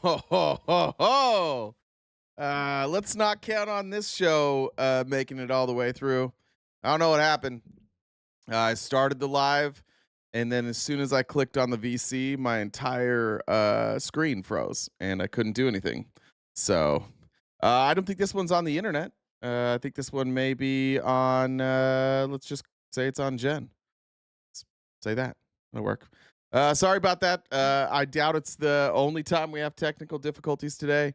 ho, ho, ho, ho. Let's not count on this show making it all the way through. I don't know what happened. I started the live, and then as soon as I clicked on the VC, my entire screen froze, and I couldn't do anything. So I don't think this one's on the internet. I think this one may be on, let's just say it's on Jen. Let's say that. It'll work. Sorry about that. I doubt it's the only time we have technical difficulties today.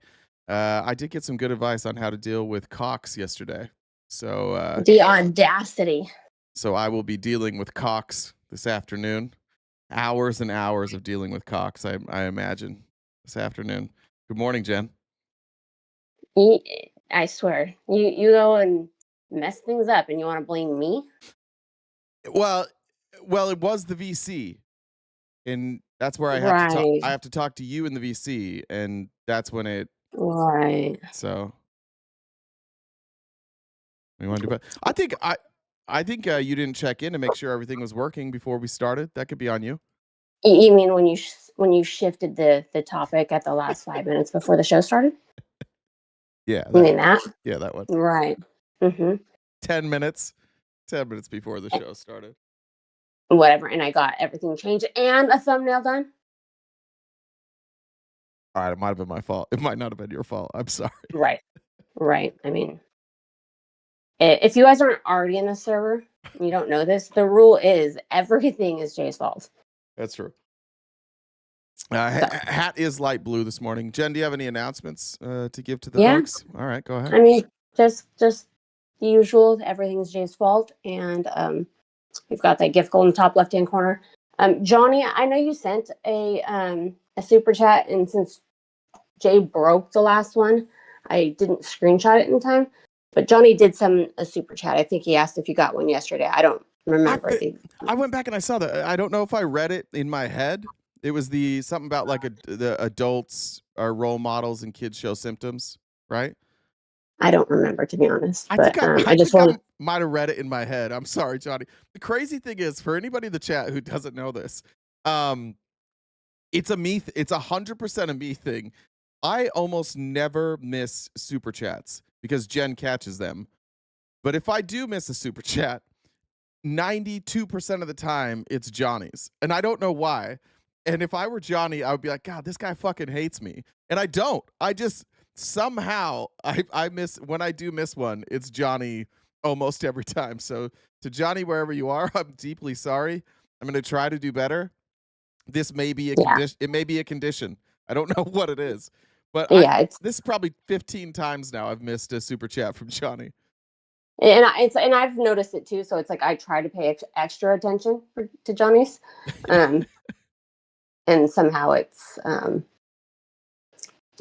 I did get some good advice on how to deal with Cox yesterday. So the audacity. So I will be dealing with Cox this afternoon. Hours and hours of dealing with Cox, I imagine, this afternoon. Good morning, Jen. I swear, you go and mess things up, and you want to blame me? Well, it was the VC, and that's where I have to talk. I have to talk to you in the VC, and that's when it. Right. So we want to do better. I think you didn't check in to make sure everything was working before we started. That could be on you. You mean when you shifted the topic at the last 5 minutes before the show started? Yeah. You mean that? Yeah, that one. Right. 10 minutes before the show started. Whatever, and I got everything changed and a thumbnail done. All right, it might have been my fault. It might not have been your fault. I'm sorry. Right. I mean, if you guys aren't already in the server, and you don't know this, the rule is everything is Jay's fault. That's true. Hat is light blue this morning. Jen, do you have any announcements to give to the folks? All right, go ahead. I mean, just the usual. Everything's Jay's fault, and we've got that gift goal in the top left-hand corner. Johnny, I know you sent a super chat, and since Jay broke the last one, I didn't screenshot it in time. But Johnny did send a super chat. I think he asked if you got one yesterday. I don't remember. I went back and I saw that. I don't know if I read it in my head. It was something about like the adults are role models and kids show symptoms, right? I don't remember, to be honest. I think I might have read it in my head. I'm sorry, Johnny. The crazy thing is, for anybody in the chat who doesn't know this, it's a 100% a me thing. I almost never miss super chats because Jen catches them. But if I do miss a super chat, 92% of the time it's Johnny's. And I don't know why. And if I were Johnny, I would be like, God, this guy fucking hates me. And I don't. I just somehow I miss, when I do miss one, it's Johnny almost every time. So to Johnny, wherever you are, I'm deeply sorry. I'm going to try to do better. This may be a condition. It may be a condition. I don't know what it is. But this is probably 15 times now I've missed a super chat from Johnny. And I've noticed it too. So it's like I try to pay extra attention to Johnny's. And somehow it's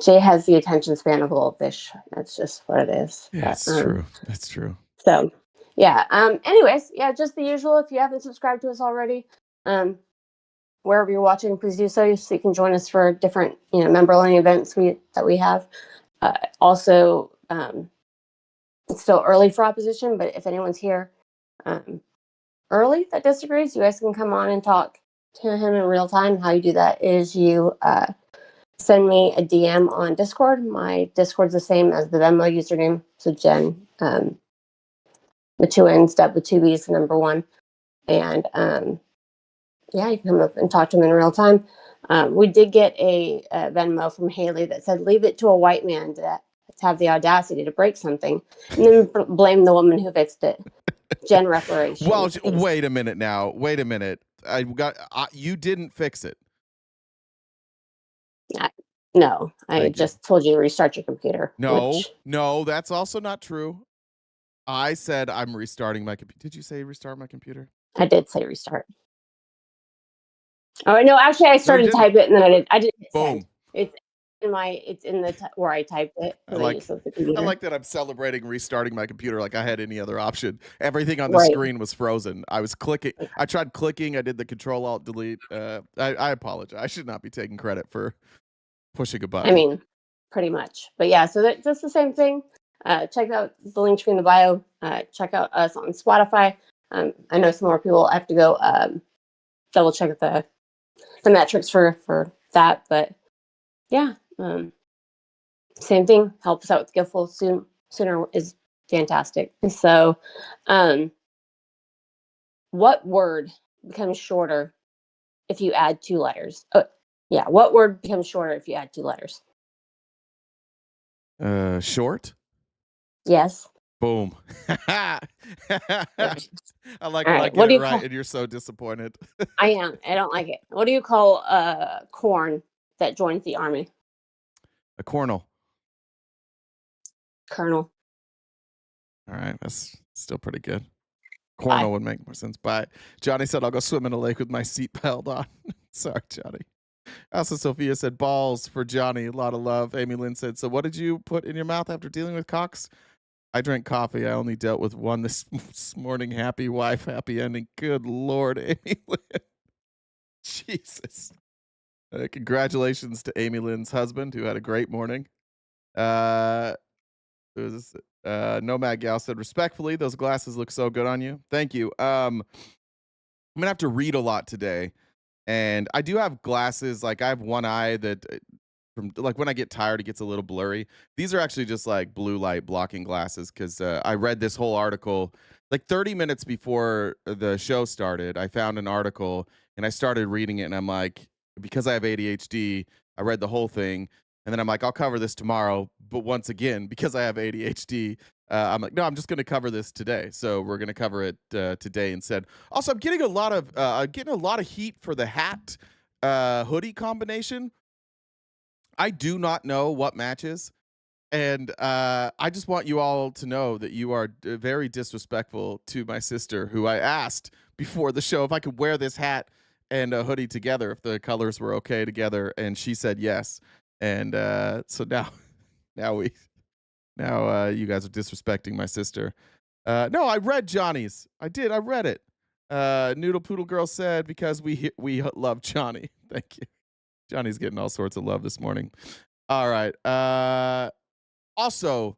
Jay has the attention span of a little fish. That's just what it is. Yeah, that's true. That's true. So yeah. Anyways, just the usual. If you haven't subscribed to us already, wherever you're watching, please do so you can join us for different, member-only events that we have. Also, it's still early for opposition, but if anyone's here early that disagrees, you guys can come on and talk to him in real time. How you do that is you send me a DM on Discord. My Discord's the same as the Venmo username. So Jen, the 2 N's, Deb with 2 B's, the number 1. And you can come up and talk to him in real time. We did get a Venmo from Haley that said, leave it to a white man to have the audacity to break something and then blame the woman who fixed it. Jen reparations. Well, wait a minute now. Wait a minute. You didn't fix it. No, I just told you to restart your computer. No, that's also not true. I said I'm restarting my computer. Did you say restart my computer? I did say restart. Oh no, actually, I started to type it and then I didn't. Boom. It's in the where I typed it. I like that I'm celebrating restarting my computer like I had any other option. Everything on the screen was frozen. I was clicking. I tried clicking. I did the Control-Alt-Delete. I apologize. I should not be taking credit for pushing a button. I mean, pretty much. But yeah, so that's the same thing. Check out the link in the bio. Check out us on Spotify. I know some more people have to go double check the metrics for that, but yeah. Same thing, help us out with Giftle sooner is fantastic. So, what word becomes shorter if you add 2 letters? What word becomes shorter if you add 2 letters? Short. Yes. Boom. I like All when I right. get What do it you right call? and you're so disappointed. I am. I don't like it. What do you call corn that joins the army? A cornel. Colonel. All right, that's still pretty good. Bye. Cornel would make more sense. Bye. Johnny said, I'll go swim in a lake with my seatbelt on. Sorry, Johnny. Also, Sophia said, balls for Johnny. A lot of love. Amy Lynn said, so what did you put in your mouth after dealing with Cox? I drank coffee. I only dealt with one this morning. Happy wife, happy ending. Good Lord, Amy Lynn. Jesus. Congratulations to Amy Lynn's husband, who had a great morning. Nomad Gal said, respectfully, those glasses look so good on you. Thank you. I'm gonna have to read a lot today, and I do have glasses. Like I have one eye that, from like when I get tired, it gets a little blurry. These are actually just like blue light blocking glasses because I read this whole article like 30 minutes before the show started. I found an article and I started reading it, and I'm like, because I have ADHD, I read the whole thing. And then I'm like, I'll cover this tomorrow. But once again, because I have ADHD, I'm like, no, I'm just going to cover this today. So we're going to cover it today instead. Also, I'm getting a lot of heat for the hat hoodie combination. I do not know what matches. And I just want you all to know that you are very disrespectful to my sister, who I asked before the show if I could wear this hat and a hoodie together, if the colors were okay together. And she said yes. And so now you guys are disrespecting my sister. No, I read Johnny's. I did. I read it. Noodle Poodle Girl said, because we love Johnny. Thank you. Johnny's getting all sorts of love this morning. All right. Also,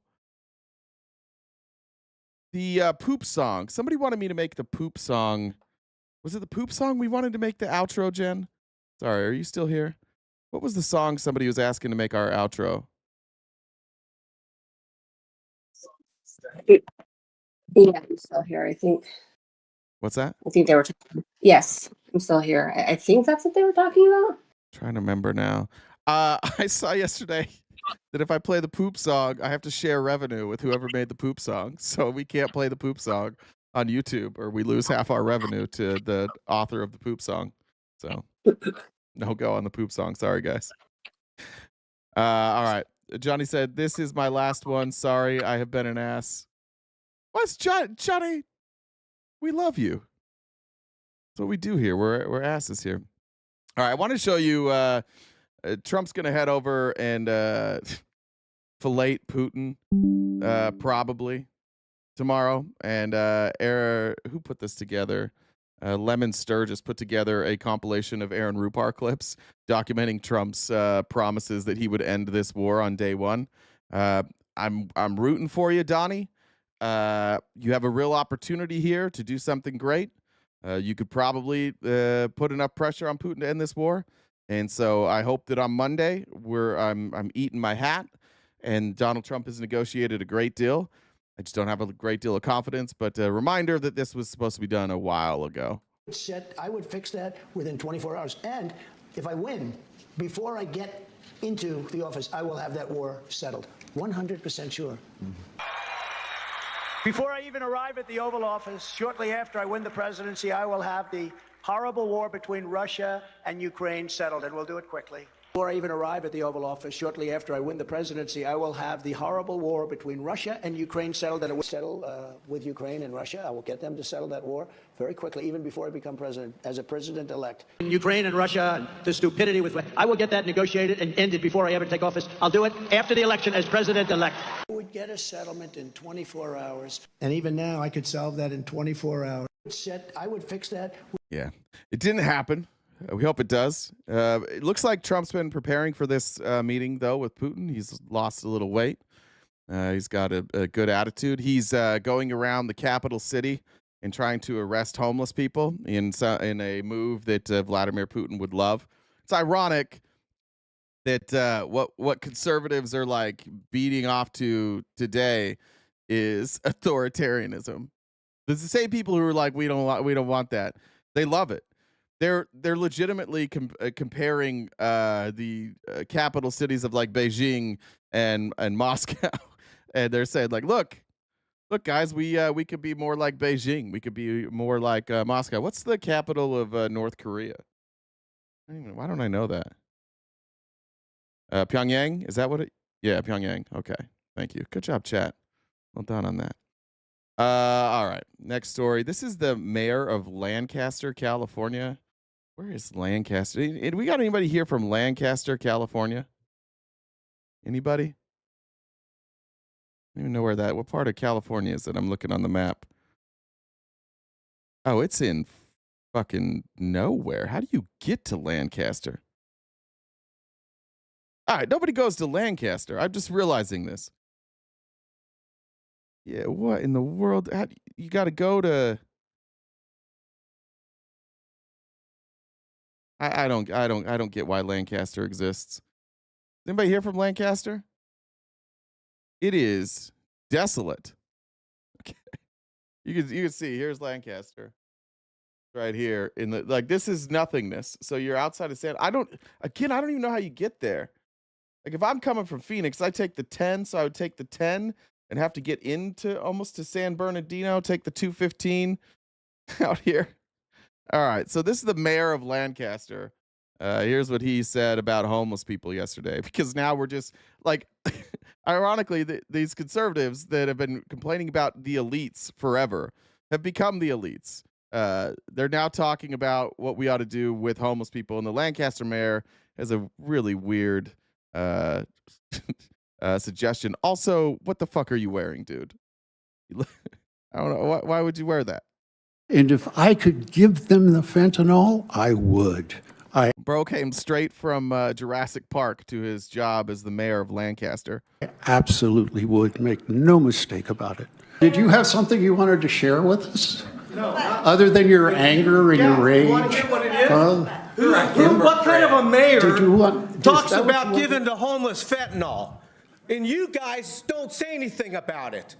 the poop song. Somebody wanted me to make the poop song. Was it the poop song we wanted to make the outro, Jen? Sorry, are you still here? What was the song somebody was asking to make our outro? Yeah, I'm still here. I think. What's that? I think they were. Yes, I'm still here. I think that's what they were talking about. Trying to remember now. I saw yesterday that if I play the poop song, I have to share revenue with whoever made the poop song. So we can't play the poop song on YouTube, or we lose half our revenue to the author of the poop song. So no go on the poop song. Sorry, guys. All right. Johnny said, this is my last one. Sorry, I have been an ass. What's Johnny? We love you. That's what we do here. We're asses here. All right. I want to show you Trump's going to head over and fillet Putin probably tomorrow. And who put this together? Lemon Sturgis put together a compilation of Aaron Rupar clips documenting Trump's promises that he would end this war on day one. I'm rooting for you, Donnie. You have a real opportunity here to do something great. You could probably put enough pressure on Putin to end this war. And so I hope that on Monday I'm eating my hat, and Donald Trump has negotiated a great deal. I just don't have a great deal of confidence, but a reminder that this was supposed to be done a while ago. I would fix that within 24 hours. And if I win, before I get into the office, I will have that war settled. 100% sure. Before I even arrive at the Oval Office, shortly after I win the presidency, I will have the horrible war between Russia and Ukraine settled, and we'll do it quickly. Before I even arrive at the Oval Office, shortly after I win the presidency, I will have the horrible war between Russia and Ukraine settled, and it will settle with Ukraine and Russia. I will get them to settle that war very quickly, even before I become president, as a president-elect. Ukraine and Russia, and the stupidity with I will get that negotiated and ended before I ever take office. I'll do it after the election as president-elect. I would get a settlement in 24 hours, and even now I could solve that in 24 hours. I would fix that. Yeah, it didn't happen. We hope it does. It looks like Trump's been preparing for this meeting, though, with Putin. He's lost a little weight. He's got a good attitude. He's going around the capital city and trying to arrest homeless people in a move that Vladimir Putin would love. It's ironic that what conservatives are like beating off to today is authoritarianism. There's the same people who are like, we don't want that. They love it. They're legitimately comparing the capital cities of like Beijing and Moscow, and they're saying like, look guys, we could be more like Beijing. We could be more like Moscow. What's the capital of North Korea? Why don't I know that? Pyongyang, is that what it? Yeah, Pyongyang. Okay, thank you. Good job, chat. Well done on that. All right, next story. This is the mayor of Lancaster, California. Where is Lancaster? We got anybody here from Lancaster, California? Anybody? I don't even know where that. What part of California is it? I'm looking on the map. Oh, it's in fucking nowhere. How do you get to Lancaster? All right, nobody goes to Lancaster. I'm just realizing this. Yeah, what in the world? You got to go to? I don't get why Lancaster exists. Anybody here from Lancaster? It is desolate. Okay. You can see here's Lancaster right here in the like this is nothingness. So you're outside of San. I don't even know how you get there. Like if I'm coming from Phoenix, I take the 10, so I would take the 10 and have to get into almost to San Bernardino, take the 215 out here. All right, so this is the mayor of Lancaster. Here's what he said about homeless people yesterday, because now we're just like, ironically, these conservatives that have been complaining about the elites forever have become the elites. They're now talking about what we ought to do with homeless people, and the Lancaster mayor has a really weird suggestion. Also, what the fuck are you wearing, dude? I don't know. Why would you wear that? And if I could give them the fentanyl, I would. Bro came straight from Jurassic Park to his job as the mayor of Lancaster. I absolutely would. Make no mistake about it. Did you have something you wanted to share with us? No. Other than your anger and your rage? You want to get what it is? What kind of a mayor talks about giving the homeless fentanyl, and you guys don't say anything about it?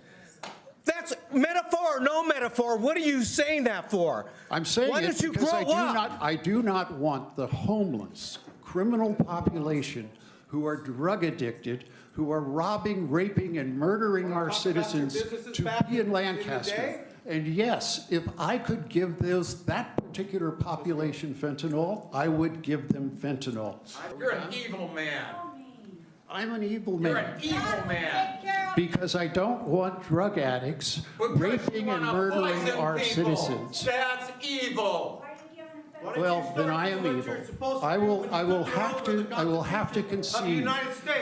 That's metaphor or no metaphor. What are you saying that for? I'm saying Why it don't you because grow up? I do not want the homeless criminal population who are drug addicted, who are robbing, raping, and murdering our citizens to be in Lancaster. And yes, if I could give that particular population fentanyl, I would give them fentanyl. You're an evil man. I'm an evil man. You're an evil man. Because I don't want drug addicts raping and murdering our citizens. That's evil. Well, then I am evil. I will have to concede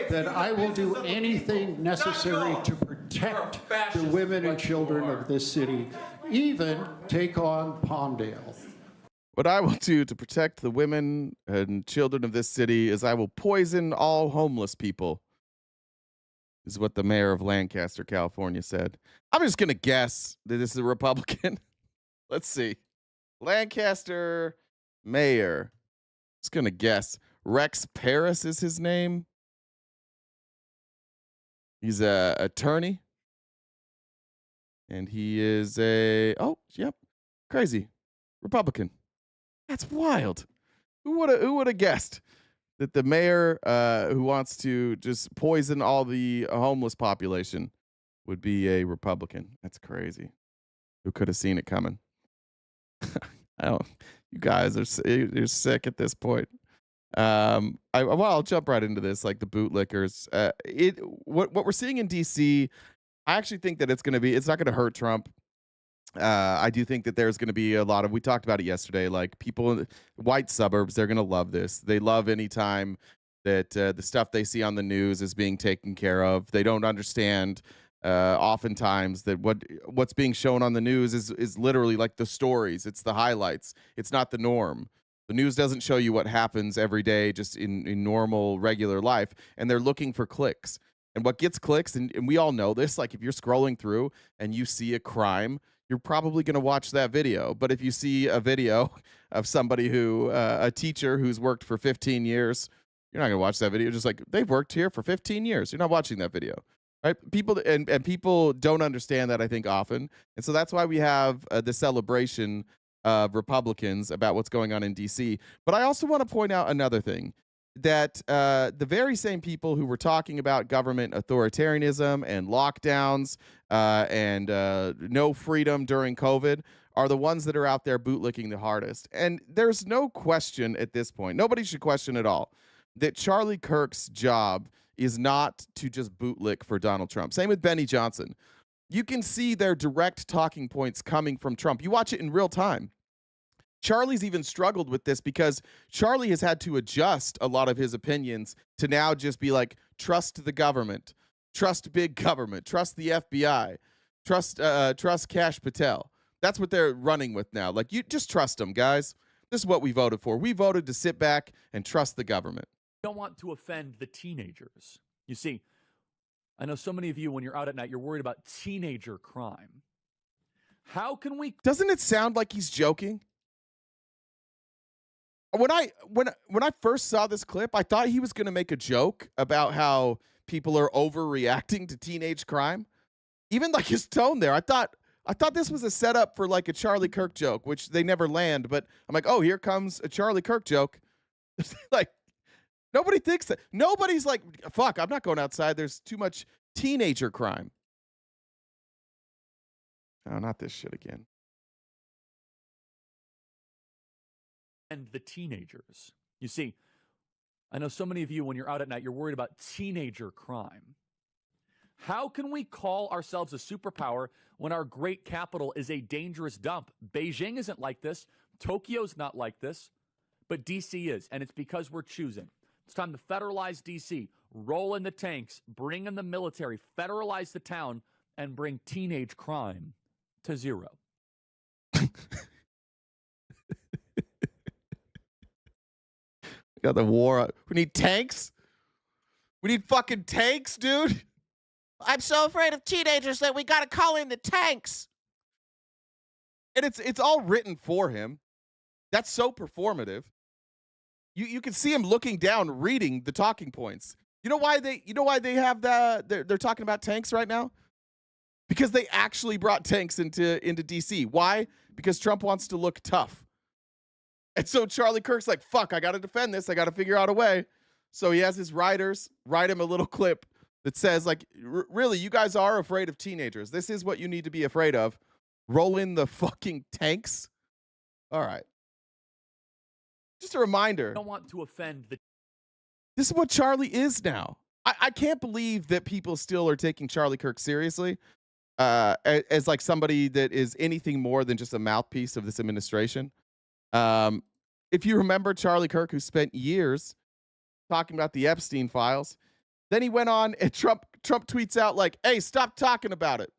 that I will do anything necessary to protect the women and children of this city, even take on Palmdale. What I will do to protect the women and children of this city is I will poison all homeless people, is what the mayor of Lancaster, California said. I'm just going to guess that this is a Republican. Let's see. Lancaster mayor. Just going to guess. Rex Paris is his name. He's a attorney. And he is crazy. Republican. That's wild. Who would have guessed that the mayor who wants to just poison all the homeless population would be a Republican? That's crazy. Who could have seen it coming? You guys you're sick at this point. I'll jump right into this, like the bootlickers. What we're seeing in DC, I actually think that it's not going to hurt Trump. I do think that there's going to be a lot of, we talked about it yesterday, like people in the white suburbs, they're going to love this. They love any time that the stuff they see on the news is being taken care of. They don't understand oftentimes that what's being shown on the news is literally like the stories. It's the highlights. It's not the norm. The news doesn't show you what happens every day just in normal, regular life. And they're looking for clicks. And what gets clicks, and we all know this, like if you're scrolling through and you see a crime, you're probably going to watch that video. But if you see a video of somebody a teacher who's worked for 15 years You're not gonna watch that video. Just like, they've worked here for 15 years. You're not watching that video, right? People and people don't understand that, I think, often, and so that's why we have the celebration of Republicans about what's going on in DC. But I also want to point out another thing, that the very same people who were talking about government authoritarianism and lockdowns and no freedom during COVID are the ones that are out there bootlicking the hardest. And there's no question at this point, nobody should question at all, that Charlie Kirk's job is not to just bootlick for Donald Trump. Same with Benny Johnson. You can see their direct talking points coming from Trump. You watch it in real time. Charlie's even struggled with this because Charlie has had to adjust a lot of his opinions to now just be like, trust the government, trust big government, trust the FBI, trust Kash Patel. That's what they're running with now. Like, you just trust them, guys. This is what we voted for. We voted to sit back and trust the government. Don't want to offend the teenagers. You see, I know so many of you, when you're out at night, you're worried about teenager crime. How can we... Doesn't it sound like he's joking? When I first saw this clip, I thought he was going to make a joke about how people are overreacting to teenage crime. Even like his tone there, I thought this was a setup for like a Charlie Kirk joke, which they never land. But I'm like, oh, here comes a Charlie Kirk joke. Like, nobody thinks that. Nobody's like, fuck, I'm not going outside. There's too much teenager crime. Oh, not this shit again. And the teenagers. You see, I know so many of you, when you're out at night, you're worried about teenager crime. How can we call ourselves a superpower when our great capital is a dangerous dump? Beijing isn't like this. Tokyo's not like this. But DC is, and it's because we're choosing. It's time to federalize DC, roll in the tanks, bring in the military, federalize the town, and bring teenage crime to zero. Got the war. We need tanks. We need fucking tanks, dude. I'm so afraid of teenagers that we got to call in the tanks. And it's all written for him. That's so performative. You can see him looking down, reading the talking points. You know why they have they're talking about tanks right now? Because they actually brought tanks into DC. Why? Because Trump wants to look tough. And so Charlie Kirk's like, fuck, I got to defend this. I got to figure out a way. So he has his writers write him a little clip that says, like, really, you guys are afraid of teenagers. This is what you need to be afraid of. Roll in the fucking tanks. All right. Just a reminder. I don't want to offend the... This is what Charlie is now. I can't believe that people still are taking Charlie Kirk seriously as like somebody that is anything more than just a mouthpiece of this administration. If you remember Charlie Kirk, who spent years talking about the Epstein files, then he went on and Trump tweets out like, hey, stop talking about it.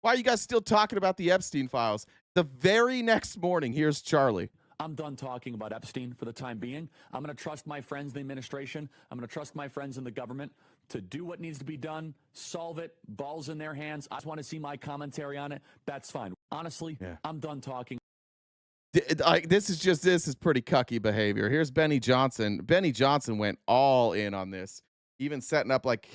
Why are you guys still talking about the Epstein files? The very next morning, here's Charlie. I'm done talking about Epstein for the time being. I'm going to trust my friends in the administration. I'm going to trust my friends in the government to do what needs to be done, solve it, balls in their hands. I just want to see my commentary on it. That's fine. Honestly, yeah. I'm done talking. This is pretty cucky behavior. Here's Benny Johnson. Benny Johnson went all in on this, even setting up like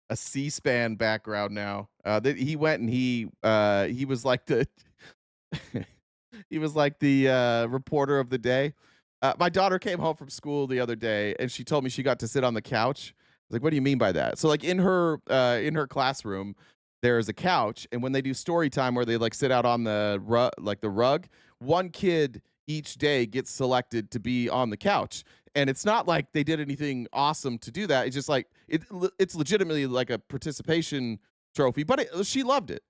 a C-SPAN background now. He went and he was like the he was like the reporter of the day. My daughter came home from school the other day and she told me she got to sit on the couch. I was like, what do you mean by that? So like in her classroom, there's a couch, and when they do story time where they like sit out on the rug, one kid each day gets selected to be on the couch. And it's not like they did anything awesome to do that. It's just like it's legitimately like a participation trophy, but she loved it.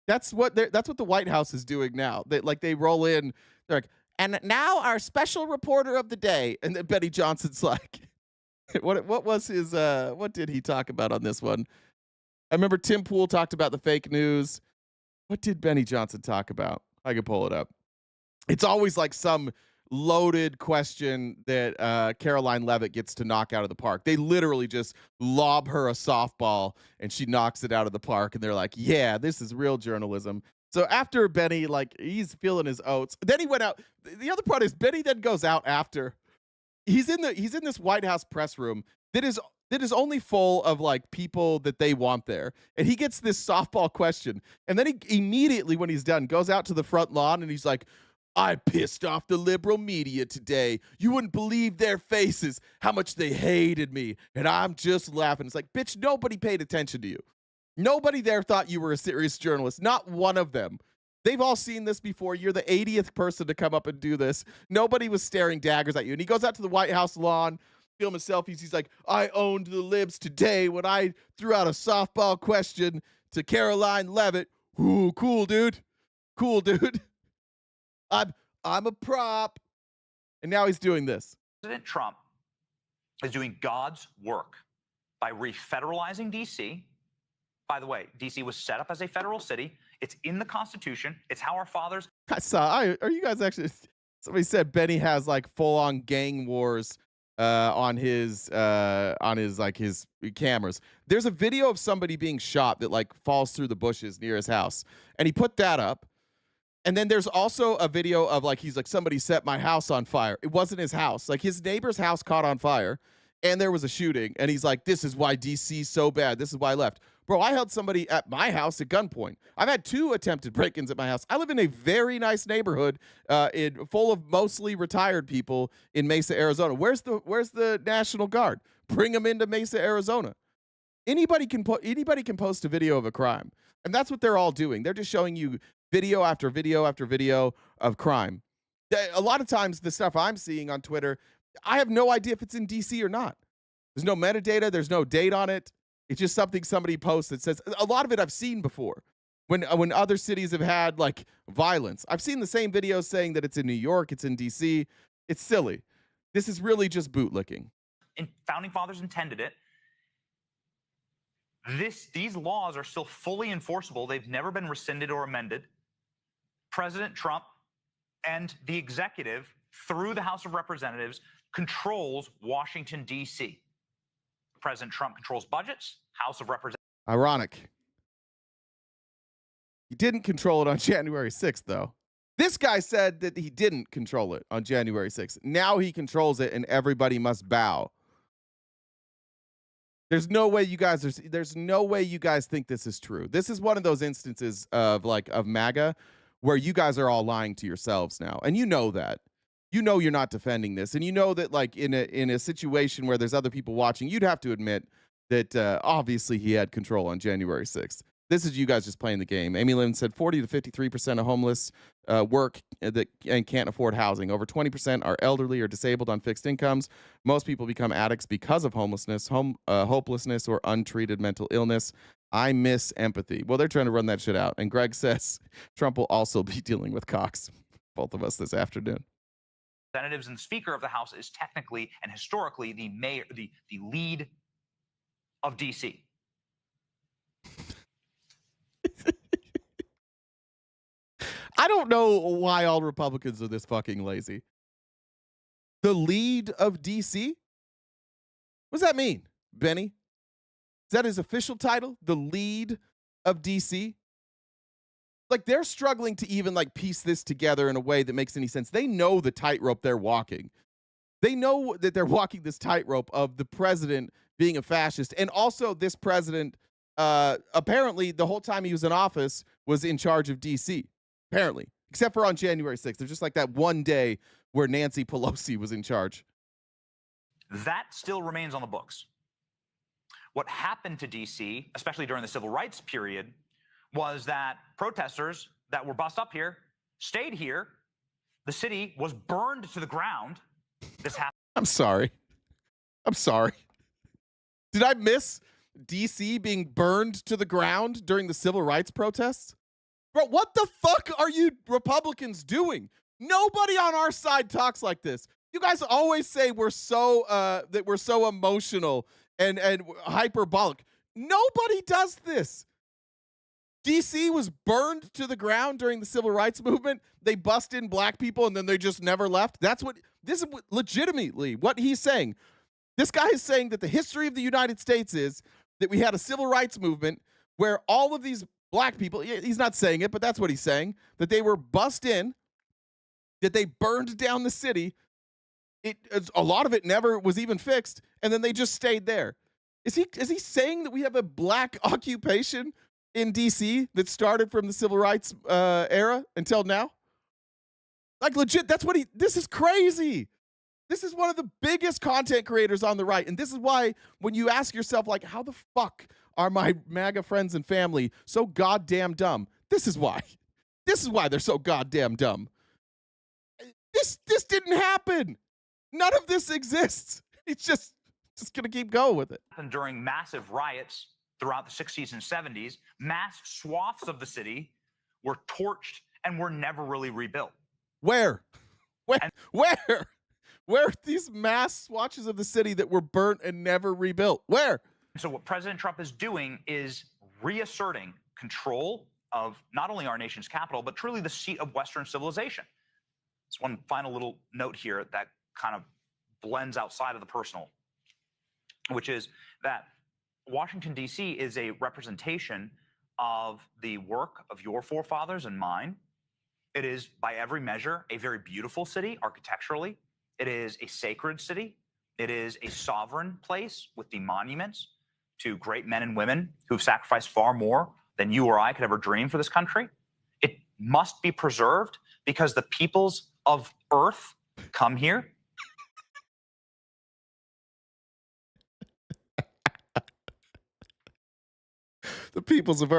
That's what the White House is doing now. They roll in, they're like, and now our special reporter of the day. And then Benny Johnson's like, what was his what did he talk about on this one? I remember Tim Pool talked about the fake news. What did Benny Johnson talk about? I can pull it up. It's always like some loaded question that Caroline Leavitt gets to knock out of the park. They literally just lob her a softball and she knocks it out of the park. And they're like, yeah, this is real journalism. So after Benny, like, he's feeling his oats. Then he went out. The other part is Benny then goes out after. He's in this White House press room. that is only full of like people that they want there. And he gets this softball question. And then he immediately, when he's done, goes out to the front lawn and he's like, I pissed off the liberal media today. You wouldn't believe their faces, how much they hated me. And I'm just laughing. It's like, bitch, nobody paid attention to you. Nobody there thought you were a serious journalist. Not one of them. They've all seen this before. You're the 80th person to come up and do this. Nobody was staring daggers at you. And he goes out to the White House lawn, filming selfies. He's like, I owned the libs today when I threw out a softball question to Caroline Levitt. Ooh, cool, dude. Cool, dude. I'm a prop. And now he's doing this. President Trump is doing God's work by refederalizing D.C. By the way, D.C. was set up as a federal city. It's in the Constitution. It's how our fathers. Are you guys actually? Somebody said Benny has like full-on gang wars on his like his cameras. There's a video of somebody being shot that like falls through the bushes near his house, and he put that up. And then there's also a video of like he's like, somebody set my house on fire. It wasn't his house. Like his neighbor's house caught on fire, and there was a shooting. And he's like, this is why DC's so bad. This is why I left. Bro, I held somebody at my house at gunpoint. I've had 2 attempted break-ins at my house. I live in a very nice neighborhood full of mostly retired people in Mesa, Arizona. Where's the National Guard? Bring them into Mesa, Arizona. Anybody can post a video of a crime. And that's what they're all doing. They're just showing you video after video after video of crime. A lot of times the stuff I'm seeing on Twitter, I have no idea if it's in DC or not. There's no metadata. There's no date on it. It's just something somebody posts that says, a lot of it I've seen before when other cities have had like violence. I've seen the same videos saying that it's in New York, it's in DC. It's silly. This is really just bootlicking. And founding fathers intended it. These laws are still fully enforceable. They've never been rescinded or amended. President Trump and the executive, through the House of Representatives, controls Washington, D.C. President Trump controls budgets, House of Representatives. Ironic. He didn't control it on January 6th, though. This guy said that he didn't control it on January 6th. Now he controls it, and everybody must bow. There's no way you guys think this is true. This is one of those instances of MAGA where you guys are all lying to yourselves now, and you know that. You know you're not defending this, and you know that like in a situation where there's other people watching, you'd have to admit that obviously he had control on January 6th. This is you guys just playing the game. Amy Lynn said 40 to 53% of homeless work and can't afford housing. Over 20% are elderly or disabled on fixed incomes. Most people become addicts because of homelessness, hopelessness, or untreated mental illness. I miss empathy. Well, they're trying to run that shit out. And Greg says Trump will also be dealing with Cox, both of us this afternoon. Representatives and the Speaker of the House is technically and historically the mayor, the lead of D.C. I don't know why all Republicans are this fucking lazy. The lead of DC? What does that mean, Benny? Is that his official title? The lead of DC? Like they're struggling to even like piece this together in a way that makes any sense. They know the tightrope they're walking. They know that they're walking this tightrope of the president being a fascist, and also this president apparently the whole time he was in office was in charge of DC. Apparently, except for on January 6th. There's just like that one day where Nancy Pelosi was in charge. That still remains on the books. What happened to D.C., especially during the civil rights period, was that protesters that were bussed up here stayed here. The city was burned to the ground. This happened. I'm sorry. Did I miss D.C. being burned to the ground during the civil rights protests? Bro, what the fuck are you Republicans doing? Nobody on our side talks like this. You guys always say we're so that we're so emotional and hyperbolic. Nobody does this. DC was burned to the ground during the civil rights movement. They bust in black people and then they just never left. This is legitimately what he's saying. This guy is saying that the history of the United States is that we had a civil rights movement where all of these black people, he's not saying it, but that's what he's saying, that they were bussed in, that they burned down the city A lot of it never was even fixed, and then they just stayed there. Is he saying that we have a black occupation in DC that started from the civil rights era until now? Like, legit, that's what this is crazy. This is one of the biggest content creators on the right. And this is why when you ask yourself, like, how the fuck are my MAGA friends and family so goddamn dumb? This is why. This is why they're so goddamn dumb. This didn't happen. None of this exists. It's just going to keep going with it. And during massive riots throughout the 60s and 70s, mass swaths of the city were torched and were never really rebuilt. Where? Where are these mass swatches of the city that were burnt and never rebuilt? Where? So what President Trump is doing is reasserting control of not only our nation's capital, but truly the seat of Western civilization. It's one final little note here that kind of blends outside of the personal, which is that Washington, D.C. is a representation of the work of your forefathers and mine. It is, by every measure, a very beautiful city architecturally. It is a sacred city. It is a sovereign place with the monuments to great men and women who've sacrificed far more than you or I could ever dream for this country. It must be preserved because the peoples of Earth come here. The peoples of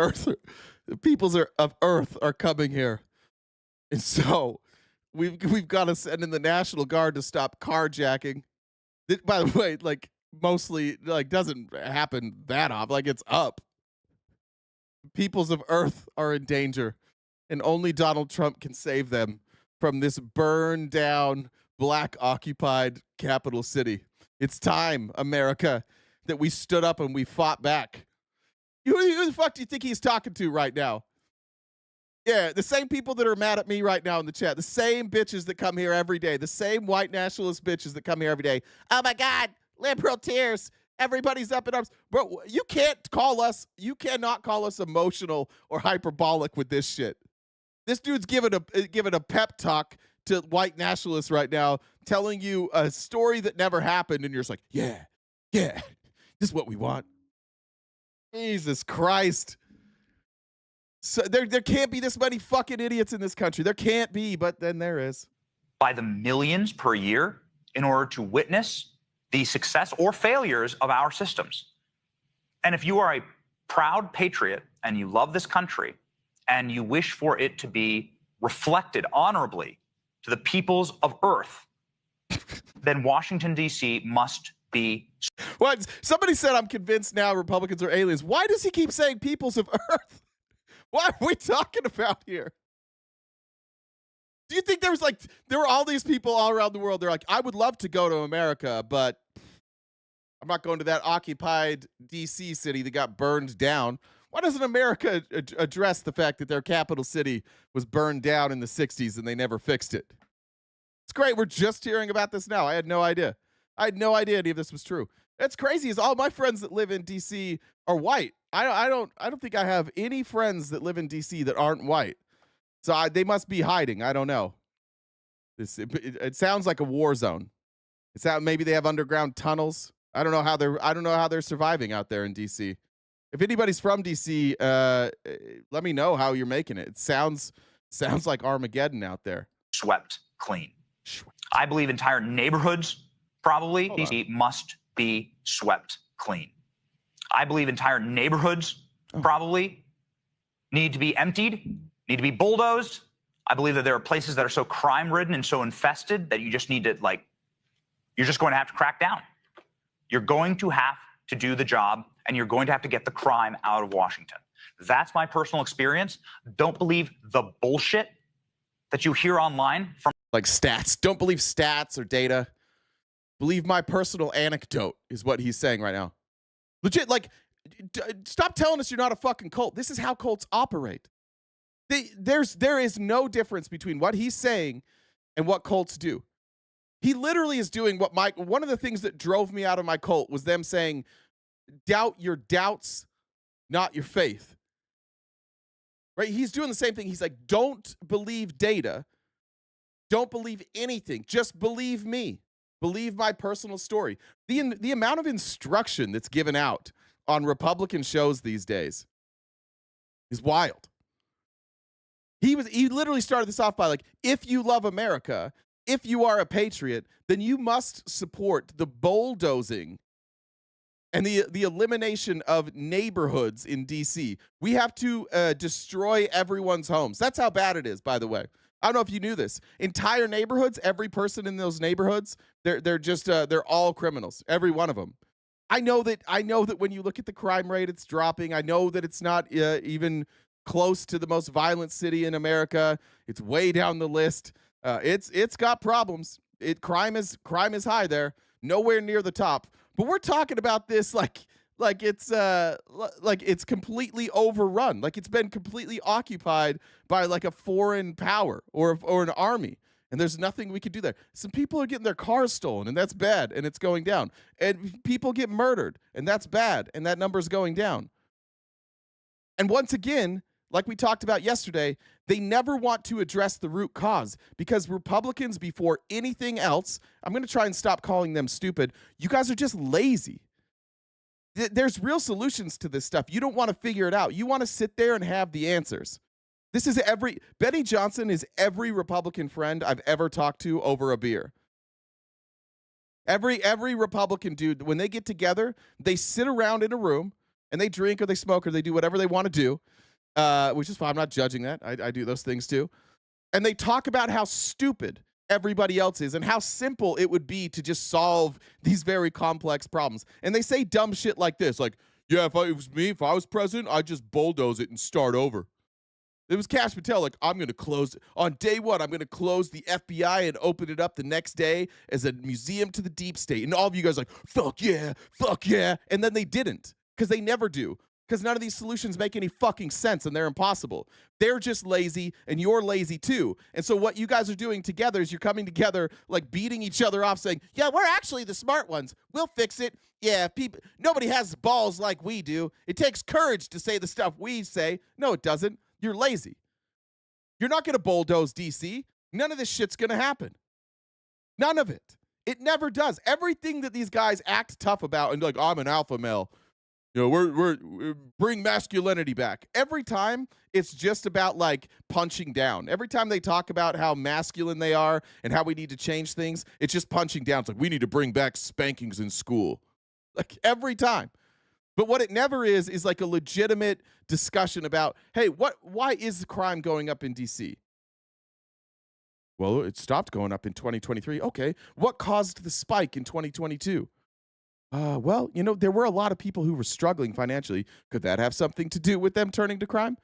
Earth are coming here. And so we've got to send in the National Guard to stop carjacking. By the way, like, mostly, like, doesn't happen that often. Like, it's up. Peoples of Earth are in danger, and only Donald Trump can save them from this burned down, black occupied capital city. It's time, America, that we stood up and we fought back. Who the fuck do you think he's talking to right now? Yeah, the same people that are mad at me right now in the chat, the same bitches that come here every day, the same white nationalist bitches that come here every day. Oh my God, liberal tears. Everybody's up in arms. Bro, you cannot call us emotional or hyperbolic with this shit. This dude's giving a pep talk to white nationalists right now, telling you a story that never happened, and you're just like, yeah, this is what we want. Jesus Christ. So there can't be this many fucking idiots in this country. There can't be, but then there is. By the millions per year in order to witness the success or failures of our systems. And if you are a proud patriot and you love this country and you wish for it to be reflected honorably to the peoples of Earth, then Washington, D.C. must be. What? Somebody said, I'm convinced now Republicans are aliens. Why does he keep saying peoples of Earth? What are we talking about here? Do you think there were all these people all around the world? They're like, I would love to go to America, but I'm not going to that occupied DC city that got burned down. Why doesn't America address the fact that their capital city was burned down in the 60s and they never fixed it? It's great. We're just hearing about this now. I had no idea. I had no idea any of this was true. That's crazy. Is all my friends that live in DC are white. I don't think I have any friends that live in DC that aren't white. So they must be hiding. I don't know. It sounds like a war zone. Maybe they have underground tunnels. I don't know how they're surviving out there in DC. If anybody's from DC, let me know how you're making it. It sounds like Armageddon out there. Swept clean. I believe entire neighborhoods probably DC must be swept clean. I believe entire neighborhoods probably need to be emptied, need to be bulldozed. I believe that there are places that are so crime-ridden and so infested that you just need to, you're just going to have to crack down. You're going to have to do the job, and you're going to have to get the crime out of Washington. That's my personal experience. Don't believe the bullshit that you hear online from stats. Don't believe stats or data. Believe my personal anecdote is what he's saying right now. Legit, stop telling us you're not a fucking cult. This is how cults operate. There is no difference between what he's saying and what cults do. He literally is doing one of the things that drove me out of my cult was them saying, doubt your doubts, not your faith. Right? He's doing the same thing. He's like, don't believe data. Don't believe anything. Just believe me. Believe my personal story. The amount of instruction that's given out on Republican shows these days is wild. He literally started this off by like, if you love America, if you are a patriot, then you must support the bulldozing and the elimination of neighborhoods in DC. We have to destroy everyone's homes. That's how bad it is, by the way. I don't know if you knew this. Entire neighborhoods, every person in those neighborhoods, they're just they're all criminals, every one of them. I know that when you look at the crime rate, it's dropping. I know that it's not even close to the most violent city in America. It's way down the list. It's got problems. Crime is high there, nowhere near the top. But we're talking about this like it's completely overrun, like it's been completely occupied by like a foreign power or an army, and there's nothing we can do there. Some people are getting their cars stolen, and that's bad, and it's going down. And people get murdered, and that's bad, and that number's going down. And once again, like we talked about yesterday, they never want to address the root cause, because Republicans, before anything else, I'm going to try and stop calling them stupid. You guys are just lazy. There's real solutions to this stuff. You don't want to figure it out. You want to sit there and have the answers. Benny Johnson is every Republican friend I've ever talked to over a beer. Every Republican dude, when they get together, they sit around in a room and they drink or they smoke or they do whatever they want to do. Which is fine. I'm not judging that. I do those things too. And they talk about how stupid everybody else is and how simple it would be to just solve these very complex problems. And they say dumb shit like this, like, yeah, if I was president, I'd just bulldoze it and start over. It was Cash Patel, like, I'm going to close, on day one, I'm going to close the FBI and open it up the next day as a museum to the deep state. And all of you guys are like, fuck yeah. And then they didn't, because they never do. Because none of these solutions make any fucking sense, and they're impossible. They're just lazy, and you're lazy too. And so what you guys are doing together is you're coming together, like beating each other off, saying, yeah, we're actually the smart ones. We'll fix it. Yeah, nobody has balls like we do. It takes courage to say the stuff we say. No, it doesn't. You're lazy. You're not going to bulldoze DC. None of this shit's going to happen. None of it. It never does. Everything that these guys act tough about and like, I'm an alpha male. You know, we're bring masculinity back. Every time it's just about like punching down. Every time they talk about how masculine they are and how we need to change things, it's just punching down. It's like, we need to bring back spankings in school. Like every time. But what it never is like a legitimate discussion about, hey, why is crime going up in DC? Well, it stopped going up in 2023. Okay. What caused the spike in 2022? Well, you know, there were a lot of people who were struggling financially. Could that have something to do with them turning to crime?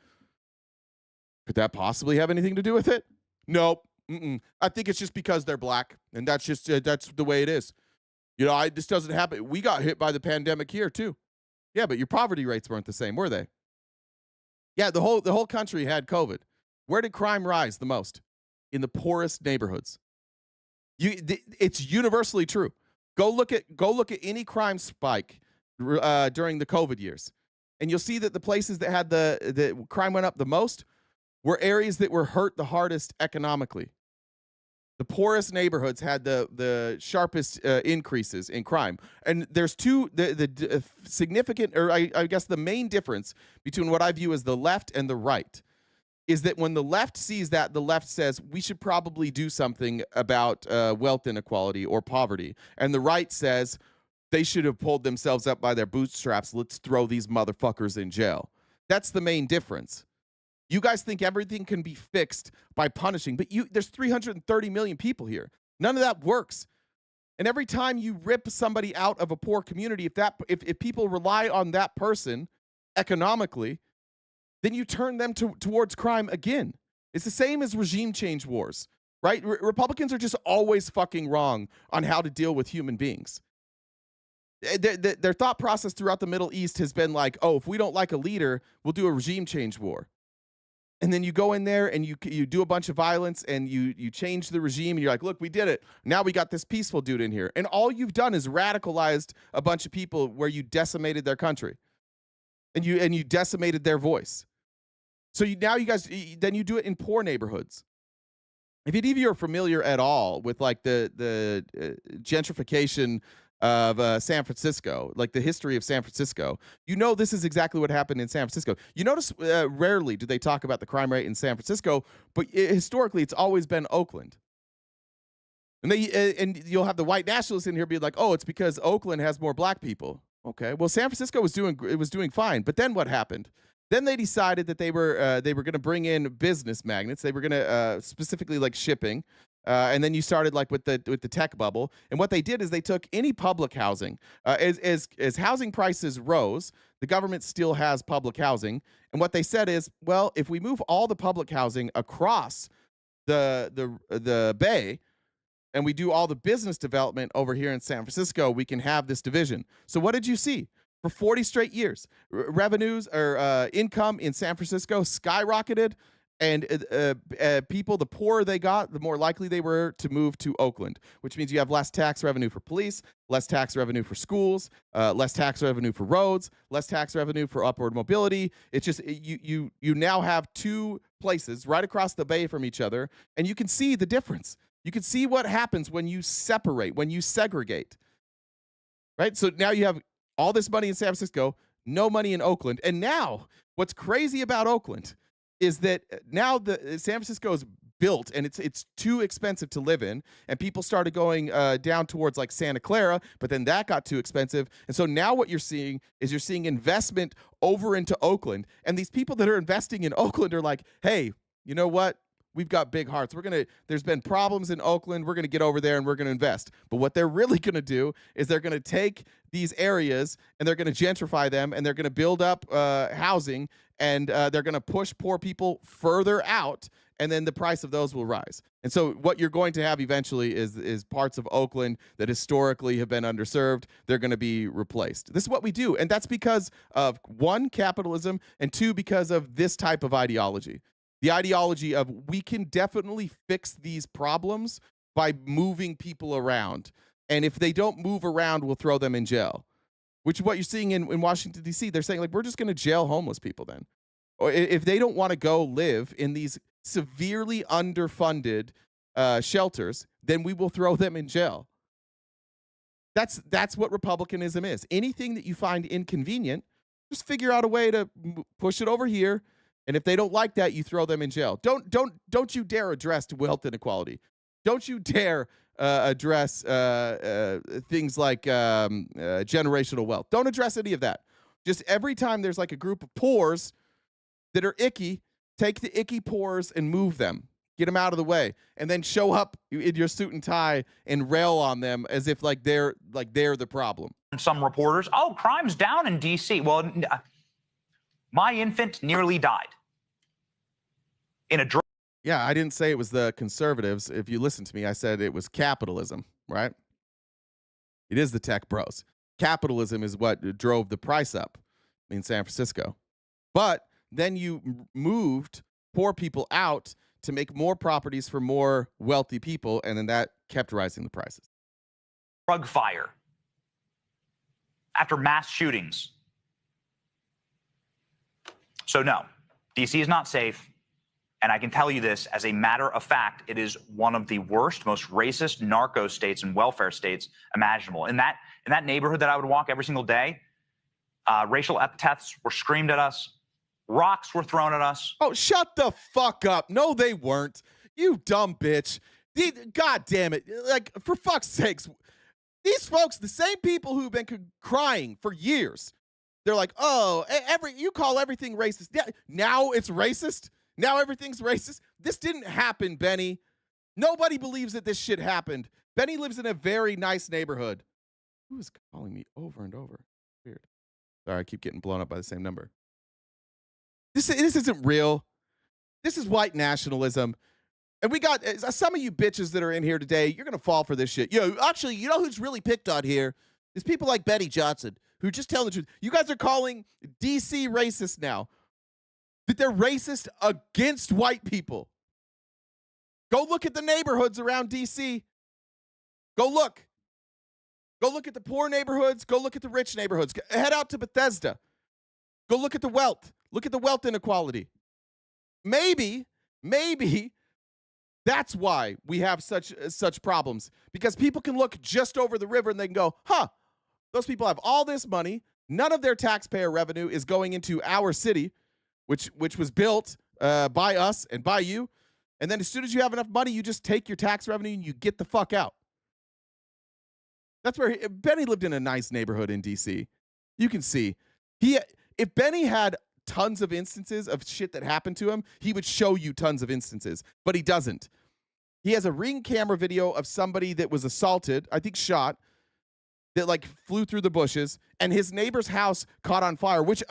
Could that possibly have anything to do with it? Nope. I think it's just because they're black, and that's just that's the way it is. You know, this doesn't happen. We got hit by the pandemic here too. Yeah, but your poverty rates weren't the same, were they? Yeah, the whole country had COVID. Where did crime rise the most? In the poorest neighborhoods. It's universally true. Go look at any crime spike during the COVID years, and you'll see that the places that had the crime went up the most were areas that were hurt the hardest economically. The poorest neighborhoods had the sharpest increases in crime. And there's the significant, or I guess the main difference between what I view as the left and the right is that when the left sees that, the left says we should probably do something about wealth inequality or poverty. And the right says they should have pulled themselves up by their bootstraps. Let's throw these motherfuckers in jail. That's the main difference. You guys think everything can be fixed by punishing, but there's 330 million people here. None of that works. And every time you rip somebody out of a poor community, if people rely on that person economically, then you turn them towards crime again. It's the same as regime change wars, right? Republicans are just always fucking wrong on how to deal with human beings. Their thought process throughout the Middle East has been like, oh, if we don't like a leader, we'll do a regime change war. And then you go in there and you do a bunch of violence and you change the regime and you're like, look, we did it. Now we got this peaceful dude in here. And all you've done is radicalized a bunch of people where you decimated their country and you decimated their voice. So now you guys, then you do it in poor neighborhoods. if any of you are familiar at all with like the gentrification of San Francisco, like the history of San Francisco, you know this is exactly what happened in San Francisco. You notice rarely do they talk about the crime rate in San Francisco, but historically it's always been Oakland. And you'll have the white nationalists in here be like, "Oh, it's because Oakland has more black people." Okay, well, San Francisco was doing fine, but then what happened? Then they decided that they were going to bring in business magnets. They were going to specifically like shipping, and then you started like with the tech bubble. And what they did is they took any public housing as housing prices rose. The government still has public housing, and what they said is, well, if we move all the public housing across the bay, and we do all the business development over here in San Francisco, we can have this division. So what did you see? For 40 straight years, revenues or income in San Francisco skyrocketed, and people, the poorer they got, the more likely they were to move to Oakland, which means you have less tax revenue for police, less tax revenue for schools, less tax revenue for roads, less tax revenue for upward mobility. It's just you now have two places right across the bay from each other, and you can see the difference. You can see what happens when you separate, when you segregate, right? So now you have all this money in San Francisco, no money in Oakland. And now what's crazy about Oakland is that now the San Francisco is built and it's too expensive to live in. And people started going down towards like Santa Clara, but then that got too expensive. And so now what you're seeing is investment over into Oakland. And these people that are investing in Oakland are like, hey, you know what? We've got big hearts. There's been problems in Oakland. We're going to get over there and we're going to invest. But what they're really going to do is they're going to take these areas and they're going to gentrify them and they're going to build up housing and they're going to push poor people further out, and then the price of those will rise. And so what you're going to have eventually is parts of Oakland that historically have been underserved. They're going to be replaced. This is what we do. And that's because of, one, capitalism, and two, because of this type of ideology. The ideology of we can definitely fix these problems by moving people around. And if they don't move around, we'll throw them in jail, which is what you're seeing in Washington, D.C. They're saying, like, we're just going to jail homeless people then. Or if they don't want to go live in these severely underfunded shelters, then we will throw them in jail. That's what republicanism is. Anything that you find inconvenient, just figure out a way to push it over here. And if they don't like that, you throw them in jail. Don't you dare address wealth inequality. Don't you dare address things like generational wealth. Don't address any of that. Just every time there's like a group of poors that are icky, take the icky poors and move them. Get them out of the way, and then show up in your suit and tie and rail on them as if like they're the problem. Some reporters, oh, crime's down in D.C. Well, my infant nearly died in a drug. Yeah, I didn't say it was the conservatives. If you listen to me, I said it was capitalism, right? It is the tech bros. Capitalism is what drove the price up in San Francisco. But then you moved poor people out to make more properties for more wealthy people, and then that kept rising the prices. Drug fire after mass shootings. So no, D.C. is not safe, and I can tell you this as a matter of fact, it is one of the worst, most racist narco states and welfare states imaginable. In that neighborhood that I would walk every single day, racial epithets were screamed at us, rocks were thrown at us. Oh, shut the fuck up. No, they weren't. You dumb bitch. God damn it. Like, for fuck's sakes, these folks, the same people who've been crying for years, they're like, oh, you call everything racist. Yeah, now it's racist? Now everything's racist? This didn't happen, Benny. Nobody believes that this shit happened. Benny lives in a very nice neighborhood. Who is calling me over and over? Weird. Sorry, I keep getting blown up by the same number. This isn't real. This is white nationalism. And we got some of you bitches that are in here today, you're going to fall for this shit. Yo, actually, you know who's really picked on here? It's people like Betty Johnson, who just tell the truth. You guys are calling D.C. racist now. That they're racist against white people. Go look at the neighborhoods around D.C. Go look. Go look at the poor neighborhoods. Go look at the rich neighborhoods. Head out to Bethesda. Go look at the wealth. Look at the wealth inequality. Maybe That's why we have such problems, because people can look just over the river and they can go, huh, those people have all this money. None of their taxpayer revenue is going into our city, which was built by us and by you. And then as soon as you have enough money, you just take your tax revenue and you get the fuck out. That's where Benny lived in a nice neighborhood in DC. You can see if Benny had tons of instances of shit that happened to him, he would show you tons of instances, but he doesn't. He has a Ring camera video of somebody that was assaulted, I think shot, that like flew through the bushes, and his neighbor's house caught on fire, which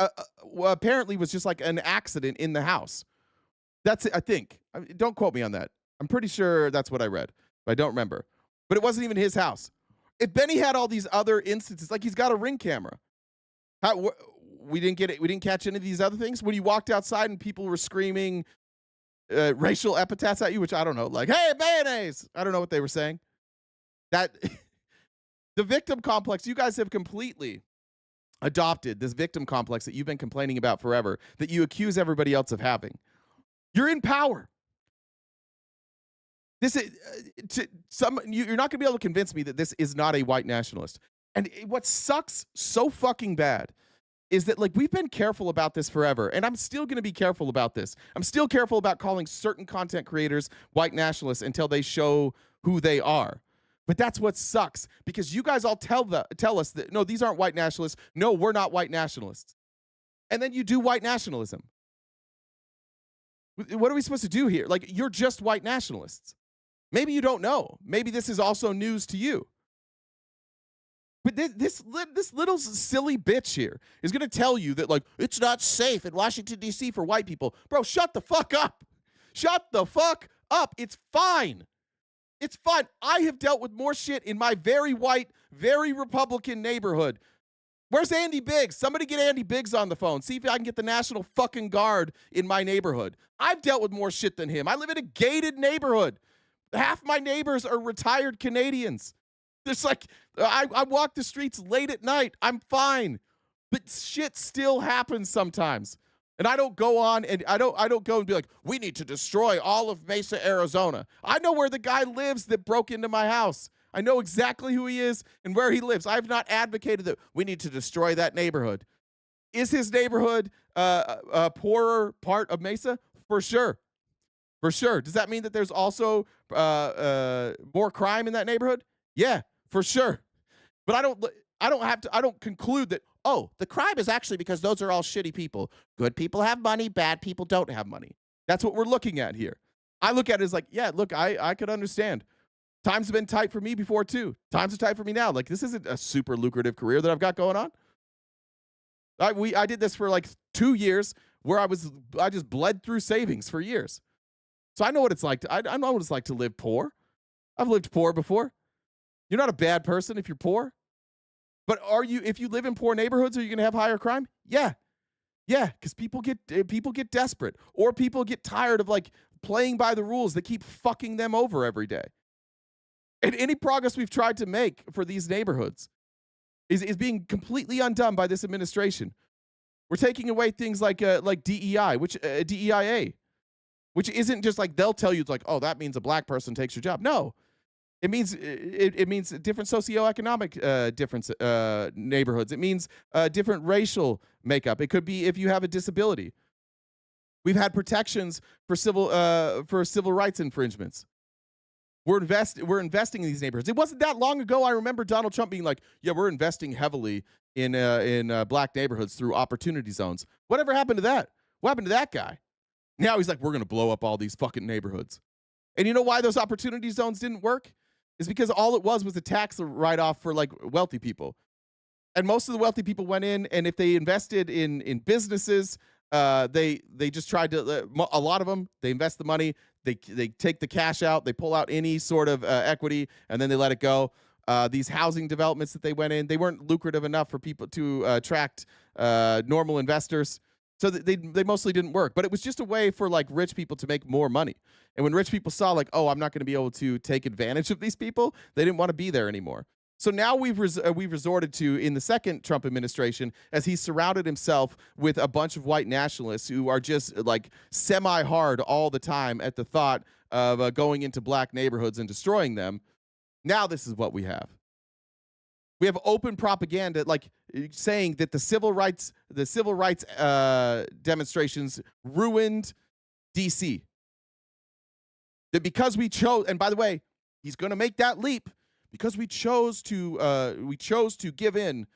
apparently was just like an accident in the house. That's it, I think. Don't quote me on that. I'm pretty sure that's what I read, but I don't remember. But it wasn't even his house. If Benny had all these other instances, like he's got a Ring camera, we didn't get it. We didn't catch any of these other things. When you walked outside and people were screaming racial epithets at you, which I don't know, like, hey, mayonnaise. I don't know what they were saying. That the victim complex, you guys have completely adopted this victim complex that you've been complaining about forever, that you accuse everybody else of having. You're in power. This is you're not going to be able to convince me that this is not a white nationalist. And what sucks so fucking bad is that, like, we've been careful about this forever, and I'm still going to be careful about this. I'm still careful about calling certain content creators white nationalists until they show who they are. But that's what sucks, because you guys all tell us that, no, these aren't white nationalists. No, we're not white nationalists. And then you do white nationalism. What are we supposed to do here? Like, you're just white nationalists. Maybe you don't know. Maybe this is also news to you. But this little silly bitch here is going to tell you that, like, it's not safe in Washington, D.C. for white people. Bro, shut the fuck up. Shut the fuck up. It's fine. It's fine. I have dealt with more shit in my very white, very Republican neighborhood. Where's Andy Biggs? Somebody get Andy Biggs on the phone. See if I can get the National fucking Guard in my neighborhood. I've dealt with more shit than him. I live in a gated neighborhood. Half my neighbors are retired Canadians. There's like, I walk the streets late at night. I'm fine. But shit still happens sometimes. And I don't go on and I don't go and be like, we need to destroy all of Mesa, Arizona. I know where the guy lives that broke into my house. I know exactly who he is and where he lives. I have not advocated that we need to destroy that neighborhood. Is his neighborhood a poorer part of Mesa? For sure. For sure. Does that mean that there's also more crime in that neighborhood? Yeah, for sure. But I don't conclude that, oh, the crime is actually because those are all shitty people. Good people have money, bad people don't have money. That's what we're looking at here. I look at it as like, yeah, look, I could understand. Times have been tight for me before too. Times are tight for me now. Like, this isn't a super lucrative career that I've got going on. I did this for like 2 years where I just bled through savings for years. So I know what it's like I know what it's like to live poor. I've lived poor before. You're not a bad person if you're poor. But if you live in poor neighborhoods, are you going to have higher crime? Yeah. Yeah, because people get desperate, or people get tired of like playing by the rules that keep fucking them over every day. And any progress we've tried to make for these neighborhoods is being completely undone by this administration. We're taking away things like DEI, DEIA, which isn't just like they'll tell you it's like, oh, that means a black person takes your job. No. It means different socioeconomic difference neighborhoods. It means different racial makeup. It could be if you have a disability. We've had protections for civil rights infringements. We're investing in these neighborhoods. It wasn't that long ago. I remember Donald Trump being like, "Yeah, we're investing heavily in black neighborhoods through opportunity zones." Whatever happened to that? What happened to that guy? Now he's like, "We're gonna blow up all these fucking neighborhoods." And you know why those opportunity zones didn't work? Is because all it was a tax write-off for like wealthy people. And most of the wealthy people went in, and if they invested in businesses, they just tried to, a lot of them, they invest the money, they take the cash out, they pull out any sort of equity, and then they let it go. These housing developments that they went in, they weren't lucrative enough for people to attract normal investors. So they mostly didn't work, but it was just a way for like rich people to make more money. And when rich people saw like, oh, I'm not going to be able to take advantage of these people, they didn't want to be there anymore. So now we've resorted to, in the second Trump administration, as he surrounded himself with a bunch of white nationalists who are just like semi-hard all the time at the thought of going into black neighborhoods and destroying them. Now this is what we have. We have open propaganda, like saying that the civil rights demonstrations ruined DC. That because we chose, and by the way, he's going to make that leap because we chose to give in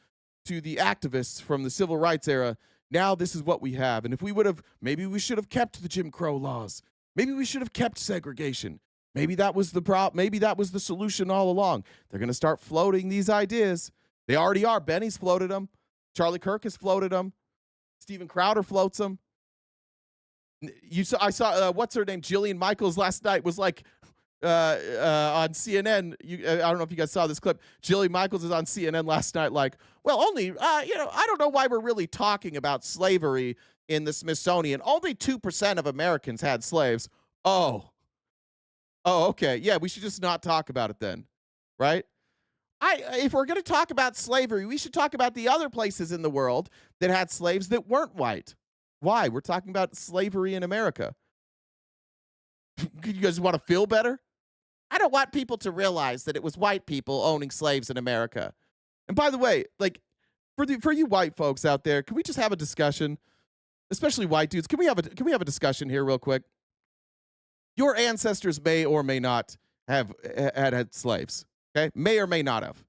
to the activists from the civil rights era. Now this is what we have. And if we would have, maybe we should have kept the Jim Crow laws. Maybe we should have kept segregation. Maybe that was the maybe that was the solution all along. They're going to start floating these ideas. They already are. Benny's floated them. Charlie Kirk has floated them. Steven Crowder floats them. I saw what's her name, Jillian Michaels last night was like on CNN. I don't know if you guys saw this clip. Jillian Michaels is on CNN last night, like, well, only I don't know why we're really talking about slavery in the Smithsonian. Only 2% of Americans had slaves. Oh, okay. Yeah, we should just not talk about it then, right? If we're going to talk about slavery, we should talk about the other places in the world that had slaves that weren't white. Why? We're talking about slavery in America. You guys want to feel better? I don't want people to realize that it was white people owning slaves in America. And by the way, like for you white folks out there, can we just have a discussion? Especially white dudes. Can we have a discussion here real quick? Your ancestors may or may not have had slaves. Okay? May or may not have.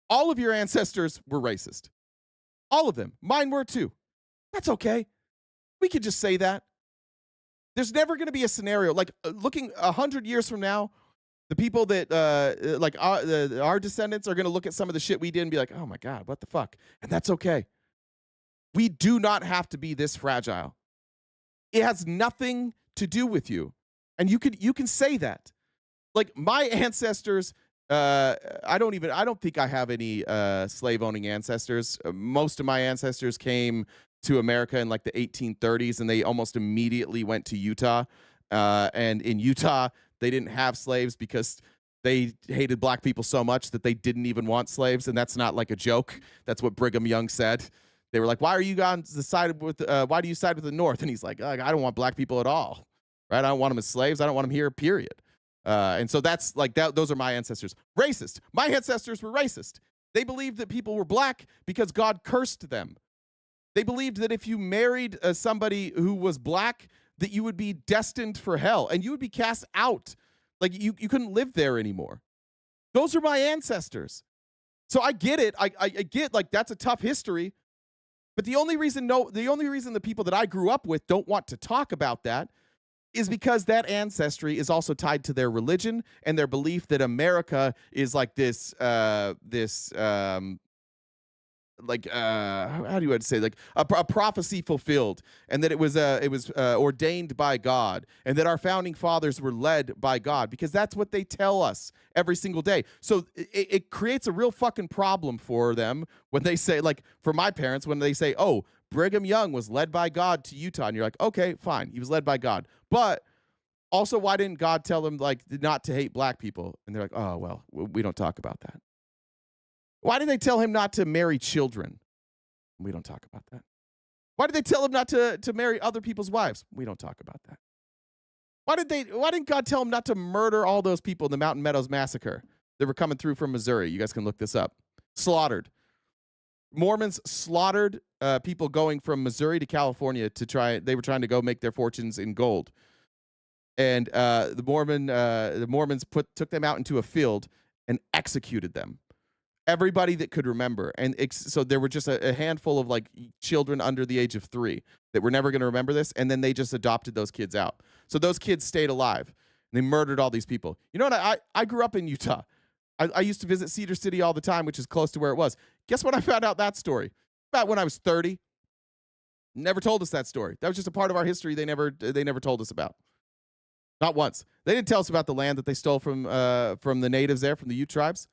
All of your ancestors were racist. All of them. Mine were too. That's okay. We could just say that. There's never going to be a scenario like looking 100 years from now, the people that like our descendants are going to look at some of the shit we did and be like, oh my God, what the fuck? And that's okay. We do not have to be this fragile. It has nothing to do with you. And you can say that. Like my ancestors, I don't think I have any slave owning ancestors. Most of my ancestors came to America in like the 1830s, and they almost immediately went to Utah. And in Utah, they didn't have slaves because they hated black people so much that they didn't even want slaves. And that's not like a joke. That's what Brigham Young said. They were like, why are you on the side with, why do you side with the North? And he's like, I don't want black people at all, right? I don't want them as slaves. I don't want them here, period. And so that's like that. Those are my ancestors. Racist. My ancestors were racist. They believed that people were black because God cursed them. They believed that if you married somebody who was black, that you would be destined for hell and you would be cast out. Like you couldn't live there anymore. Those are my ancestors. So I get it. I get like that's a tough history. But the only reason the people that I grew up with don't want to talk about that is because that ancestry is also tied to their religion and their belief that America is like this like how do you say, like a prophecy fulfilled, and that it was ordained by God, and that our founding fathers were led by God, because that's what they tell us every single day. So it creates a real fucking problem for them when they say, like for my parents, when they say, oh, Brigham Young was led by God to Utah, and you're like, okay, fine, he was led by God, but also why didn't God tell them like not to hate black people? And they're like, oh well, we don't talk about that. Why did they tell him not to marry children? We don't talk about that. Why did they tell him not to marry other people's wives? We don't talk about that. Why didn't God tell him not to murder all those people in the Mountain Meadows massacre that were coming through from Missouri? You guys can look this up. Slaughtered. Mormons slaughtered people going from Missouri to California they were trying to go make their fortunes in gold. And the Mormons took them out into a field and executed them. Everybody that could remember. And so there were just a handful of like children under the age of 3 that were never going to remember this. And then they just adopted those kids out. So those kids stayed alive. And they murdered all these people. You know what? I grew up in Utah. I used to visit Cedar City all the time, which is close to where it was. Guess when I found out that story? About when I was 30. Never told us that story. That was just a part of our history they never told us about. Not once. They didn't tell us about the land that they stole from the natives there, from the Ute tribes.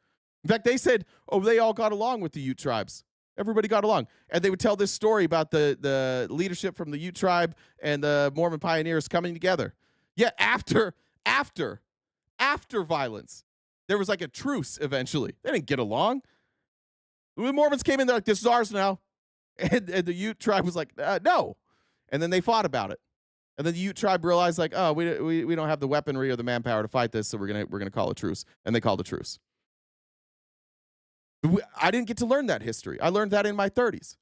In fact, they said, oh, they all got along with the Ute tribes. Everybody got along. And they would tell this story about the leadership from the Ute tribe and the Mormon pioneers coming together. Yeah, after violence. There was like a truce eventually. They didn't get along. The Mormons came in, they're like, this is ours now. And the Ute tribe was like, no. And then they fought about it. And then the Ute tribe realized, like, oh, we don't have the weaponry or the manpower to fight this, so we're gonna call a truce. And they called a truce. I didn't get to learn that history. I learned that in my 30s.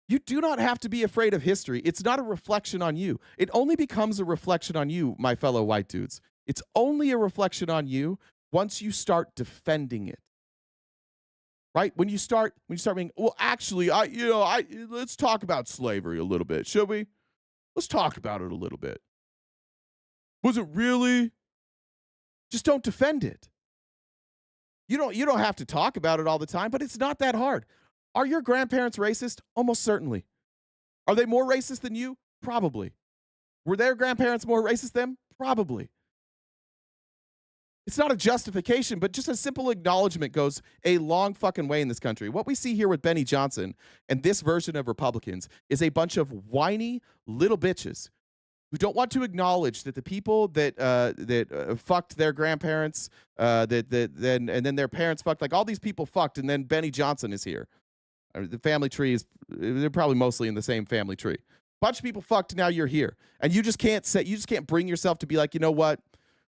You do not have to be afraid of history. It's not a reflection on you. It only becomes a reflection on you, my fellow white dudes. It's only a reflection on you once you start defending it. Right? When you start being, well, actually, let's talk about slavery a little bit, should we? Let's talk about it a little bit. Was it really? Just don't defend it. You don't have to talk about it all the time, but it's not that hard. Are your grandparents racist? Almost certainly. Are they more racist than you? Probably. Were their grandparents more racist than them? Probably. It's not a justification, but just a simple acknowledgement goes a long fucking way in this country. What we see here with Benny Johnson and this version of Republicans is a bunch of whiny little bitches who don't want to acknowledge that the people that fucked their grandparents, and then their parents fucked, like all these people fucked, and then Benny Johnson is here. The family tree is, they're probably mostly in the same family tree. Bunch of people fucked, now you're here. And you just can't bring yourself to be like, you know what?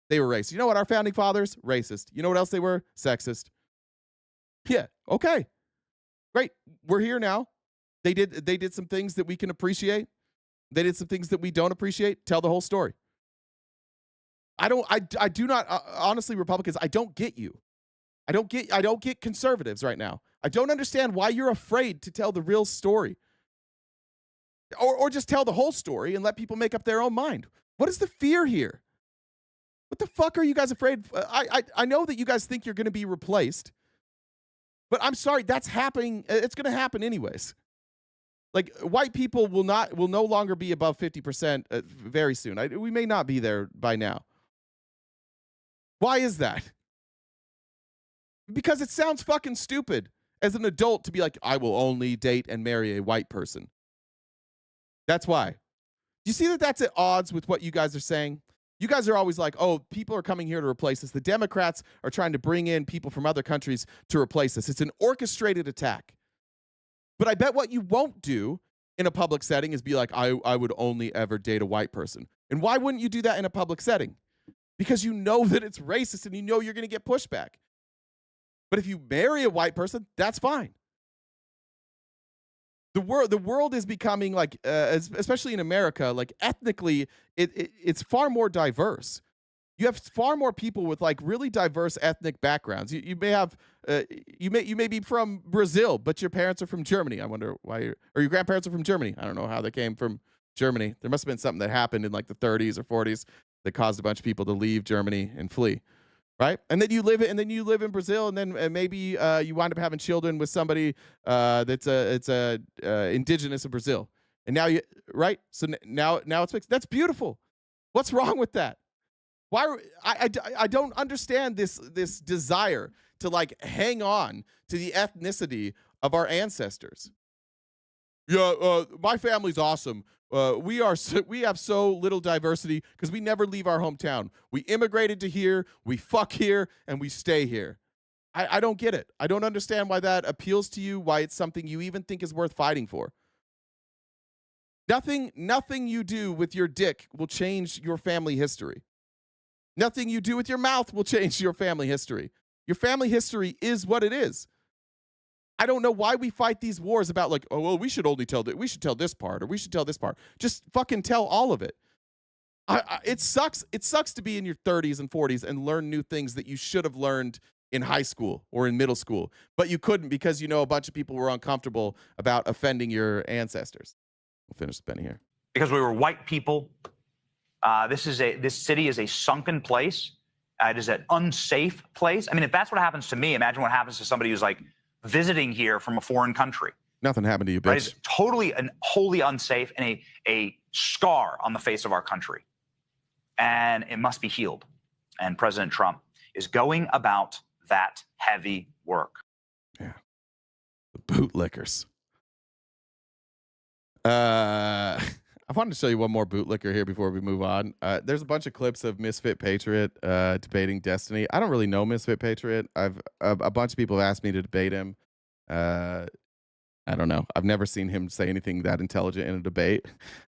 They were racist. You know what? Our founding fathers, racist. You know what else they were? Sexist. Yeah, okay. Great. We're here now. They did some things that we can appreciate. They did some things that we don't appreciate. Tell the whole story. I do not, honestly, Republicans, I don't get you. I don't get conservatives right now. I don't understand why you're afraid to tell the real story. Or just tell the whole story and let people make up their own mind. What is the fear here? What the fuck are you guys afraid? I know that you guys think you're going to be replaced, but I'm sorry, that's happening. It's going to happen anyways. Like, white people will no longer be above 50% very soon. We may not be there by now. Why is that? Because it sounds fucking stupid as an adult to be like, I will only date and marry a white person. That's why. You see that that's at odds with what you guys are saying? You guys are always like, oh, people are coming here to replace us. The Democrats are trying to bring in people from other countries to replace us. It's an orchestrated attack. But I bet what you won't do in a public setting is be like, I would only ever date a white person. And why wouldn't you do that in a public setting? Because you know that it's racist and you know you're going to get pushback. But if you marry a white person, that's fine. The world is becoming like, especially in America, like ethnically, it's far more diverse. You have far more people with like really diverse ethnic backgrounds. You may have, you may be from Brazil, but your parents are from Germany. I wonder why, or your grandparents are from Germany. I don't know how they came from Germany. There must have been something that happened in like the 30s or 40s that caused a bunch of people to leave Germany and flee. Right, and then you live in Brazil, and then maybe you wind up having children with somebody that's indigenous in Brazil, and now so now it's mixed. That's beautiful. What's wrong with that? Why I don't understand this desire to like hang on to the ethnicity of our ancestors. Yeah, my family's awesome. We have so little diversity because we never leave our hometown. We immigrated to here, we fuck here, and we stay here. I don't get it. I don't understand why that appeals to you, why it's something you even think is worth fighting for. Nothing you do with your dick will change your family history. Nothing you do with your mouth will change your family history. Your family history is what it is. I don't know why we fight these wars about like, oh, well, we should tell this part, or we should tell this part. Just fucking tell all of it. It sucks. It sucks to be in your 30s and 40s and learn new things that you should have learned in high school or in middle school, but you couldn't because you know a bunch of people were uncomfortable about offending your ancestors. We'll finish Benny here. Because we were white people. This city is a sunken place. It is an unsafe place. I mean, if that's what happens to me, imagine what happens to somebody who's like visiting here from a foreign country. Nothing happened to you, bitch. Right? It's totally and wholly unsafe and a scar on the face of our country. And it must be healed. And President Trump is going about that heavy work. Yeah. The bootlickers. I I wanted to show you one more bootlicker here before we move on. There's a bunch of clips of Misfit Patriot debating Destiny. I don't really know Misfit Patriot. A bunch of people have asked me to debate him. I don't know. I've never seen him say anything that intelligent in a debate.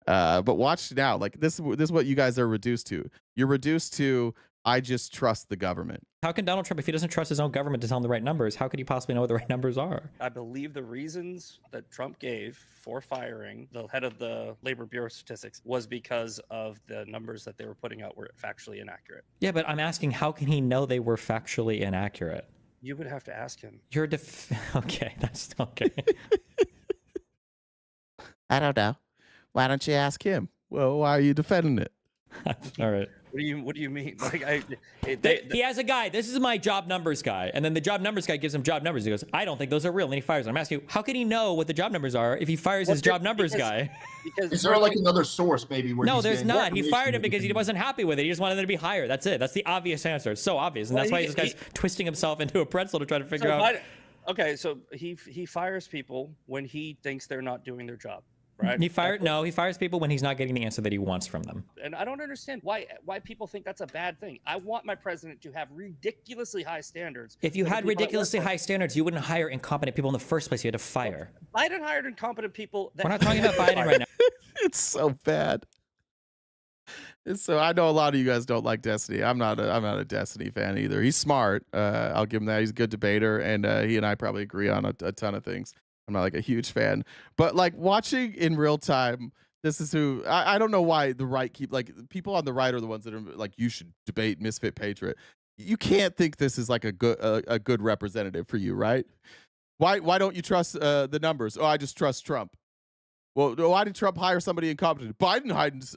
But watch now. Like this is what you guys are reduced to. You're reduced to, I just trust the government. How can Donald Trump, if he doesn't trust his own government to tell him the right numbers, how could he possibly know what the right numbers are? I believe the reasons that Trump gave for firing the head of the Labor Bureau of Statistics was because of the numbers that they were putting out were factually inaccurate. Yeah, but I'm asking, how can he know they were factually inaccurate? You would have to ask him. You're okay, that's okay. I don't know. Why don't you ask him? Well, why are you defending it? All right. What do you mean? Like he has a guy. This is my job numbers guy, and then the job numbers guy gives him job numbers. He goes, "I don't think those are real," and he fires him. I'm asking you, how can he know what the job numbers are if he fires his job numbers guy? Because is there like another source maybe? Where no, there's not. He fired him because he wasn't happy with it. He just wanted them to be higher. That's it. That's the obvious answer. It's so obvious, and that's why this guy's twisting himself into a pretzel to try to figure out. Okay, so he fires people when he thinks they're not doing their job. Right? He fires people when he's not getting the answer that he wants from them. And I don't understand why people think that's a bad thing. I want my president to have ridiculously high standards. If you had ridiculously high standards, you wouldn't hire incompetent people in the first place. You had to fire. Biden hired incompetent people. We're not talking about Biden right now. It's so bad. So I know a lot of you guys don't like Destiny. I'm not a Destiny fan either. He's smart. I'll give him that. He's a good debater, and he and I probably agree on a ton of things. I'm not like a huge fan, but like watching in real time, this is who I don't know why the right keep like people on the right are the ones that are like, you should debate Misfit Patriot. You can't think this is like a good representative for you, right? Why don't you trust the numbers? Oh, I just trust Trump. Well, why did Trump hire somebody incompetent? Biden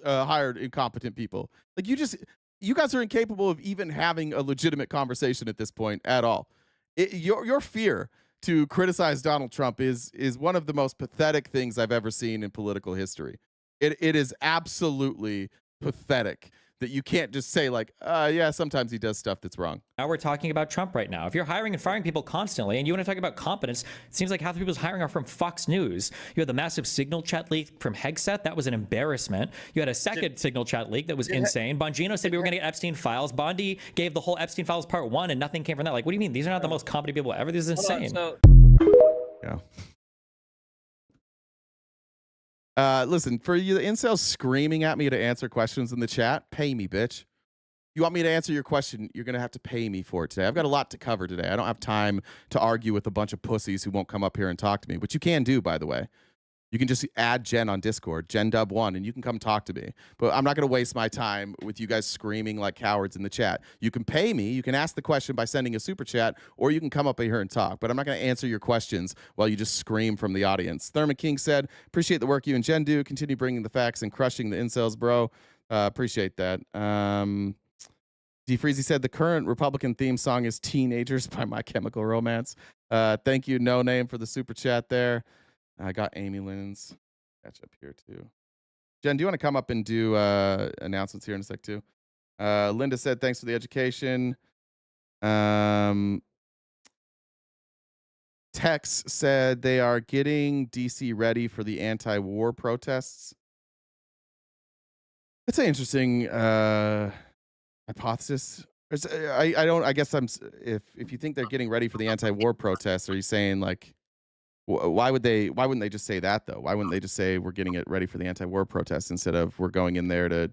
hired incompetent people. Like you guys are incapable of even having a legitimate conversation at this point at all. Your fear to criticize Donald Trump is one of the most pathetic things I've ever seen in political history. It is absolutely pathetic that you can't just say like, yeah, sometimes he does stuff that's wrong. Now we're talking about Trump right now. If you're hiring and firing people constantly and you want to talk about competence, it seems like half the people's hiring are from Fox News. You had the massive signal chat leak from Hegseth. That was an embarrassment. You had a second signal chat leak that was insane. Bongino said we were going to get Epstein files. Bondi gave the whole Epstein files part 1 and nothing came from that. Like, what do you mean? These are not the most competent people ever. This is insane. Yeah. Listen, for you, the incels screaming at me to answer questions in the chat, pay me, bitch. You want me to answer your question, you're going to have to pay me for it today. I've got a lot to cover today. I don't have time to argue with a bunch of pussies who won't come up here and talk to me, which you can do, by the way. You can just add Jen on Discord, JenDub1, and you can come talk to me. But I'm not going to waste my time with you guys screaming like cowards in the chat. You can pay me. You can ask the question by sending a super chat, or you can come up here and talk. But I'm not going to answer your questions while you just scream from the audience. Thurman King said, appreciate the work you and Jen do. Continue bringing the facts and crushing the incels, bro. Appreciate that. D. Freezy said, the current Republican theme song is Teenagers by My Chemical Romance. Thank you, No Name, for the super chat there. I got Amy Lynn's catch up here too. Jen, do you want to come up and do announcements here in a sec too? Linda said, thanks for the education. Tex said they are getting DC ready for the anti-war protests. That's an interesting hypothesis. I guess if you think they're getting ready for the anti-war protests, are you saying like, why wouldn't they just say that though? Why wouldn't they just say we're getting it ready for the anti-war protests instead of we're going in there to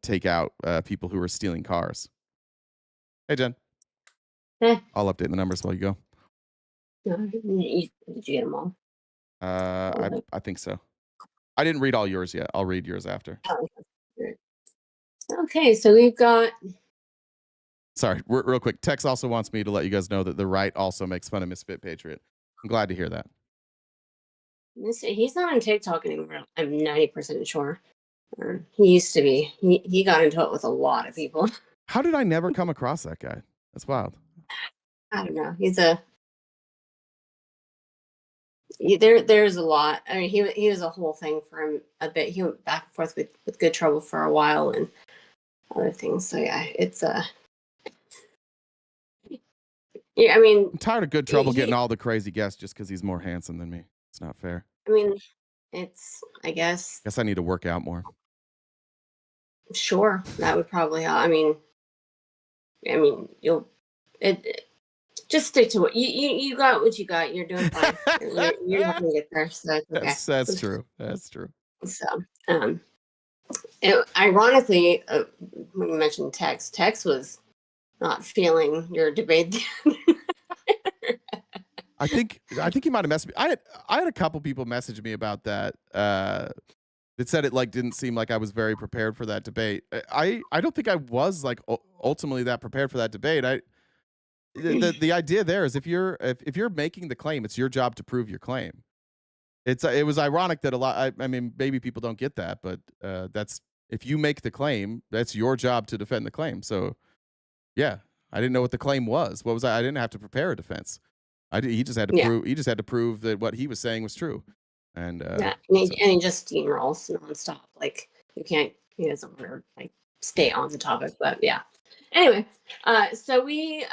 take out people who are stealing cars? Hey, Jen. Eh. I'll update the numbers while you go. Did you get them all? I think so. I didn't read all yours yet. I'll read yours after. Okay, so we've got... Sorry, real quick. Tex also wants me to let you guys know that the right also makes fun of Misfit Patriot. I'm glad to hear that. He's not on TikTok anymore. I'm 90% sure. He used to be. He got into it with a lot of people. How did I never come across that guy? That's wild. I don't know. There's a lot. I mean, he was a whole thing for him a bit. He went back and forth with Good Trouble for a while and other things. So yeah, it's yeah, I mean, I'm tired of Good Trouble getting all the crazy guests just because he's more handsome than me. It's not fair. I mean, it's, I guess I need to work out more. Sure, that would probably help. I mean, you'll just stick to what you got. What you got, you're doing fine. You're not gonna get there, so that's okay. That's true. That's true. So, ironically, when you mentioned Tex was not feeling your debate. I think he might have messaged me. I had a couple people message me about that. It said it like didn't seem like I was very prepared for that debate. I don't think I was like ultimately that prepared for that debate. The idea there is if you're making the claim, it's your job to prove your claim. It was ironic that a lot. I mean, maybe people don't get that, but that's if you make the claim, that's your job to defend the claim. So, yeah, I didn't know what the claim was. What was I didn't have to prepare a defense. He just had to prove. He just had to prove that what he was saying was true. And and he just steamrolls nonstop. Like he doesn't want to like stay on the topic, but yeah. Anyway, so we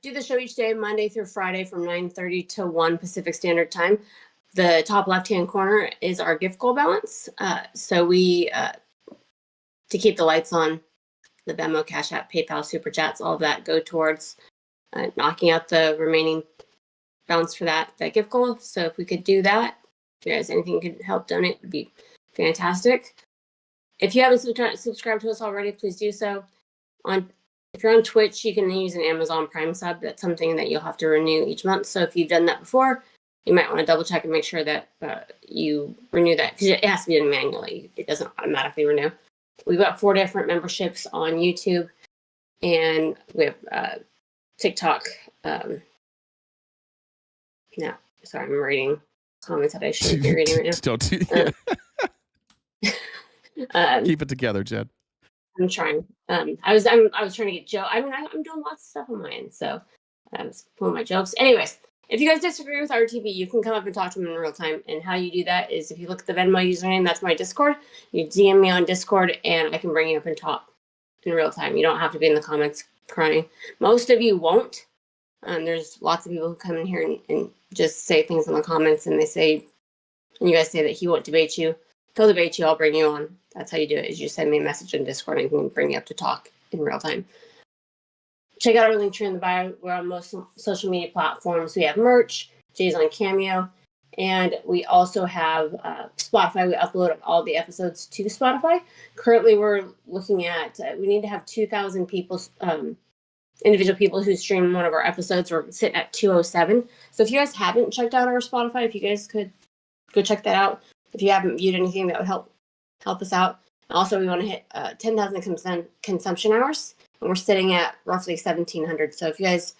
do the show each day, Monday through Friday, from 9:30 to 1 Pacific Standard Time. The top left-hand corner is our gift goal balance. So we, to keep the lights on, the Venmo, Cash App, PayPal, Super Chats, all of that go towards knocking out the remaining balance for that gift goal. So if we could do that, if you guys anything could help donate, would be fantastic. If you haven't subscribed to us already, please do so. If you're on Twitch, you can use an Amazon Prime sub. That's something that you'll have to renew each month. So if you've done that before, you might want to double check and make sure that you renew that, because it has to be done manually. It doesn't automatically renew. We've got 4 different memberships on YouTube, and we have TikTok. No, sorry, I'm reading comments that I shouldn't be reading right now. Don't do keep it together, Jed. I'm trying. I was trying to get Joe. I mean, I'm doing lots of stuff on mine, so that was one of my jokes. Anyways, if you guys disagree with RTV, you can come up and talk to them in real time. And how you do that is if you look at the Venmo username, that's my Discord. You DM me on Discord, and I can bring you up and talk in real time. You don't have to be in the comments crying. Most of you won't. There's lots of people who come in here and just say things in the comments, and you guys say that he won't debate you. He'll debate you. I'll bring you on. That's how you do it. Is you send me a message in Discord, and I can bring you up to talk in real time. Check out our link tree in the bio. We're on most social media platforms. We have merch. Jay's on Cameo, and we also have Spotify. We upload all the episodes to Spotify. Currently, we're looking at we need to have 2,000 people, individual people who stream one of our episodes. We're sitting at 207. So if you guys haven't checked out our Spotify, if you guys could go check that out. If you haven't viewed anything, that would help us out. Also, we want to hit 10,000 consumption hours, and we're sitting at roughly 1,700. So if you guys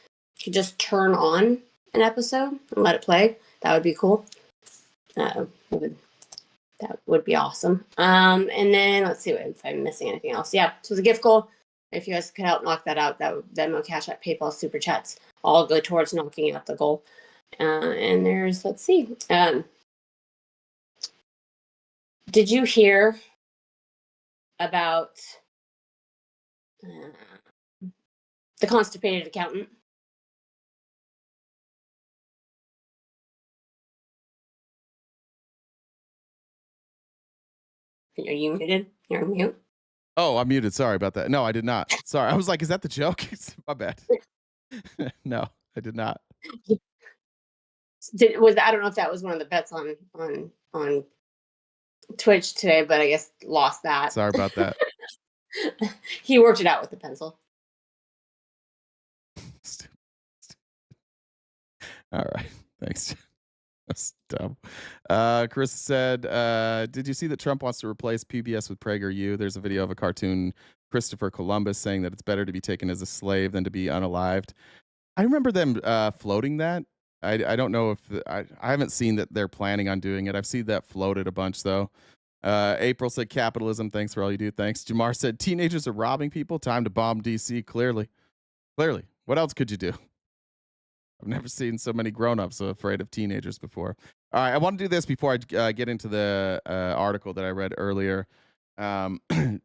could just turn on an episode and let it play, that would be cool. That would be awesome. And then let's see if I'm missing anything else. Yeah, so the gift goal, if you guys could help knock that out, that would Venmo, Cash App, PayPal, Super Chats all go towards knocking out the goal. And there's, let's see. Did you hear about the constipated accountant? Are you muted? You're on mute. Oh, I'm muted. Sorry about that. No, I did not. Sorry. I was like, is that the joke? My bad. No, I did not. I don't know if that was one of the bets on Twitch today, but I guess lost that. Sorry about that. He worked it out with the pencil. All right. Thanks. That's dumb. Chris said, did you see that Trump wants to replace PBS with PragerU? There's a video of a cartoon Christopher Columbus saying that it's better to be taken as a slave than to be unalived. I remember them floating that. I don't know if I haven't seen that they're planning on doing it. I've seen that floated a bunch though. April said capitalism. Thanks for all you do. Thanks. Jamar said teenagers are robbing people. Time to bomb DC. Clearly. What else could you do? I've never seen so many grown-ups so afraid of teenagers before. All right, I want to do this before I get into the article that I read earlier.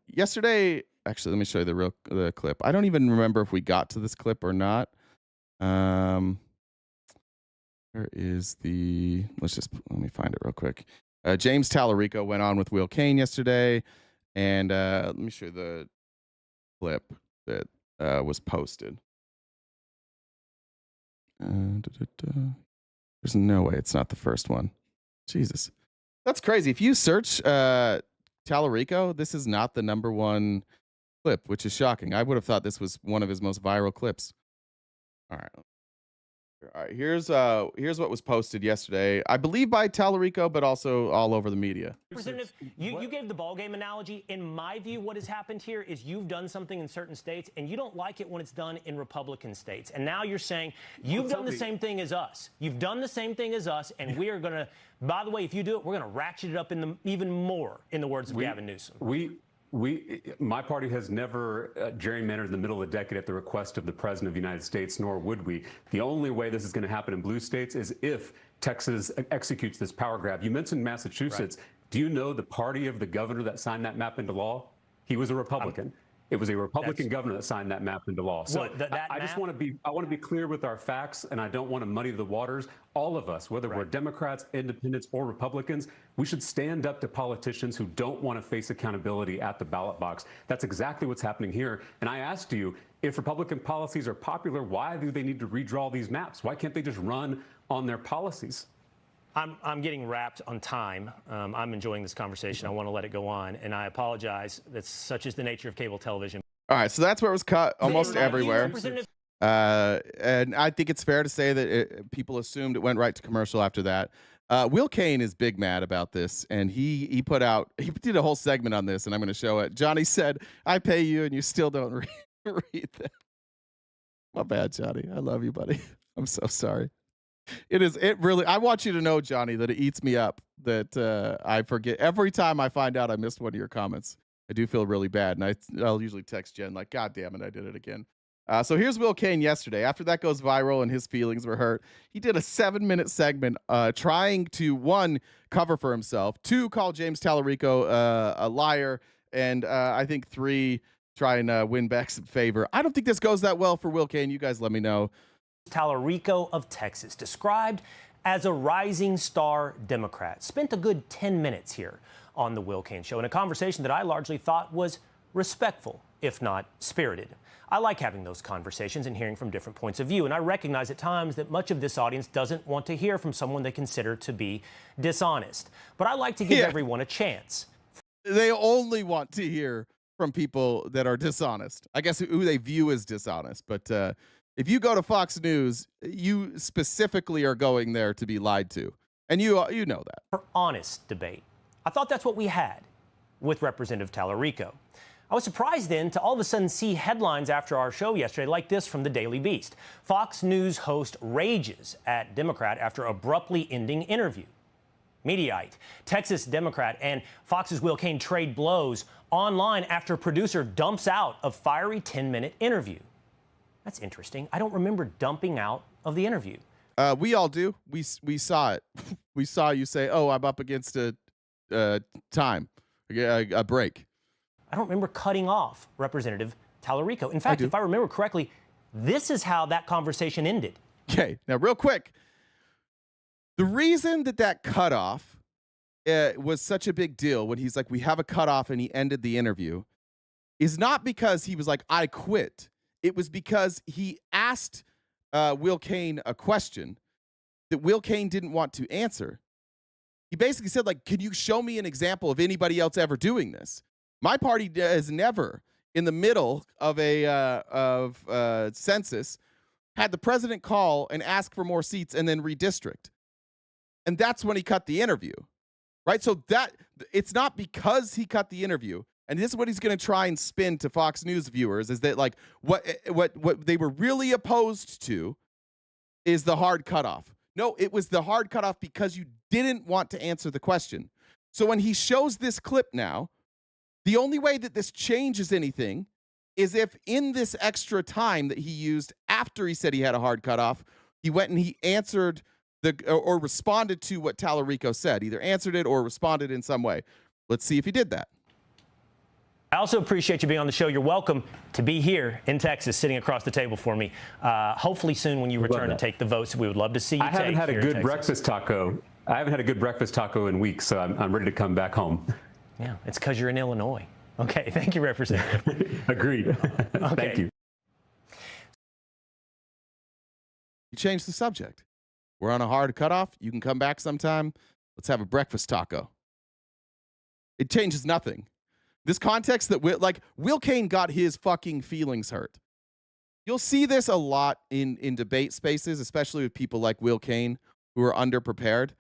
Yesterday, actually, let me show you the clip. I don't even remember if we got to this clip or not. Where is let me find it real quick. James Tallarico went on with Will Kane yesterday, and let me show you the clip that was posted. There's no way it's not the first one. Jesus, that's crazy. If you search Tallarico, this is not the #1 clip, which is shocking. I would have thought this was one of his most viral clips. All right. Here's what was posted yesterday, I believe by Tallarico, but also all over the media. Representative, you gave the ball game analogy. In my view, what has happened here is you've done something in certain states, and you don't like it when it's done in Republican states. And now you're saying you've done the same thing as us. You've done the same thing as us, and we are going to, by the way, if you do it, we're going to ratchet it up even more, in the words of Gavin Newsom. My party has never gerrymandered in the middle of the decade at the request of the President of the United States, nor would we. The only way this is going to happen in blue states is if Texas executes this power grab. You mentioned Massachusetts. Right. Do you know the party of the governor that signed that map into law? He was a Republican. It was a Republican governor that signed that map into law. So I just want to be clear with our facts, and I don't want to muddy the waters. All of us, whether we're Democrats, independents, or Republicans, we should stand up to politicians who don't want to face accountability at the ballot box. That's exactly what's happening here. And I asked you, if Republican policies are popular, why do they need to redraw these maps? Why can't they just run on their policies? I'm getting wrapped on time. I'm enjoying this conversation. I want to let it go on, and I apologize. That's such is the nature of cable television. All right, so that's where it was cut almost everywhere. And I think it's fair to say that people assumed it went right to commercial after that. Will Kane is big mad about this, and he did a whole segment on this, and I'm going to show it. Johnny said, "I pay you, and you still don't read that." My bad, Johnny. I love you, buddy. I'm so sorry. It really, I want you to know, Johnny, that it eats me up that I forget every time I find out I missed one of your comments. I do feel really bad, and I'll usually text Jen like, "God damn it, I did it again." So here's Will Kane yesterday. After that goes viral and his feelings were hurt, he did a 7-minute segment trying to, 1, cover for himself, 2, call James Tallarico a liar, and I think 3, try and win back some favor. I don't think this goes that well for Will Kane. You guys let me know. Tallarico of Texas, described as a rising star Democrat, spent a good 10 minutes here on the Will Kane Show in a conversation that I largely thought was respectful, if not spirited. I like having those conversations and hearing from different points of view, and I recognize at times that much of this audience doesn't want to hear from someone they consider to be dishonest. But I like to give everyone a chance. They only want to hear from people that are dishonest. I guess who they view as dishonest, but if you go to Fox News, you specifically are going there to be lied to. And you know that. For honest debate. I thought that's what we had with Representative Tallarico. I was surprised then to all of a sudden see headlines after our show yesterday like this from the Daily Beast. Fox News host rages at Democrat after abruptly ending interview. Mediaite, Texas Democrat and Fox's Will Kane trade blows online after producer dumps out of fiery 10-minute interview. That's interesting. I don't remember dumping out of the interview. We all do. We saw it. We saw you say, "Oh, I'm up against a break." I don't remember cutting off Representative Tallarico. In fact, if I remember correctly, this is how that conversation ended. Okay, now real quick. The reason that cutoff was such a big deal when he's like, "We have a cutoff," and he ended the interview, is not because he was like, "I quit." It was because he asked Will Kane a question that Will Kane didn't want to answer. He basically said, like, "Can you show me an example of anybody else ever doing this?" My party has never, in the middle of a census, had the president call and ask for more seats and then redistrict. And that's when he cut the interview, right? So that it's not because he cut the interview. And this is what he's going to try and spin to Fox News viewers, is that like what they were really opposed to is the hard cutoff. No, it was the hard cutoff because you didn't want to answer the question. So when he shows this clip now, the only way that this changes anything is if in this extra time that he used after he said he had a hard cutoff, he went and he answered or responded to what Tallarico said, either answered it or responded in some way. Let's see if he did that. I also appreciate you being on the show. You're welcome to be here in Texas, sitting across the table for me. Hopefully soon when you return to take the votes, we would love to see you. I haven't had a good breakfast taco I haven't had a good breakfast taco in weeks, so I'm ready to come back home. Yeah, it's because you're in Illinois. Okay, thank you, Representative. Agreed. Okay. Thank you. You change the subject. We're on a hard cutoff. You can come back sometime. Let's have a breakfast taco. It changes nothing. This context that Will Kane got his fucking feelings hurt. You'll see this a lot in debate spaces, especially with people like Will Kane who are underprepared.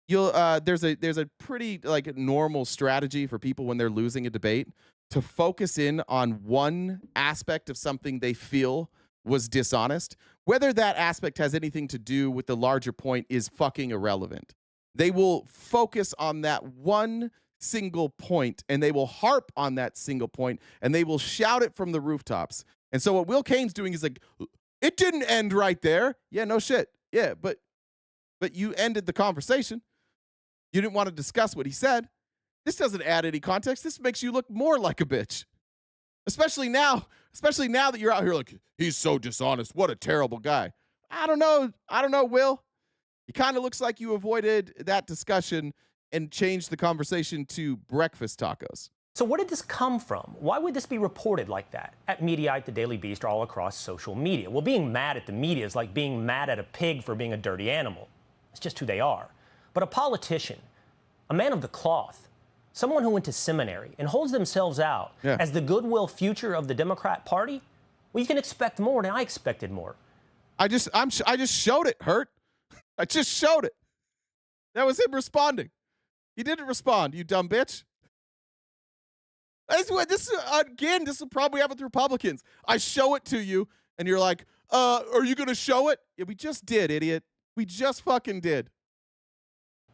There's a pretty normal strategy for people when they're losing a debate to focus in on one aspect of something they feel was dishonest. Whether that aspect has anything to do with the larger point is fucking irrelevant. They will focus on that one single point, and they will harp on that single point, and they will shout it from the rooftops. And so what Will Kane's doing is like, it didn't end right there. Yeah, no shit. Yeah, but you ended the conversation. You didn't want to discuss what he said. This doesn't add any context. This makes you look more like a bitch. Especially now that you're out here like, he's so dishonest. What a terrible guy. I don't know, Will. He kind of looks like you avoided that discussion and changed the conversation to breakfast tacos. So where did this come from? Why would this be reported like that at Mediaite, the Daily Beast, or all across social media? Well, being mad at the media is like being mad at a pig for being a dirty animal. It's just who they are. But a politician, a man of the cloth, someone who went to seminary and holds themselves out as the goodwill future of the Democrat Party, well, you can expect more, and I expected more. I just showed it, Hurt. I just showed it. That was him responding. He didn't respond, you dumb bitch. This will probably happen with Republicans. I show it to you, and you're like, are you going to show it? Yeah, we just did, idiot. We just fucking did.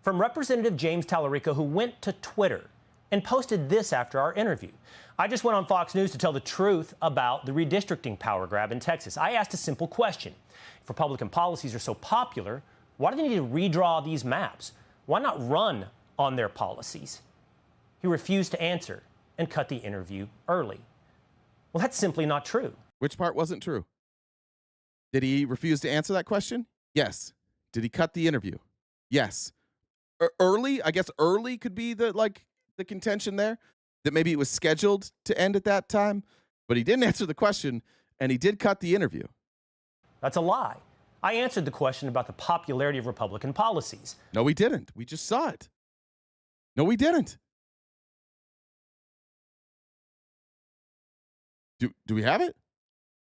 From Representative James Tallarico, who went to Twitter and posted this after our interview. I just went on Fox News to tell the truth about the redistricting power grab in Texas. I asked a simple question. If Republican policies are so popular, why do they need to redraw these maps? Why not run on their policies? He refused to answer and cut the interview early. Well, that's simply not true. Which part wasn't true? Did he refuse to answer that question? Yes. Did he cut the interview? Yes. Early? I guess early could be the contention there, that maybe it was scheduled to end at that time, but he didn't answer the question, and he did cut the interview. That's a lie. I answered the question about the popularity of Republican policies. No, we didn't. We just saw it. No, we didn't. Do we have it?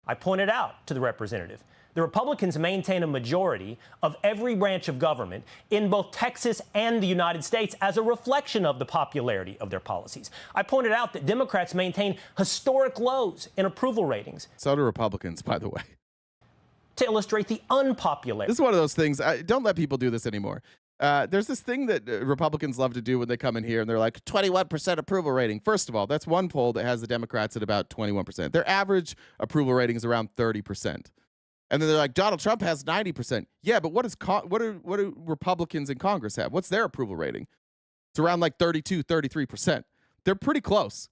I pointed out to the representative, the Republicans maintain a majority of every branch of government in both Texas and the United States as a reflection of the popularity of their policies. I pointed out that Democrats maintain historic lows in approval ratings. So do Republicans, by the way. To illustrate the unpopularity. This is one of those things. Don't let people do this anymore. There's this thing that Republicans love to do when they come in here and they're like 21% approval rating. First of all, that's one poll that has the Democrats at about 21%. Their average approval rating is around 30%. And then they're like, Donald Trump has 90%. Yeah, but what do Republicans in Congress have? What's their approval rating? It's around like 32, 33%. They're pretty close.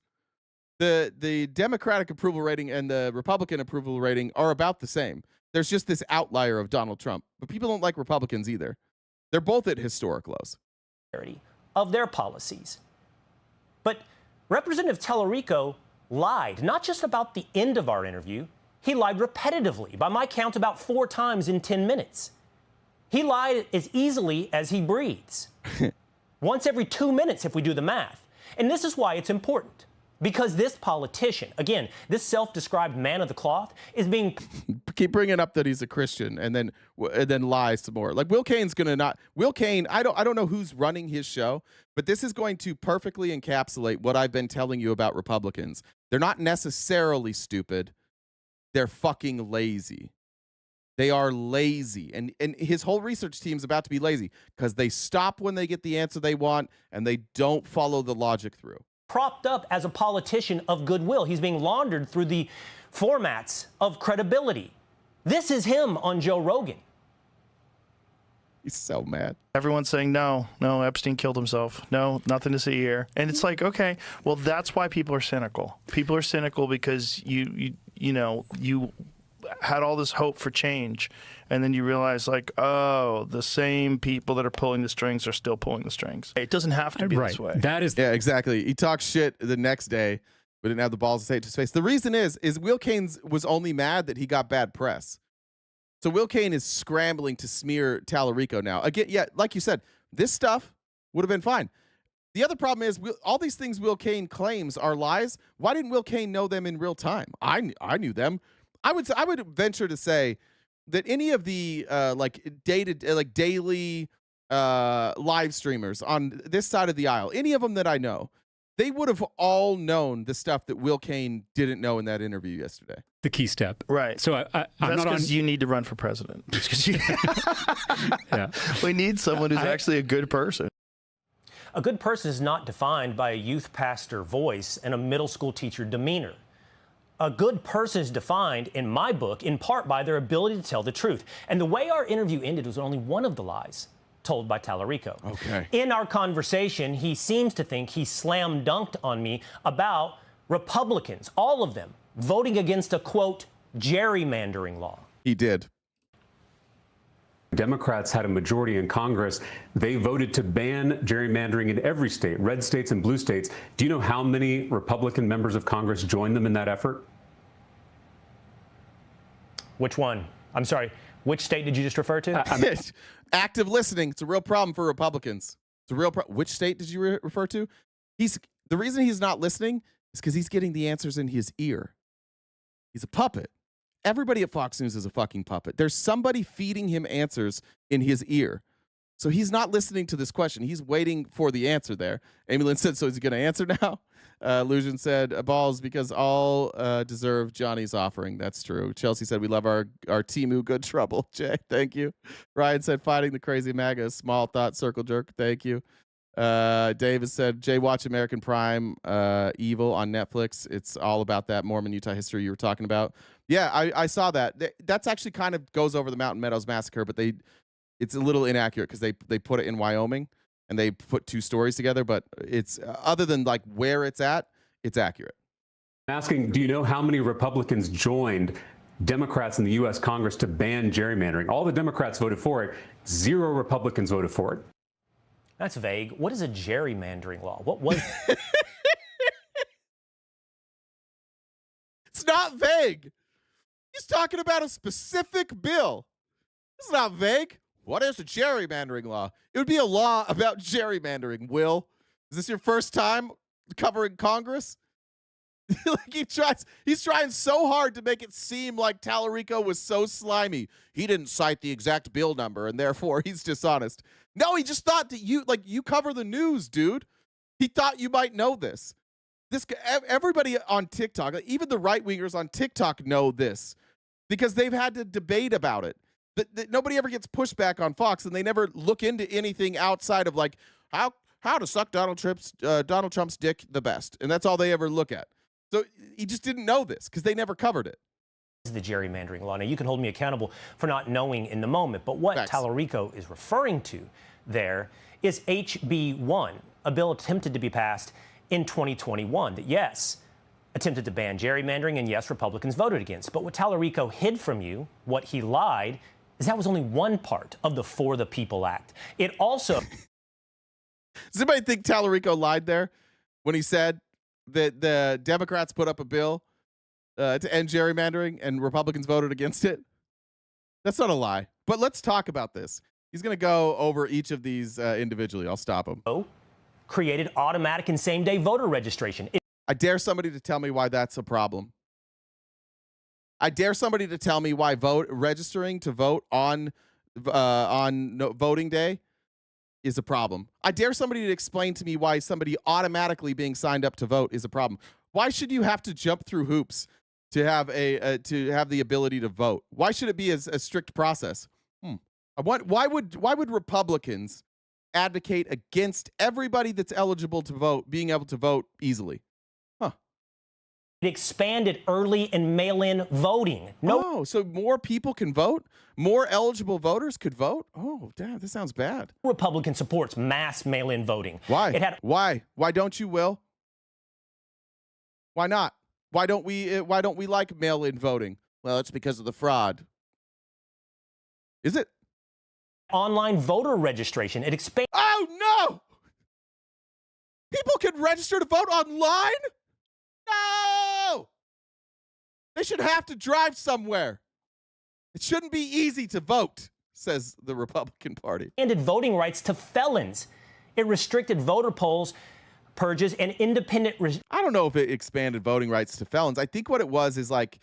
The Democratic approval rating and the Republican approval rating are about the same. There's just this outlier of Donald Trump. But people don't like Republicans either. They're both at historic lows. Of their policies. But Representative Tallarico lied, not just about the end of our interview. He lied repetitively, by my count, about 4 times in 10 minutes. He lied as easily as he breathes. Once every 2 minutes, if we do the math. And this is why it's important. Because this politician, again, this self-described man of the cloth, is being... Keep bringing up that he's a Christian and then lies some more. Like Will Kane's going to not... Will Kane, I don't know who's running his show, but this is going to perfectly encapsulate what I've been telling you about Republicans. They're not necessarily stupid. They're fucking lazy. They are lazy. And his whole research team's about to be lazy because they stop when they get the answer they want and they don't follow the logic through. Propped up as a politician of goodwill. He's being laundered through the formats of credibility. This is him on Joe Rogan. He's so mad. Everyone's saying, no, Epstein killed himself. No, nothing to see here. And it's like, okay, well, that's why people are cynical. People are cynical because you had all this hope for change, and then you realize, like, oh, the same people that are pulling the strings are still pulling the strings. It doesn't have to be this way. That is, yeah, exactly. He talks shit the next day, but didn't have the balls to say it to his face. The reason is Will Kane was only mad that he got bad press. So Will Kane is scrambling to smear Tallarico now. Again, yeah, like you said, this stuff would have been fine. The other problem is all these things Will Kane claims are lies. Why didn't Will Kane know them in real time? I knew them. I would venture to say that any of the daily live streamers on this side of the aisle, any of them that I know, they would have all known the stuff that Will Kane didn't know in that interview yesterday. The key step. Right. So I'm That's not on. because you need to run for president. We need someone who's actually a good person. A good person is not defined by a youth pastor voice and a middle school teacher demeanor. A good person is defined, in my book, in part by their ability to tell the truth. And the way our interview ended was only one of the lies told by Tallarico. Okay. In our conversation, he seems to think he slam dunked on me about Republicans, all of them, voting against a, quote, gerrymandering law. He did. Democrats had a majority in Congress. They voted to ban gerrymandering in every state, red states and blue states. Do you know how many Republican members of Congress joined them in that effort? Which one? I'm sorry. Which state did you just refer to? Active listening. It's a real problem for Republicans. It's a real problem. Which state did you refer to? The reason he's not listening is because he's getting the answers in his ear. He's a puppet. Everybody at Fox News is a fucking puppet. There's somebody feeding him answers in his ear. So he's not listening to this question. He's waiting for the answer there. Amy Lynn said, so is he going to answer now? Lucian said, balls because all deserve Johnny's offering. That's true. Chelsea said, we love our Timu. Good trouble. Jay, thank you. Ryan said, fighting the crazy MAGA. Small thought, circle jerk. Thank you. David said, Jay, watch American Prime Evil on Netflix. It's all about that Mormon Utah history you were talking about. Yeah, I saw that. That's actually kind of goes over the Mountain Meadows massacre, but it's a little inaccurate because they put it in Wyoming and they put two stories together. But it's other than like where it's at, it's accurate. I'm asking, do you know how many Republicans joined Democrats in the U.S. Congress to ban gerrymandering? All the Democrats voted for it. 0 Republicans voted for it. That's vague. What is a gerrymandering law? What was It's not vague. He's talking about a specific bill. It's not vague. What is a gerrymandering law? It would be a law about gerrymandering, Will. Is this your first time covering Congress? He's trying so hard to make it seem like Tallarico was so slimy. He didn't cite the exact bill number, and therefore he's dishonest. No, he just thought that you cover the news, dude. He thought you might know this. Everybody on TikTok, even the right-wingers on TikTok know this because they've had to debate about it. Nobody ever gets pushback on Fox, and they never look into anything outside of like how to suck Donald Trump's dick the best, and that's all they ever look at. So he just didn't know this because they never covered it. the gerrymandering law? Now, you can hold me accountable for not knowing in the moment, but what Tallarico is referring to there is HB 1, a bill attempted to be passed in 2021 that, yes, attempted to ban gerrymandering, and yes, Republicans voted against. But what Tallarico hid from you, what he lied, is that was only one part of the For the People Act. It also... Does anybody think Tallarico lied there when he said that the Democrats put up a bill to end gerrymandering and Republicans voted against it? That's not a lie. But let's talk about this. He's going to go over each of these individually. I'll stop him. Created automatic and same-day voter registration. I dare somebody to tell me why that's a problem. I dare somebody to tell me why registering to vote on voting day is a problem. I dare somebody to explain to me why somebody automatically being signed up to vote is a problem. Why should you have to jump through hoops to have the ability to vote? Why should it be a strict process? Why would Republicans advocate against everybody that's eligible to vote being able to vote easily? It expanded early and mail-in voting. So more people can vote? More eligible voters could vote? Oh, damn, this sounds bad. Republican supports mass mail-in voting. Why? Why don't you, Will? Why not? Why don't we like mail-in voting? Well, it's because of the fraud. Is it? Online voter registration. It expands. Oh, no! People can register to vote online? No! They should have to drive somewhere. It shouldn't be easy to vote, says the Republican Party. Expanded voting rights to felons. It restricted voter polls, purges, and independent. I don't know if it expanded voting rights to felons. I think what it was is like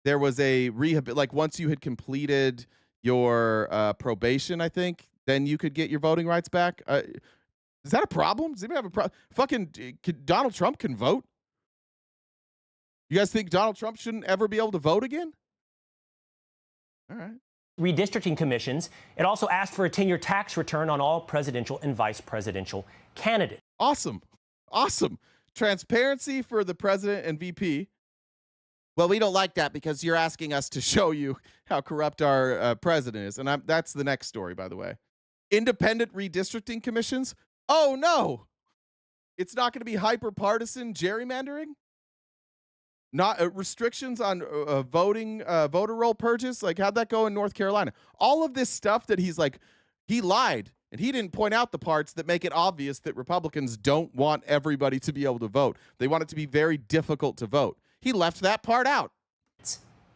there was a rehab, like once you had completed your probation, I think, then you could get your voting rights back. Is that a problem? Does anybody have a problem? Fucking Donald Trump can vote. You guys think Donald Trump shouldn't ever be able to vote again? All right. Redistricting commissions. It also asked for a 10-year tax return on all presidential and vice presidential candidates. Awesome. Awesome. Transparency for the president and VP. Well, we don't like that because you're asking us to show you how corrupt our president is. And that's the next story, by the way. Independent redistricting commissions. Oh, no. It's not going to be hyper-partisan gerrymandering? Not restrictions on voter roll purges? Like, how'd that go in North Carolina? All of this stuff that he's like, he lied. And he didn't point out the parts that make it obvious that Republicans don't want everybody to be able to vote. They want it to be very difficult to vote. He left that part out.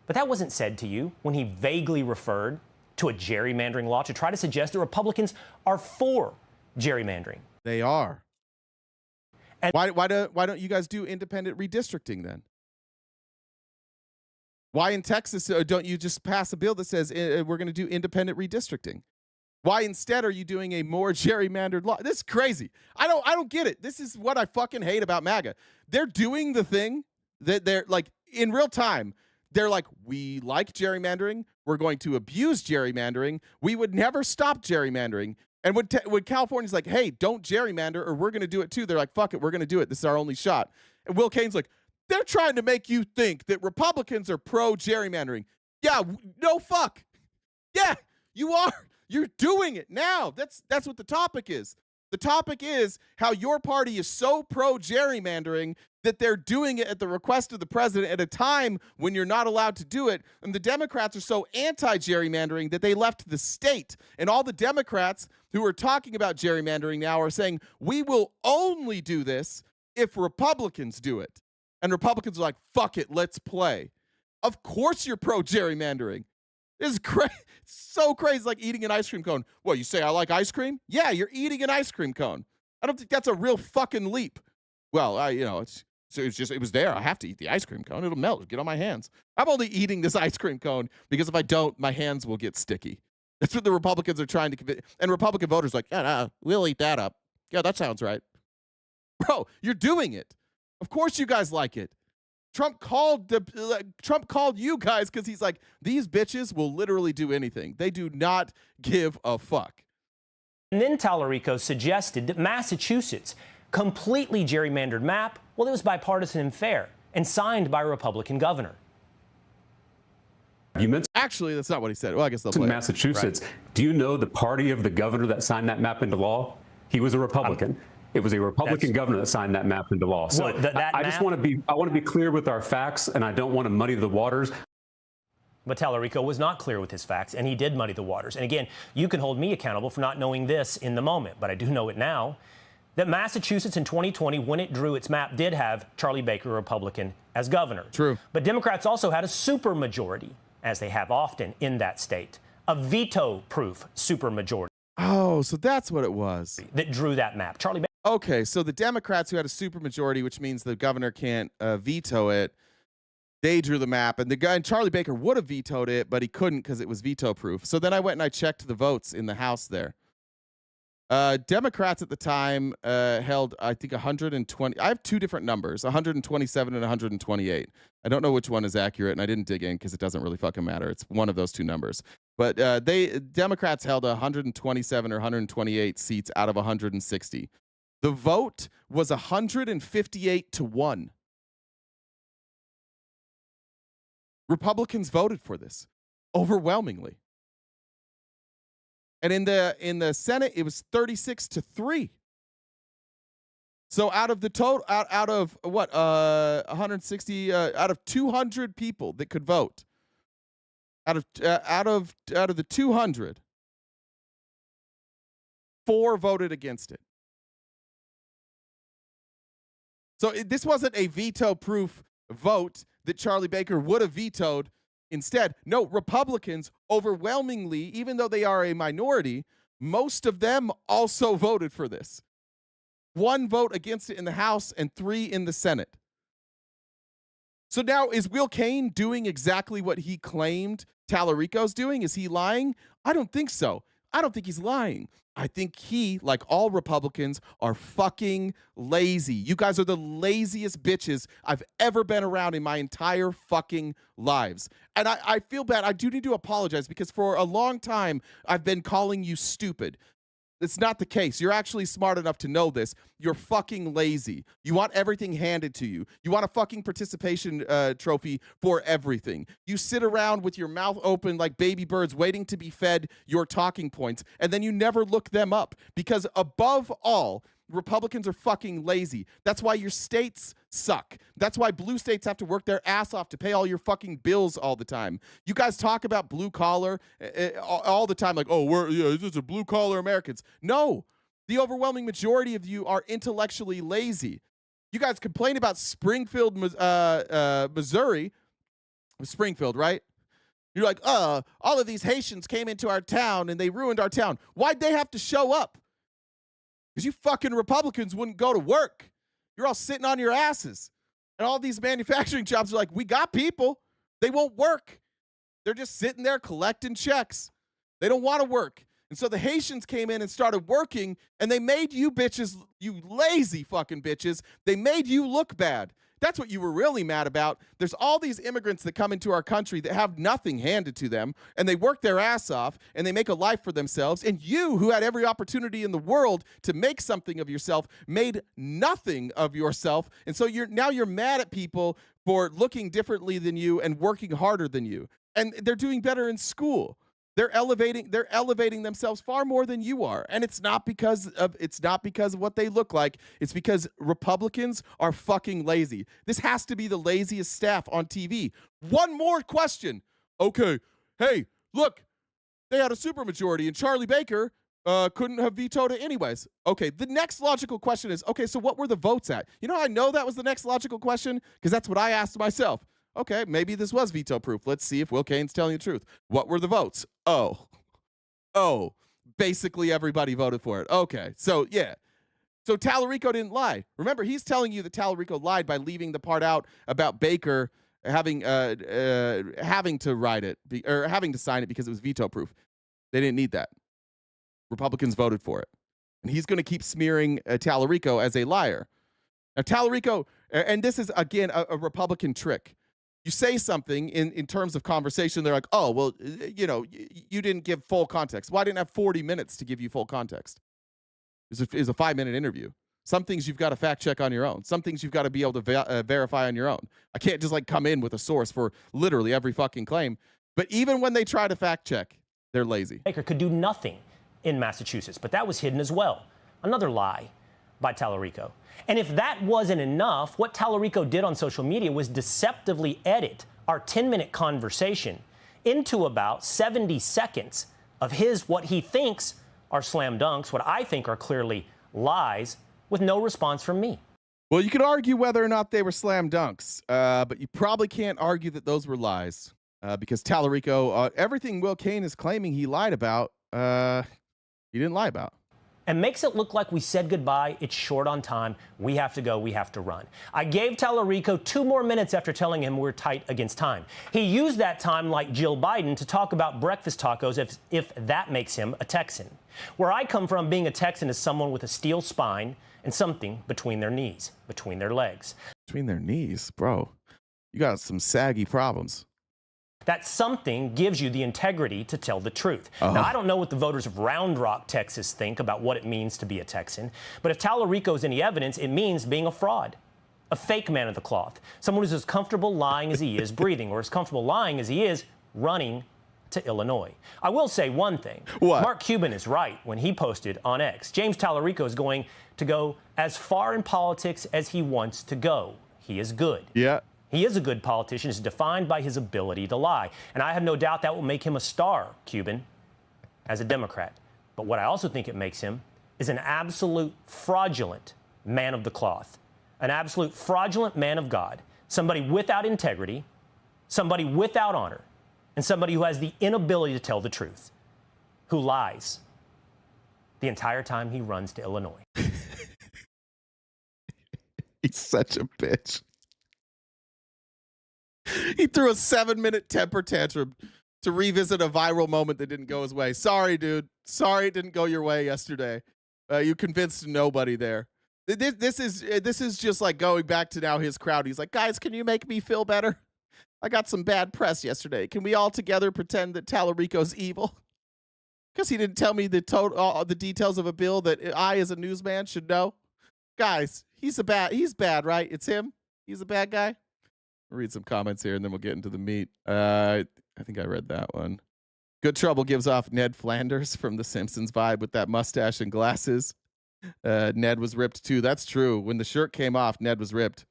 But that wasn't said to you when he vaguely referred to a gerrymandering law to try to suggest that Republicans are for gerrymandering. They are. And why don't you guys do independent redistricting then? Why in Texas don't you just pass a bill that says we're going to do independent redistricting? Why instead are you doing a more gerrymandered law? This is crazy. I don't get it. This is what I fucking hate about MAGA. They're doing the thing that they're like in real time. They're like, we like gerrymandering. We're going to abuse gerrymandering. We would never stop gerrymandering. And when California's like, hey, don't gerrymander or we're going to do it too. They're like, fuck it. We're going to do it. This is our only shot. And Will Kane's like, they're trying to make you think that Republicans are pro gerrymandering. Yeah, no fuck. Yeah, you are. You're doing it now. That's what the topic is. The topic is how your party is so pro gerrymandering that they're doing it at the request of the president at a time when you're not allowed to do it. And the Democrats are so anti-gerrymandering that they left the state. And all the Democrats who are talking about gerrymandering now are saying, we will only do this if Republicans do it. And Republicans are like, fuck it, let's play. Of course you're pro gerrymandering. This is crazy. It's so crazy, like eating an ice cream cone. Well, you say I like ice cream? Yeah, you're eating an ice cream cone. I don't think that's a real fucking leap. Well, it was there. I have to eat the ice cream cone. It'll melt. It'll get on my hands. I'm only eating this ice cream cone because if I don't, my hands will get sticky. That's what the Republicans are trying to convince. And Republican voters are like, yeah, no, we'll eat that up. Yeah, that sounds right. Bro, you're doing it. Of course you guys like it. Trump called you guys because he's like, these bitches will literally do anything. They do not give a fuck. And then Tallarico suggested that Massachusetts completely gerrymandered map, well, it was bipartisan and fair and signed by a Republican governor. Actually, that's not what he said. Well, I guess they'll play Massachusetts. Right. Do you know the party of the governor that signed that map into law? He was a Republican. It was a Republican governor that signed that map into law. So I just want to be clear with our facts, and I don't want to muddy the waters. But Tallarico was not clear with his facts, and he did muddy the waters. And again, you can hold me accountable for not knowing this in the moment, but I do know it now, that Massachusetts in 2020, when it drew its map, did have Charlie Baker, a Republican, as governor. True. But Democrats also had a supermajority, as they have often in that state, a veto-proof supermajority. Oh, so that's what it was. That drew that map. Charlie Baker. Okay, so the Democrats who had a supermajority, which means the governor can't veto it, they drew the map, and the guy, and Charlie Baker would have vetoed it, but he couldn't because it was veto-proof. So then I went and I checked the votes in the House there. Democrats at the time held, I think, 120. I have two different numbers, 127 and 128. I don't know which one is accurate, and I didn't dig in because it doesn't really fucking matter. It's one of those two numbers. But Democrats held 127 or 128 seats out of 160. The vote was 158-1. Republicans voted for this overwhelmingly. And in the Senate, it was 36-3. So out of the total, out of what, 160, out of 200 people that could vote, Out of the 200, 4 voted against it. So this wasn't a veto-proof vote that Charlie Baker would have vetoed. Instead, no, Republicans overwhelmingly, even though they are a minority, most of them also voted for this. 1 vote against it in the House and 3 in the Senate. So now, is Will Kane doing exactly what he claimed Tallarico's doing? Is he lying? I don't think so. I don't think he's lying. I think he, like all Republicans, are fucking lazy. You guys are the laziest bitches I've ever been around in my entire fucking lives. And I feel bad. I do need to apologize because for a long time, I've been calling you stupid. It's not the case. You're actually smart enough to know this. You're fucking lazy. You want everything handed to you. You want a fucking participation trophy for everything. You sit around with your mouth open like baby birds waiting to be fed your talking points, and then you never look them up because above all, Republicans are fucking lazy. That's why your states suck. That's why blue states have to work their ass off to pay all your fucking bills all the time. You guys talk about blue collar all the time, like, oh, this are blue collar Americans. No, the overwhelming majority of you are intellectually lazy. You guys complain about Springfield, Missouri. Springfield, right? You're like, all of these Haitians came into our town and they ruined our town. Why'd they have to show up? Because you fucking Republicans wouldn't go to work. You're all sitting on your asses. And all these manufacturing jobs are like, we got people. They won't work. They're just sitting there collecting checks. They don't want to work. And so the Haitians came in and started working, and they made you bitches, you lazy fucking bitches, they made you look bad. That's what you were really mad about. There's all these immigrants that come into our country that have nothing handed to them, and they work their ass off, and they make a life for themselves. And you, who had every opportunity in the world to make something of yourself, made nothing of yourself. And so now you're mad at people for looking differently than you and working harder than you. And they're doing better in school. They're elevating themselves far more than you are. And it's not because of what they look like. It's because Republicans are fucking lazy. This has to be the laziest staff on TV. One more question. Okay. Hey, look, they had a supermajority and Charlie Baker couldn't have vetoed it anyways. Okay, the next logical question is, okay, so what were the votes at? You know how I know that was the next logical question? Because that's what I asked myself. Okay, maybe this was veto-proof. Let's see if Will Kane's telling the truth. What were the votes? Oh, basically everybody voted for it. Okay, so yeah. So Tallarico didn't lie. Remember, he's telling you that Tallarico lied by leaving the part out about Baker having to write it, or having to sign it because it was veto-proof. They didn't need that. Republicans voted for it. And he's going to keep smearing Tallarico as a liar. Now, Tallarico, and this is, again, a Republican trick. You say something in terms of conversation, they're like, oh, well, you know, you didn't give full context. Well, I didn't have 40 minutes to give you full context. It's a 5-minute interview. Some things you've got to fact check on your own. Some things you've got to be able to verify on your own. I can't just like come in with a source for literally every fucking claim. But even when they try to fact check, they're lazy. Baker could do nothing in Massachusetts, but that was hidden as well. Another lie by Tallarico. And if that wasn't enough, what Tallarico did on social media was deceptively edit our 10-minute conversation into about 70 seconds of what he thinks are slam dunks, what I think are clearly lies, with no response from me. Well, you could argue whether or not they were slam dunks, but you probably can't argue that those were lies because Tallarico, everything Will Kane is claiming he lied about, he didn't lie about. And makes it look like we said goodbye. It's short on time. We have to go. We have to run. I gave Tallarico 2 more minutes after telling him we're tight against time. He used that time like Jill Biden to talk about breakfast tacos if that makes him a Texan. Where I come from, being a Texan is someone with a steel spine and something between their knees, between their legs. Between their knees? Bro, you got some saggy problems. That something gives you the integrity to tell the truth. Now, I don't know what the voters of Round Rock, Texas think about what it means to be a Texan, but if Tallarico is any evidence, it means being a fraud, a fake man of the cloth, someone who's as comfortable lying as he is breathing, or as comfortable lying as he is running to Illinois. I will say one thing. What? Mark Cuban is right when he posted on X. James Tallarico is going to go as far in politics as he wants to go. He is good. Yeah. He is a good politician, is defined by his ability to lie. And I have no doubt that will make him a star, Cuban, as a Democrat. But what I also think it makes him is an absolute fraudulent man of the cloth, an absolute fraudulent man of God, somebody without integrity, somebody without honor, and somebody who has the inability to tell the truth, who lies the entire time he runs to Illinois. He's such a bitch. He threw a 7-minute temper tantrum to revisit a viral moment that didn't go his way. Sorry, dude. Sorry it didn't go your way yesterday. You convinced nobody there. This is just like going back to now his crowd. He's like, guys, can you make me feel better? I got some bad press yesterday. Can we all together pretend that Tallarico's evil? Because he didn't tell me the details of a bill that I, as a newsman, should know. Guys, he's bad, right? It's him. He's a bad guy. I'll read some comments here, and then we'll get into the meat. I think I read that one. Good Trouble gives off Ned Flanders from The Simpsons vibe with that mustache and glasses. Ned was ripped too. That's true. When the shirt came off, Ned was ripped.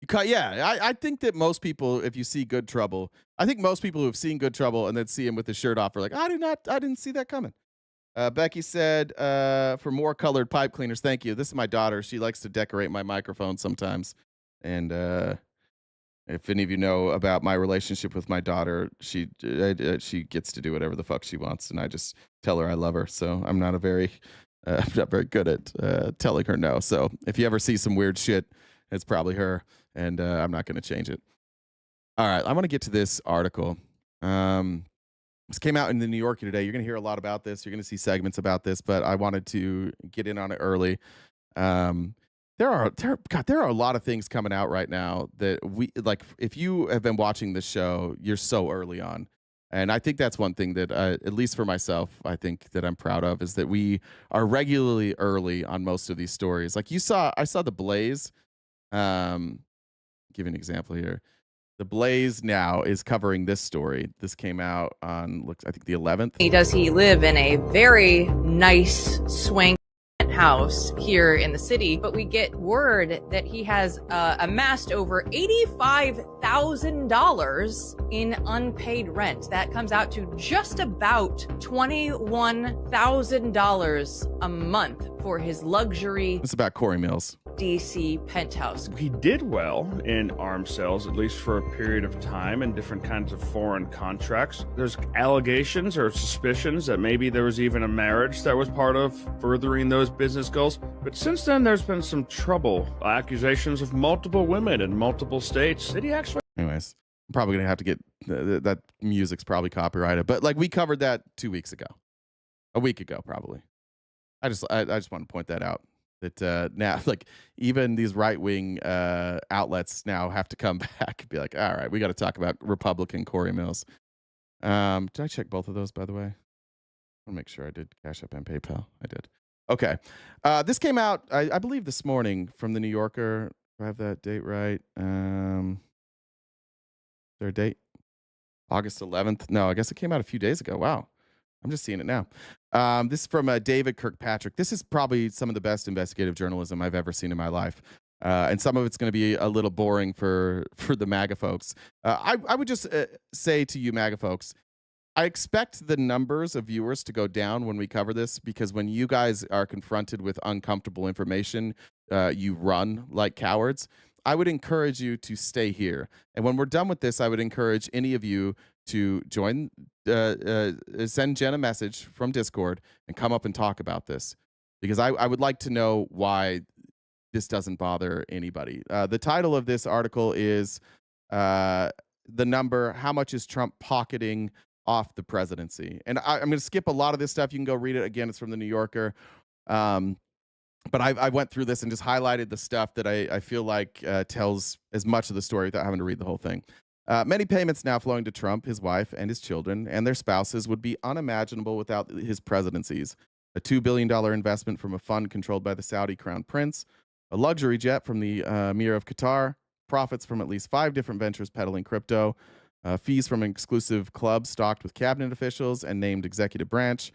I think that most people, if you see Good Trouble, I think most people who have seen Good Trouble and then see him with his shirt off are like, I didn't see that coming. Becky said, for more colored pipe cleaners, thank you. This is my daughter. She likes to decorate my microphone sometimes. And if any of you know about my relationship with my daughter, she gets to do whatever the fuck she wants, and I just tell her I love her. So I'm not very good at telling her no. So if you ever see some weird shit, it's probably her, and I'm not going to change it. All right, I want to get to this article. This came out in the New Yorker today. You're going to hear a lot about this. You're going to see segments about this, but I wanted to get in on it early. There are a lot of things coming out right now that we like. If you have been watching this show, you're so early on, and I think that's one thing that, at least for myself, I think that I'm proud of is that we are regularly early on most of these stories. Like I saw The Blaze. Give an example here. The Blaze now is covering this story. This came out on, I think, the 11th. Does he live in a very nice swank house here in the city? But we get word that he has amassed over $85,000 in unpaid rent. That comes out to just about $21,000 a month for his luxury. It's about Corey Mills. DC penthouse. He did well in arms sales, at least for a period of time, and different kinds of foreign contracts. There's allegations or suspicions that maybe there was even a marriage that was part of furthering those business goals. But since then, there's been some trouble. Accusations of multiple women in multiple states. Did he actually? Anyways, I'm probably going to have to get that music's probably copyrighted. But like we covered that 2 weeks ago. A week ago, probably. I just want to point that out. That now, like, even these right-wing outlets now have to come back and be like, all right, we got to talk about Republican Corey Mills. Did I check both of those, by the way? I want to make sure I did Cash App and PayPal. I did. Okay. This came out, I believe, this morning from the New Yorker. Do I have that date right? Their date? August 11th? No, I guess it came out a few days ago. Wow. I'm just seeing it now. This is from David Kirkpatrick. This is probably some of the best investigative journalism I've ever seen in my life. And some of it's going to be a little boring for the MAGA folks. I would just say to you MAGA folks, I expect the numbers of viewers to go down when we cover this, because when you guys are confronted with uncomfortable information, you run like cowards. I would encourage you to stay here. And when we're done with this, I would encourage any of you to join, send Jen a message from Discord and come up and talk about this, because I would like to know why this doesn't bother anybody. The title of this article is the number, how much is Trump pocketing off the presidency? And I'm going to skip a lot of this stuff. You can go read it. Again, it's from the New Yorker. But I went through this and just highlighted the stuff that I feel like tells as much of the story without having to read the whole thing. Many payments now flowing to Trump, his wife, and his children, and their spouses would be unimaginable without his presidencies. A $2 billion investment from a fund controlled by the Saudi crown prince, a luxury jet from the Emir of Qatar, profits from at least 5 different ventures peddling crypto, fees from an exclusive club stocked with cabinet officials and named executive branch.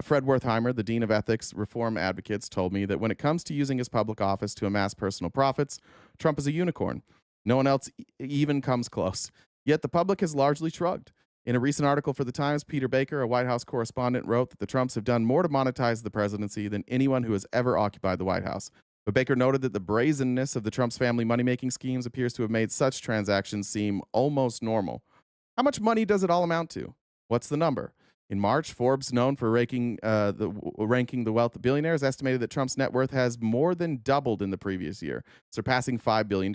Fred Wertheimer, the dean of ethics reform advocates, told me that when it comes to using his public office to amass personal profits, Trump is a unicorn. No one else even comes close. Yet the public has largely shrugged. In a recent article for The Times, Peter Baker, a White House correspondent, wrote that the Trumps have done more to monetize the presidency than anyone who has ever occupied the White House. But Baker noted that the brazenness of the Trumps family money-making schemes appears to have made such transactions seem almost normal. How much money does it all amount to? What's the number? In March, Forbes, known for ranking the wealth of billionaires, estimated that Trump's net worth has more than doubled in the previous year, surpassing $5 billion.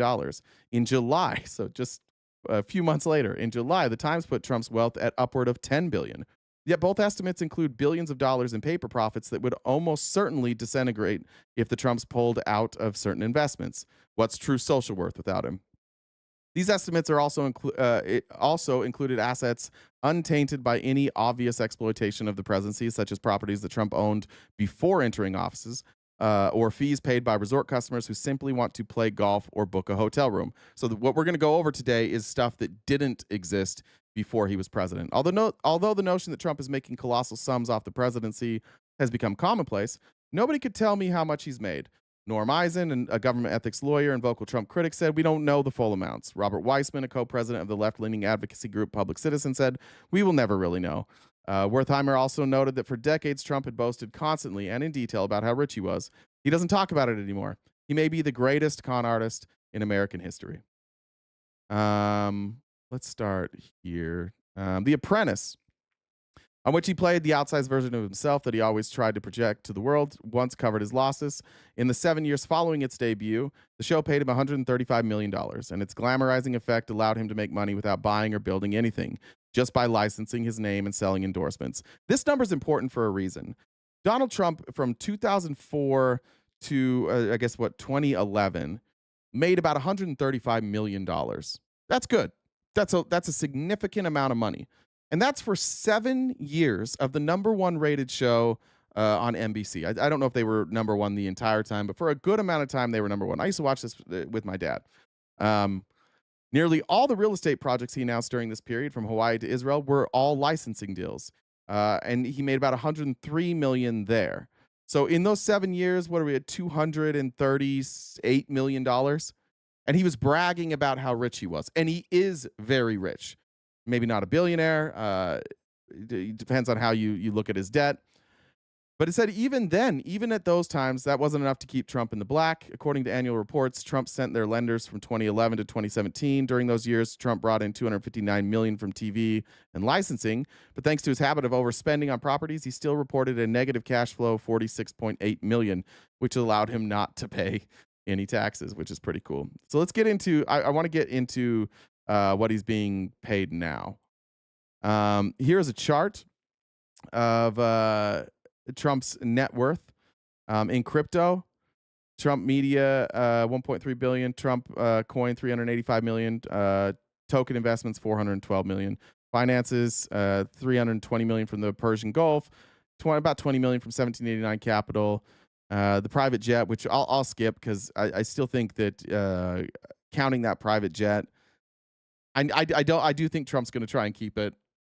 In July, so just a few months later, in July, the Times put Trump's wealth at upward of $10 billion. Yet both estimates include billions of dollars in paper profits that would almost certainly disintegrate if the Trumps pulled out of certain investments. What's true social worth without him? These estimates are also included assets untainted by any obvious exploitation of the presidency, such as properties that Trump owned before entering offices, or fees paid by resort customers who simply want to play golf or book a hotel room. So what we're going to go over today is stuff that didn't exist before he was president. Although the notion that Trump is making colossal sums off the presidency has become commonplace, nobody could tell me how much he's made. Norm Eisen, a government ethics lawyer and vocal Trump critic, said, "We don't know the full amounts." Robert Weissman, a co-president of the left-leaning advocacy group Public Citizen, said, "We will never really know." Wertheimer also noted that for decades, Trump had boasted constantly and in detail about how rich he was. He doesn't talk about it anymore. He may be the greatest con artist in American history. Let's start here. The Apprentice, on which he played the outsized version of himself that he always tried to project to the world, once covered his losses. In the 7 years following its debut, the show paid him $135 million, and its glamorizing effect allowed him to make money without buying or building anything, just by licensing his name and selling endorsements. This number is important for a reason. Donald Trump, from 2004 to, 2011, made about $135 million. That's good. That's a significant amount of money. And that's for 7 years of the #1 rated show on NBC. I don't know if they were #1 the entire time, but for a good amount of time, they were #1. I used to watch this with my dad. Nearly all the real estate projects he announced during this period, from Hawaii to Israel, were all licensing deals. And he made about $103 million there. So in those 7 years, what are we at, $238 million? And he was bragging about how rich he was. And he is very rich. Maybe not a billionaire. It depends on how you look at his debt. But it said even then, even at those times, that wasn't enough to keep Trump in the black. According to annual reports, Trump sent their lenders from 2011 to 2017. During those years, Trump brought in $259 million from TV and licensing. But thanks to his habit of overspending on properties, he still reported a negative cash flow of $46.8 million, which allowed him not to pay any taxes, which is pretty cool. So let's get into, I want to get into what he's being paid now. Here's a chart of Trump's net worth in crypto. Trump media, 1.3 billion. Trump coin, 385 million. Token investments, 412 million. Finances, 320 million from the Persian Gulf. About 20 million from 1789 Capital. The private jet, which I'll skip because I still think that counting that private jet, I do think Trump's going to try and keep it,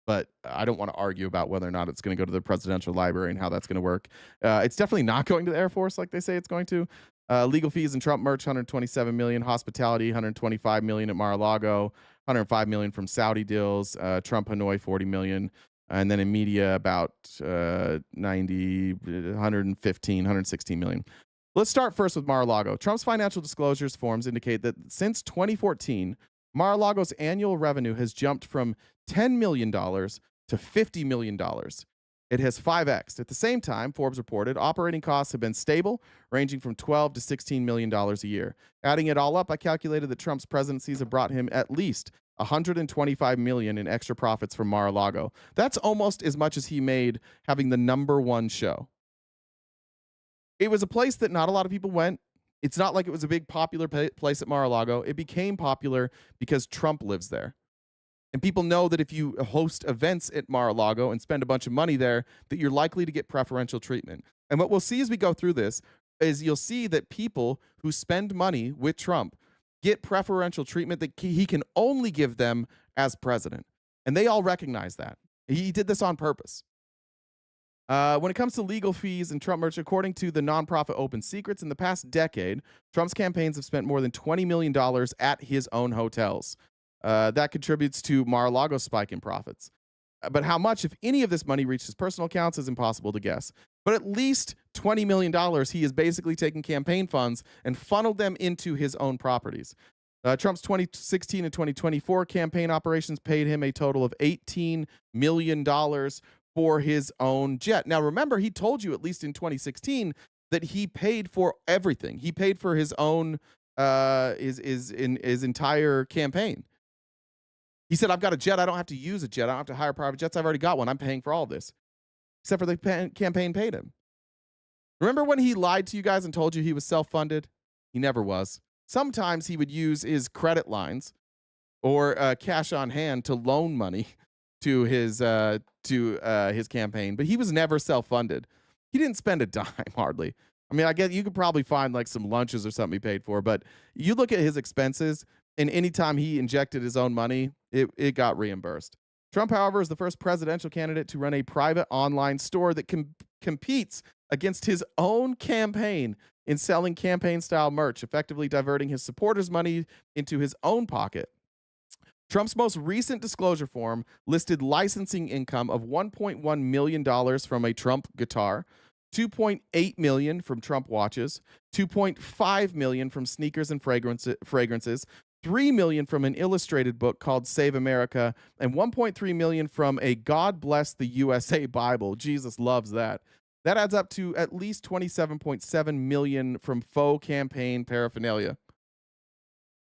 but I don't want to argue about whether or not it's going to go to the presidential library and how that's going to work. It's definitely not going to the Air Force like they say it's going to. Legal fees and Trump merch, 127 million. Hospitality, 125 million at Mar-a-Lago, 105 million from Saudi deals. Trump Hanoi, 40 million. And then in media, about 116 million. Let's start first with Mar-a-Lago. Trump's financial disclosures forms indicate that since 2014, Mar-a-Lago's annual revenue has jumped from $10 million to $50 million. It has 5x. At the same time, Forbes reported operating costs have been stable, ranging from $12 to $16 million a year. Adding it all up, I calculated that Trump's presidencies have brought him at least $125 million in extra profits from Mar-a-Lago. That's almost as much as he made having the #1 show. It was a place that not a lot of people went. It's not like it was a big popular place at Mar-a-Lago. It became popular because Trump lives there. And people know that if you host events at Mar-a-Lago and spend a bunch of money there, that you're likely to get preferential treatment. And what we'll see as we go through this is you'll see that people who spend money with Trump get preferential treatment that he can only give them as president. And they all recognize that. He did this on purpose. When it comes to legal fees and Trump merch, according to the nonprofit Open Secrets, in the past decade, Trump's campaigns have spent more than $20 million at his own hotels. That contributes to Mar-a-Lago's spike in profits. But how much, if any of this money reached his personal accounts, is impossible to guess. But at least $20 million he is basically taking campaign funds and funneled them into his own properties. Trump's 2016 and 2024 campaign operations paid him a total of $18 million for his own jet. Now, remember, he told you, at least in 2016, that he paid for everything. He paid for his own, his entire campaign. He said, I've got a jet. I don't have to use a jet. I don't have to hire private jets. I've already got one. I'm paying for all of this. Except for the campaign paid him. Remember when he lied to you guys and told you he was self-funded? He never was. Sometimes he would use his credit lines or cash on hand to loan money to his campaign, but he was never self-funded. He didn't spend a dime, hardly. I mean, I guess you could probably find like some lunches or something he paid for, but you look at his expenses, and anytime he injected his own money, it got reimbursed. Trump, however, is the first presidential candidate to run a private online store that competes against his own campaign in selling campaign-style merch, effectively diverting his supporters' money into his own pocket. Trump's most recent disclosure form listed licensing income of $1.1 million from a Trump guitar, $2.8 million from Trump watches, $2.5 million from sneakers and fragrances, $3 million from an illustrated book called Save America, and $1.3 million from a God Bless the USA Bible. Jesus loves that. That adds up to at least $27.7 million from faux campaign paraphernalia.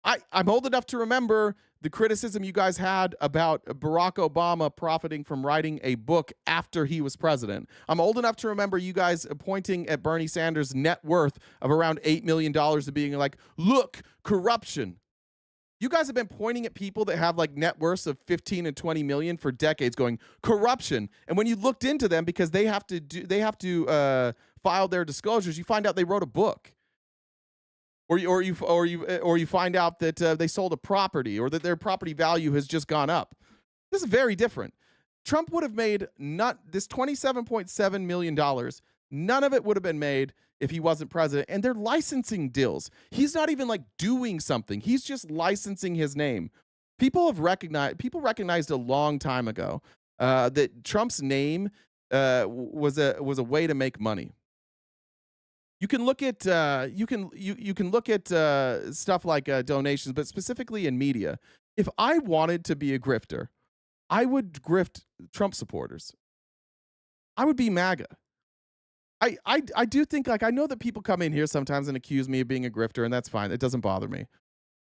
I'm old enough to remember the criticism you guys had about Barack Obama profiting from writing a book after he was president. I'm old enough to remember you guys pointing at Bernie Sanders' net worth of around $8 million and being like, look, corruption. You guys have been pointing at people that have like net worths of 15 and 20 million for decades going corruption. And when you looked into them, because they have to file their disclosures, you find out they wrote a book. Or you find out that they sold a property, or that their property value has just gone up. This is very different. Trump would have made this $27.7 million. None of it would have been made if he wasn't president. And they're licensing deals. He's not even like doing something. He's just licensing his name. People recognized a long time ago that Trump's name was a way to make money. You can look at you can look at stuff like donations, but specifically in media. If I wanted to be a grifter, I would grift Trump supporters. I would be MAGA. I do think, like, I know that people come in here sometimes and accuse me of being a grifter, and that's fine. It doesn't bother me.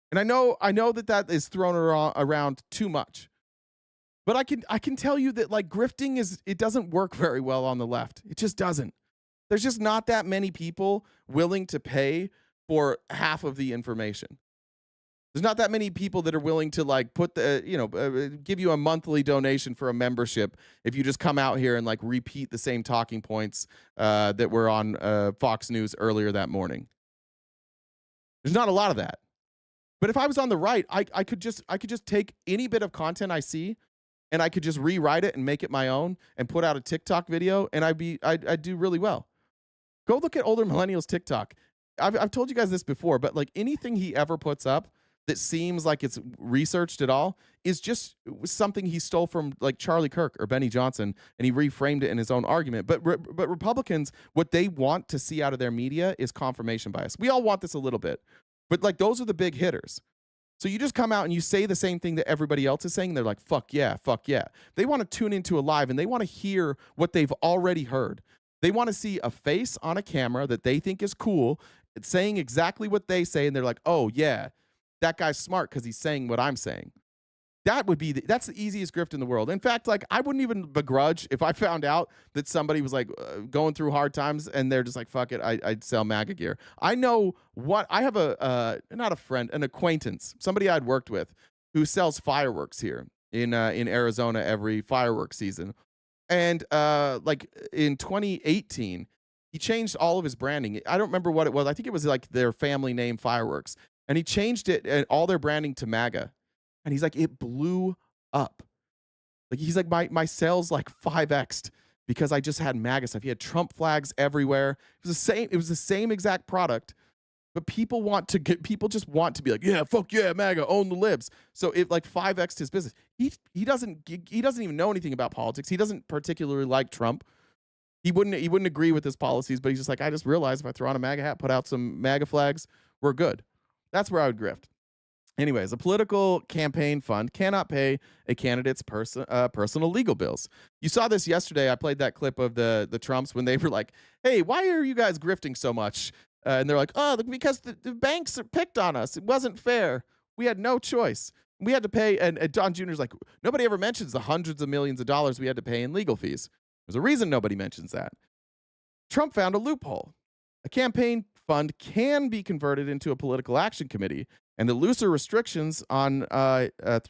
And I know that is thrown around too much. But I can tell you that, like, grifting it doesn't work very well on the left. It just doesn't. There's just not that many people willing to pay for half of the information. There's not that many people that are willing to like put give you a monthly donation for a membership if you just come out here and like repeat the same talking points that were on Fox News earlier that morning. There's not a lot of that. But if I was on the right, I could just take any bit of content I see, and I could just rewrite it and make it my own and put out a TikTok video, and I'd do really well. Go look at older millennials' TikTok. I've told you guys this before, but like anything he ever puts up that seems like it's researched at all is just something he stole from like Charlie Kirk or Benny Johnson, and he reframed it in his own argument. But Republicans, what they want to see out of their media is confirmation bias. We all want this a little bit, but like those are the big hitters. So you just come out and you say the same thing that everybody else is saying. And they're like, fuck yeah, fuck yeah. They want to tune into a live and they want to hear what they've already heard. They want to see a face on a camera that they think is cool, saying exactly what they say, and they're like, oh yeah, that guy's smart because he's saying what I'm saying. That's the easiest grift in the world. In fact, like I wouldn't even begrudge if I found out that somebody was like going through hard times and they're just like, fuck it, I'd sell MAGA gear. I know what I have not a friend, an acquaintance, somebody I'd worked with who sells fireworks here in Arizona every fireworks season. And like in 2018, he changed all of his branding. I don't remember what it was. I think it was like their family name Fireworks. And he changed it and all their branding to MAGA. And he's like, it blew up. Like he's like, my sales like 5x'd because I just had MAGA stuff. He had Trump flags everywhere. It was the same exact product, but people just want to be like, yeah, fuck yeah, MAGA, own the libs. So it like 5x'd his business. He doesn't even know anything about politics. He doesn't particularly like Trump. He wouldn't agree with his policies, but he's just like, I just realized if I throw on a MAGA hat, put out some MAGA flags, we're good. That's where I would grift. Anyways, a political campaign fund cannot pay a candidate's personal legal bills. You saw this yesterday. I played that clip of the Trumps when they were like, hey, why are you guys grifting so much? And they're like, oh, because the banks picked on us. It wasn't fair. We had no choice. We had to pay. And Don Jr.'s like, nobody ever mentions the hundreds of millions of dollars we had to pay in legal fees. There's a reason nobody mentions that. Trump found a loophole. A campaign fund can be converted into a political action committee, and the looser restrictions on PACs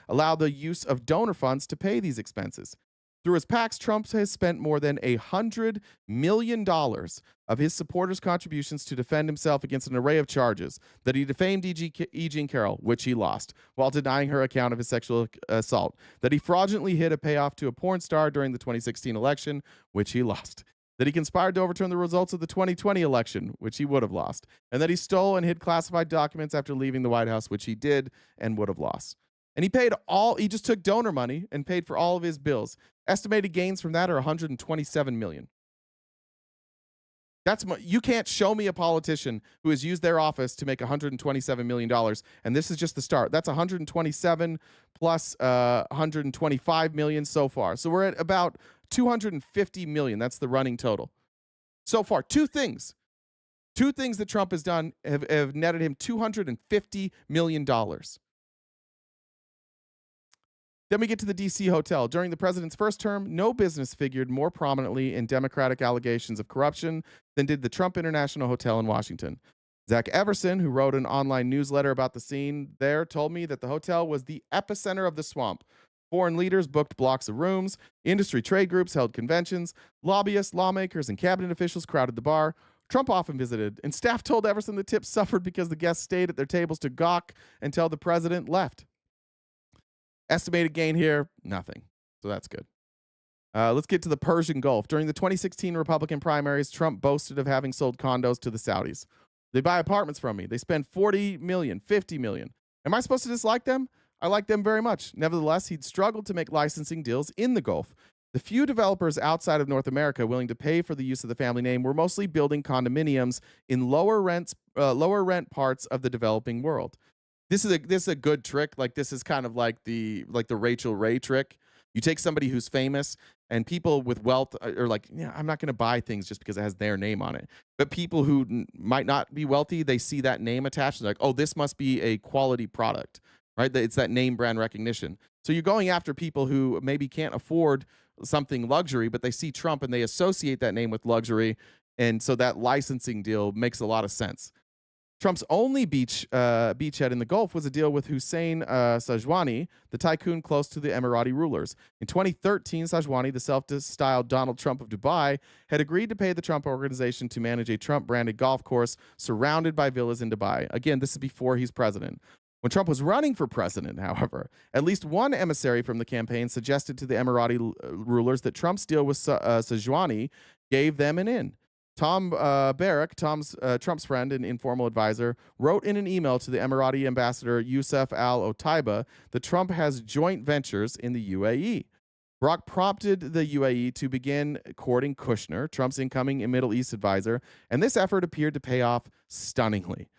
allow the use of donor funds to pay these expenses. Through his PACs, Trump has spent more than $100 million of his supporters' contributions to defend himself against an array of charges: that he defamed E. Jean Carroll, which he lost, while denying her account of his sexual assault; that he fraudulently hid a payoff to a porn star during the 2016 election, which he lost; that he conspired to overturn the results of the 2020 election, which he would have lost; and that he stole and hid classified documents after leaving the White House, which he did and would have lost. And he just took donor money and paid for all of his bills. Estimated gains from that are $127 million. You can't show me a politician who has used their office to make $127 million, and this is just the start. That's 127 plus 125 million so far. So we're at about 250 million. That's the running total. So far, two things that Trump has done have netted him $250 million. Then we get to the D.C. hotel. During the president's first term, no business figured more prominently in Democratic allegations of corruption than did the Trump International Hotel in Washington. Zach Everson, who wrote an online newsletter about the scene there, told me that the hotel was the epicenter of the swamp. Foreign leaders booked blocks of rooms, industry trade groups held conventions, lobbyists, lawmakers, and cabinet officials crowded the bar. Trump often visited, and staff told Everson the tips suffered because the guests stayed at their tables to gawk until the president left. Estimated gain here, nothing. So that's good. Let's get to the Persian Gulf. During the 2016 Republican primaries, Trump boasted of having sold condos to the Saudis. They buy apartments from me. They spend $40 million, $50 million. Am I supposed to dislike them? I like them very much. Nevertheless, he'd struggled to make licensing deals in the Gulf. The few developers outside of North America willing to pay for the use of the family name were mostly building condominiums in lower rent parts of the developing world. This is a good trick. Like, this is kind of like the Rachel Ray trick. You take somebody who's famous, and people with wealth are like, yeah, I'm not going to buy things just because it has their name on it. But people who might not be wealthy, they see that name attached, and they're like, oh, this must be a quality product, right? It's that name brand recognition. So you're going after people who maybe can't afford something luxury, but they see Trump and they associate that name with luxury, and so that licensing deal makes a lot of sense. Trump's only beachhead in the Gulf was a deal with Hussein Sajwani, the tycoon close to the Emirati rulers. In 2013, Sajwani, the self-styled Donald Trump of Dubai, had agreed to pay the Trump Organization to manage a Trump-branded golf course surrounded by villas in Dubai. Again, this is before he's president. When Trump was running for president, however, at least one emissary from the campaign suggested to the Emirati rulers that Trump's deal with Sajwani gave them an in. Tom Barrack, Trump's friend and informal advisor, wrote in an email to the Emirati ambassador Youssef Al-Otaiba that Trump has joint ventures in the UAE. Barrack prompted the UAE to begin courting Kushner, Trump's incoming Middle East advisor, and this effort appeared to pay off stunningly.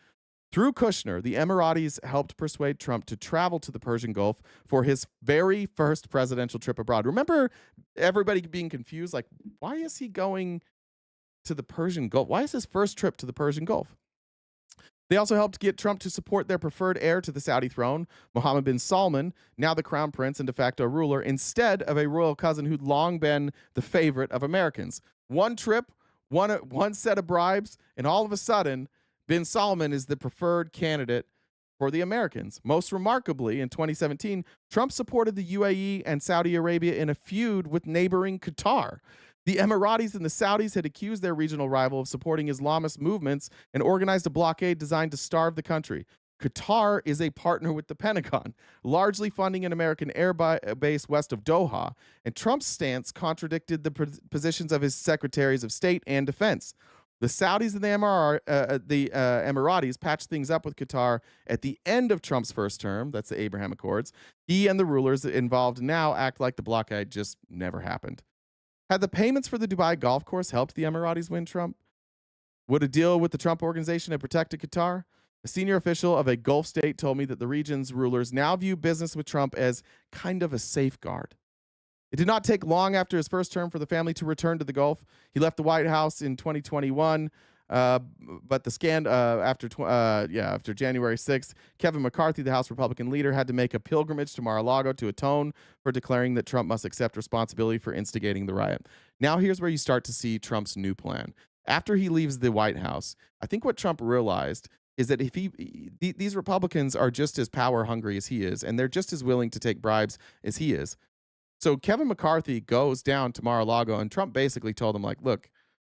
Through Kushner, the Emiratis helped persuade Trump to travel to the Persian Gulf for his very first presidential trip abroad. Remember everybody being confused, like, why is he going to the Persian Gulf? Why is his first trip to the Persian Gulf? They also helped get Trump to support their preferred heir to the Saudi throne, Mohammed bin Salman, now the crown prince and de facto ruler, instead of a royal cousin who'd long been the favorite of Americans. One trip, one set of bribes, and all of a sudden, bin Salman is the preferred candidate for the Americans. Most remarkably, in 2017, Trump supported the UAE and Saudi Arabia in a feud with neighboring Qatar. The Emiratis and the Saudis had accused their regional rival of supporting Islamist movements and organized a blockade designed to starve the country. Qatar is a partner with the Pentagon, largely funding an American air base west of Doha, and Trump's stance contradicted the positions of his secretaries of state and defense. The Saudis and the Emiratis patched things up with Qatar at the end of Trump's first term. That's the Abraham Accords. He and the rulers involved now act like the blockade just never happened. Had the payments for the Dubai golf course helped the Emiratis win Trump? Would a deal with the Trump organization have protected Qatar? A senior official of a Gulf state told me that the region's rulers now view business with Trump as kind of a safeguard. It did not take long after his first term for the family to return to the Gulf. He left the White House in 2021, but the after January 6th, Kevin McCarthy, the House Republican leader, had to make a pilgrimage to Mar-a-Lago to atone for declaring that Trump must accept responsibility for instigating the riot. Now here's where you start to see Trump's new plan. After he leaves the White House, I think what Trump realized is that if these Republicans are just as power hungry as he is, and they're just as willing to take bribes as he is. So Kevin McCarthy goes down to Mar-a-Lago, and Trump basically told him, like, look,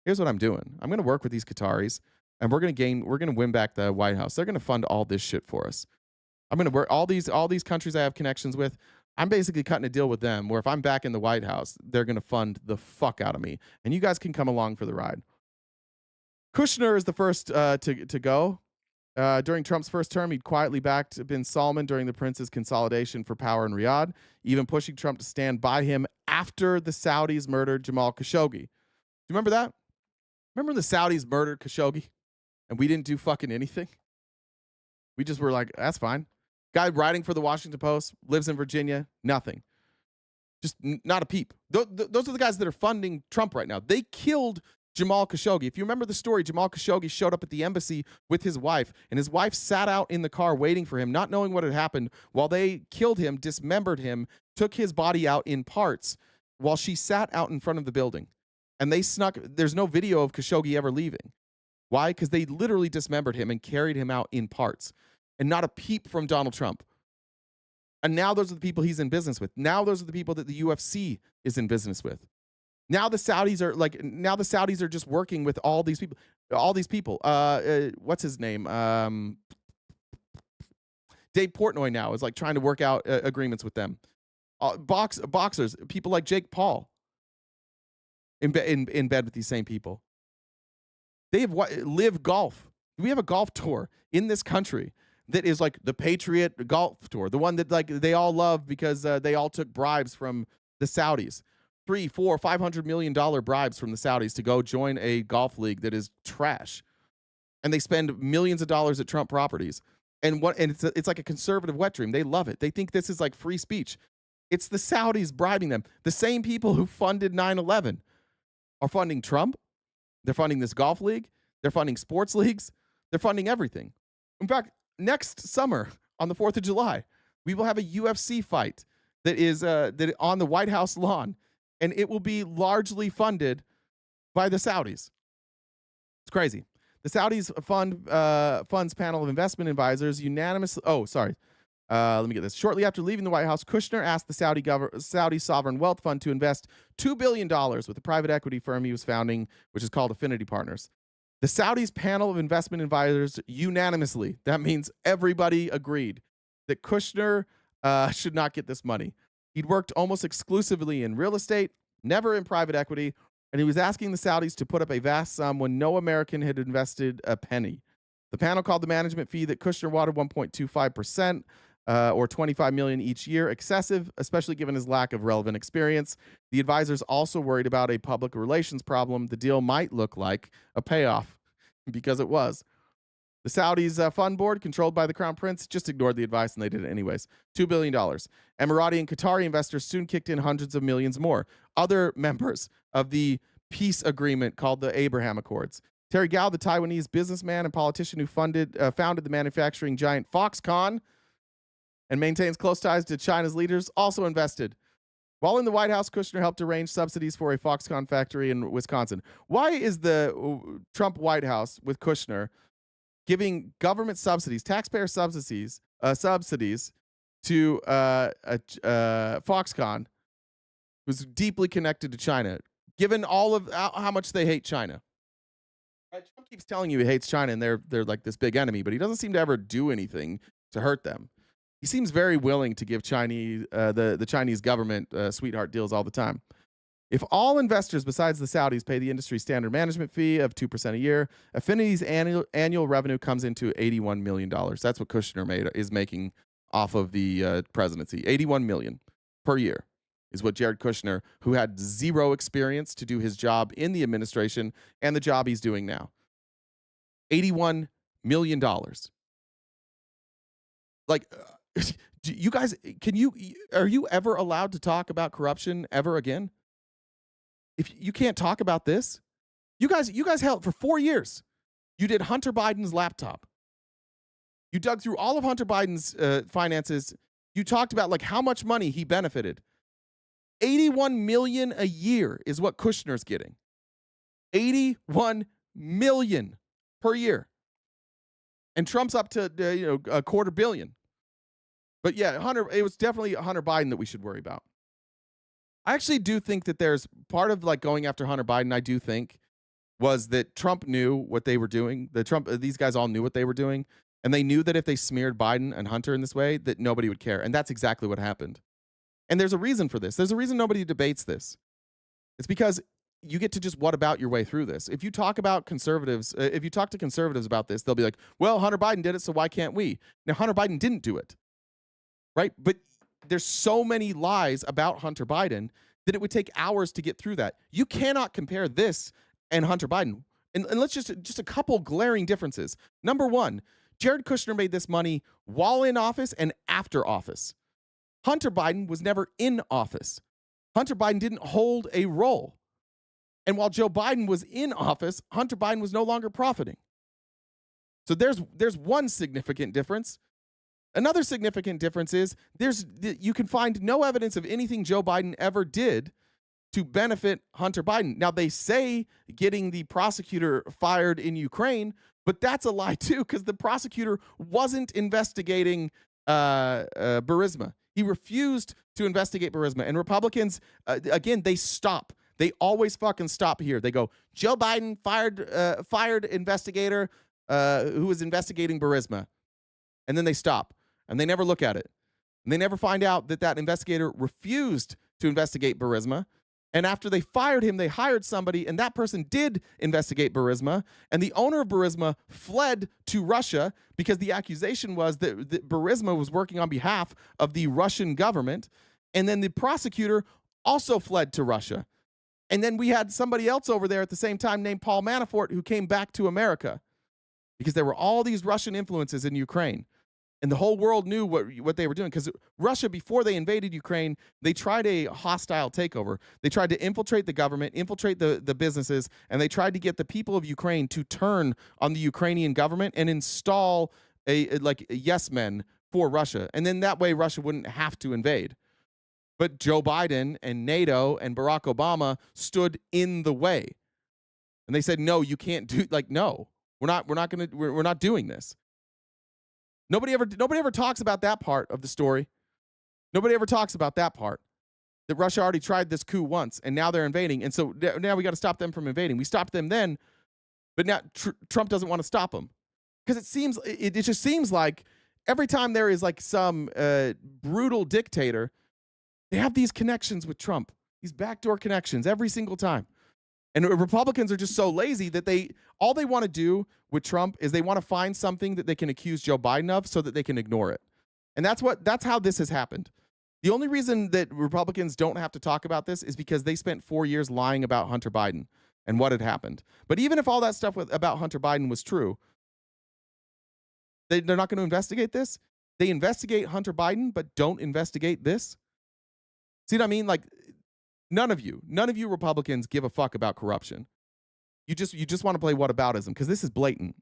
here's what I'm doing. I'm going to work with these Qataris, and we're going to win back the White House. They're going to fund all this shit for us. I'm going to work all these countries I have connections with. I'm basically cutting a deal with them where if I'm back in the White House, they're going to fund the fuck out of me, and you guys can come along for the ride. Kushner is the first to go. During Trump's first term, he'd quietly backed bin Salman during the prince's consolidation for power in Riyadh, even pushing Trump to stand by him after the Saudis murdered Jamal Khashoggi. Do you remember that? Remember the Saudis murdered Khashoggi and we didn't do fucking anything? We just were like, that's fine. Guy writing for the Washington Post, lives in Virginia, nothing. Just not a peep. Those are the guys that are funding Trump right now. They killed Jamal Khashoggi. If you remember the story, Jamal Khashoggi showed up at the embassy with his wife, and his wife sat out in the car waiting for him, not knowing what had happened, while they killed him, dismembered him, took his body out in parts while she sat out in front of the building. And they snuck, there's no video of Khashoggi ever leaving. Why? Because they literally dismembered him and carried him out in parts. And not a peep from Donald Trump. And now those are the people he's in business with. Now those are the people that the UFC is in business with. Now the Saudis are just working with all these people. What's his name? Dave Portnoy now is like trying to work out agreements with them. Boxers, people like Jake Paul, in bed with these same people. They have Live Golf. We have a golf tour in this country that is like the Patriot Golf Tour, the one that like they all love because they all took bribes from the Saudis. $300, $400, $500 million bribes from the Saudis to go join a golf league that is trash, and they spend millions of dollars at Trump properties. And it's like a conservative wet dream. They love it. They think this is like free speech. It's the Saudis bribing them. The same people who funded 9/11 are funding Trump. They're funding this golf league. They're funding sports leagues. They're funding everything. In fact, next summer on the 4th of July, we will have a UFC fight that is on the White House lawn. And it will be largely funded by the Saudis. It's crazy. The Saudis funds panel of investment advisors unanimously. Oh, sorry. Let me get this. Shortly after leaving the White House, Kushner asked the Saudi Sovereign Wealth Fund to invest $2 billion with the private equity firm he was founding, which is called Affinity Partners. The Saudis panel of investment advisors unanimously, that means everybody agreed, that Kushner should not get this money. He'd worked almost exclusively in real estate, never in private equity, and he was asking the Saudis to put up a vast sum when no American had invested a penny. The panel called the management fee that Kushner wanted 1.25%, or $25 million each year, excessive, especially given his lack of relevant experience. The advisors also worried about a public relations problem. The deal might look like a payoff, because it was. The Saudis' fund board, controlled by the Crown Prince, just ignored the advice, and they did it anyways. $2 billion. Emirati and Qatari investors soon kicked in hundreds of millions more. Other members of the peace agreement called the Abraham Accords. Terry Gao, the Taiwanese businessman and politician who founded the manufacturing giant Foxconn and maintains close ties to China's leaders, also invested. While in the White House, Kushner helped arrange subsidies for a Foxconn factory in Wisconsin. Why is the Trump White House with Kushner giving government subsidies, taxpayer subsidies to Foxconn, who's deeply connected to China, given all of how much they hate China? Right? Trump keeps telling you he hates China and they're like this big enemy, but he doesn't seem to ever do anything to hurt them. He seems very willing to give the Chinese government sweetheart deals all the time. If all investors besides the Saudis pay the industry standard management fee of 2% a year, Affinity's annual revenue comes into $81 million. That's what Kushner is making off of the presidency. $81 million per year is what Jared Kushner, who had zero experience to do his job in the administration and the job he's doing now. $81 million. Like, you guys, are you ever allowed to talk about corruption ever again? If you can't talk about this, you guys held for 4 years. You did Hunter Biden's laptop. You dug through all of Hunter Biden's finances. You talked about like how much money he benefited. $81 million a year is what Kushner's getting. $81 million per year. And Trump's up to $250 million. But yeah, it was definitely Hunter Biden that we should worry about. I actually do think that there's part of like going after Hunter Biden, I do think, was that Trump knew what they were doing. These guys all knew what they were doing. And they knew that if they smeared Biden and Hunter in this way, that nobody would care. And that's exactly what happened. And there's a reason for this. There's a reason nobody debates this. It's because you get to just what about your way through this. If you talk about conservatives, if you talk to conservatives about this, they'll be like, well, Hunter Biden did it, so why can't we? Now, Hunter Biden didn't do it, right? But there's so many lies about Hunter Biden that it would take hours to get through that. You cannot compare this and Hunter Biden. And let's just a couple glaring differences. Number one, Jared Kushner made this money while in office and after office. Hunter Biden was never in office. Hunter Biden didn't hold a role. And while Joe Biden was in office, Hunter Biden was no longer profiting. So there's one significant difference. Another significant difference is you can find no evidence of anything Joe Biden ever did to benefit Hunter Biden. Now, they say getting the prosecutor fired in Ukraine, but that's a lie too, because the prosecutor wasn't investigating Burisma. He refused to investigate Burisma. And Republicans, again, they stop. They always fucking stop here. They go, Joe Biden fired investigator who was investigating Burisma. And then they stop. And they never look at it. And they never find out that investigator refused to investigate Burisma. And after they fired him, they hired somebody, and that person did investigate Burisma. And the owner of Burisma fled to Russia because the accusation was that Burisma was working on behalf of the Russian government. And then the prosecutor also fled to Russia. And then we had somebody else over there at the same time named Paul Manafort who came back to America because there were all these Russian influences in Ukraine. And the whole world knew what they were doing because Russia, before they invaded Ukraine, they tried a hostile takeover. They tried to infiltrate the government, infiltrate the businesses, and they tried to get the people of Ukraine to turn on the Ukrainian government and install a yes men for Russia. And then that way Russia wouldn't have to invade. But Joe Biden and NATO and Barack Obama stood in the way. And they said, no, you can't do no, we're not doing this. Nobody ever talks about that part of the story. Nobody ever talks about that part. That Russia already tried this coup once, and now they're invading. And so now we got to stop them from invading. We stopped them then, but now Trump doesn't want to stop them. Because it just seems like every time there is like some brutal dictator, they have these connections with Trump, these backdoor connections every single time. And Republicans are just so lazy that all they want to do with Trump is they want to find something that they can accuse Joe Biden of so that they can ignore it. And that's how this has happened. The only reason that Republicans don't have to talk about this is because they spent 4 years lying about Hunter Biden and what had happened. But even if all that stuff about Hunter Biden was true, they're not going to investigate this. They investigate Hunter Biden, but don't investigate this. See what I mean? Like, none of you Republicans give a fuck about corruption. You just want to play whataboutism because this is blatant.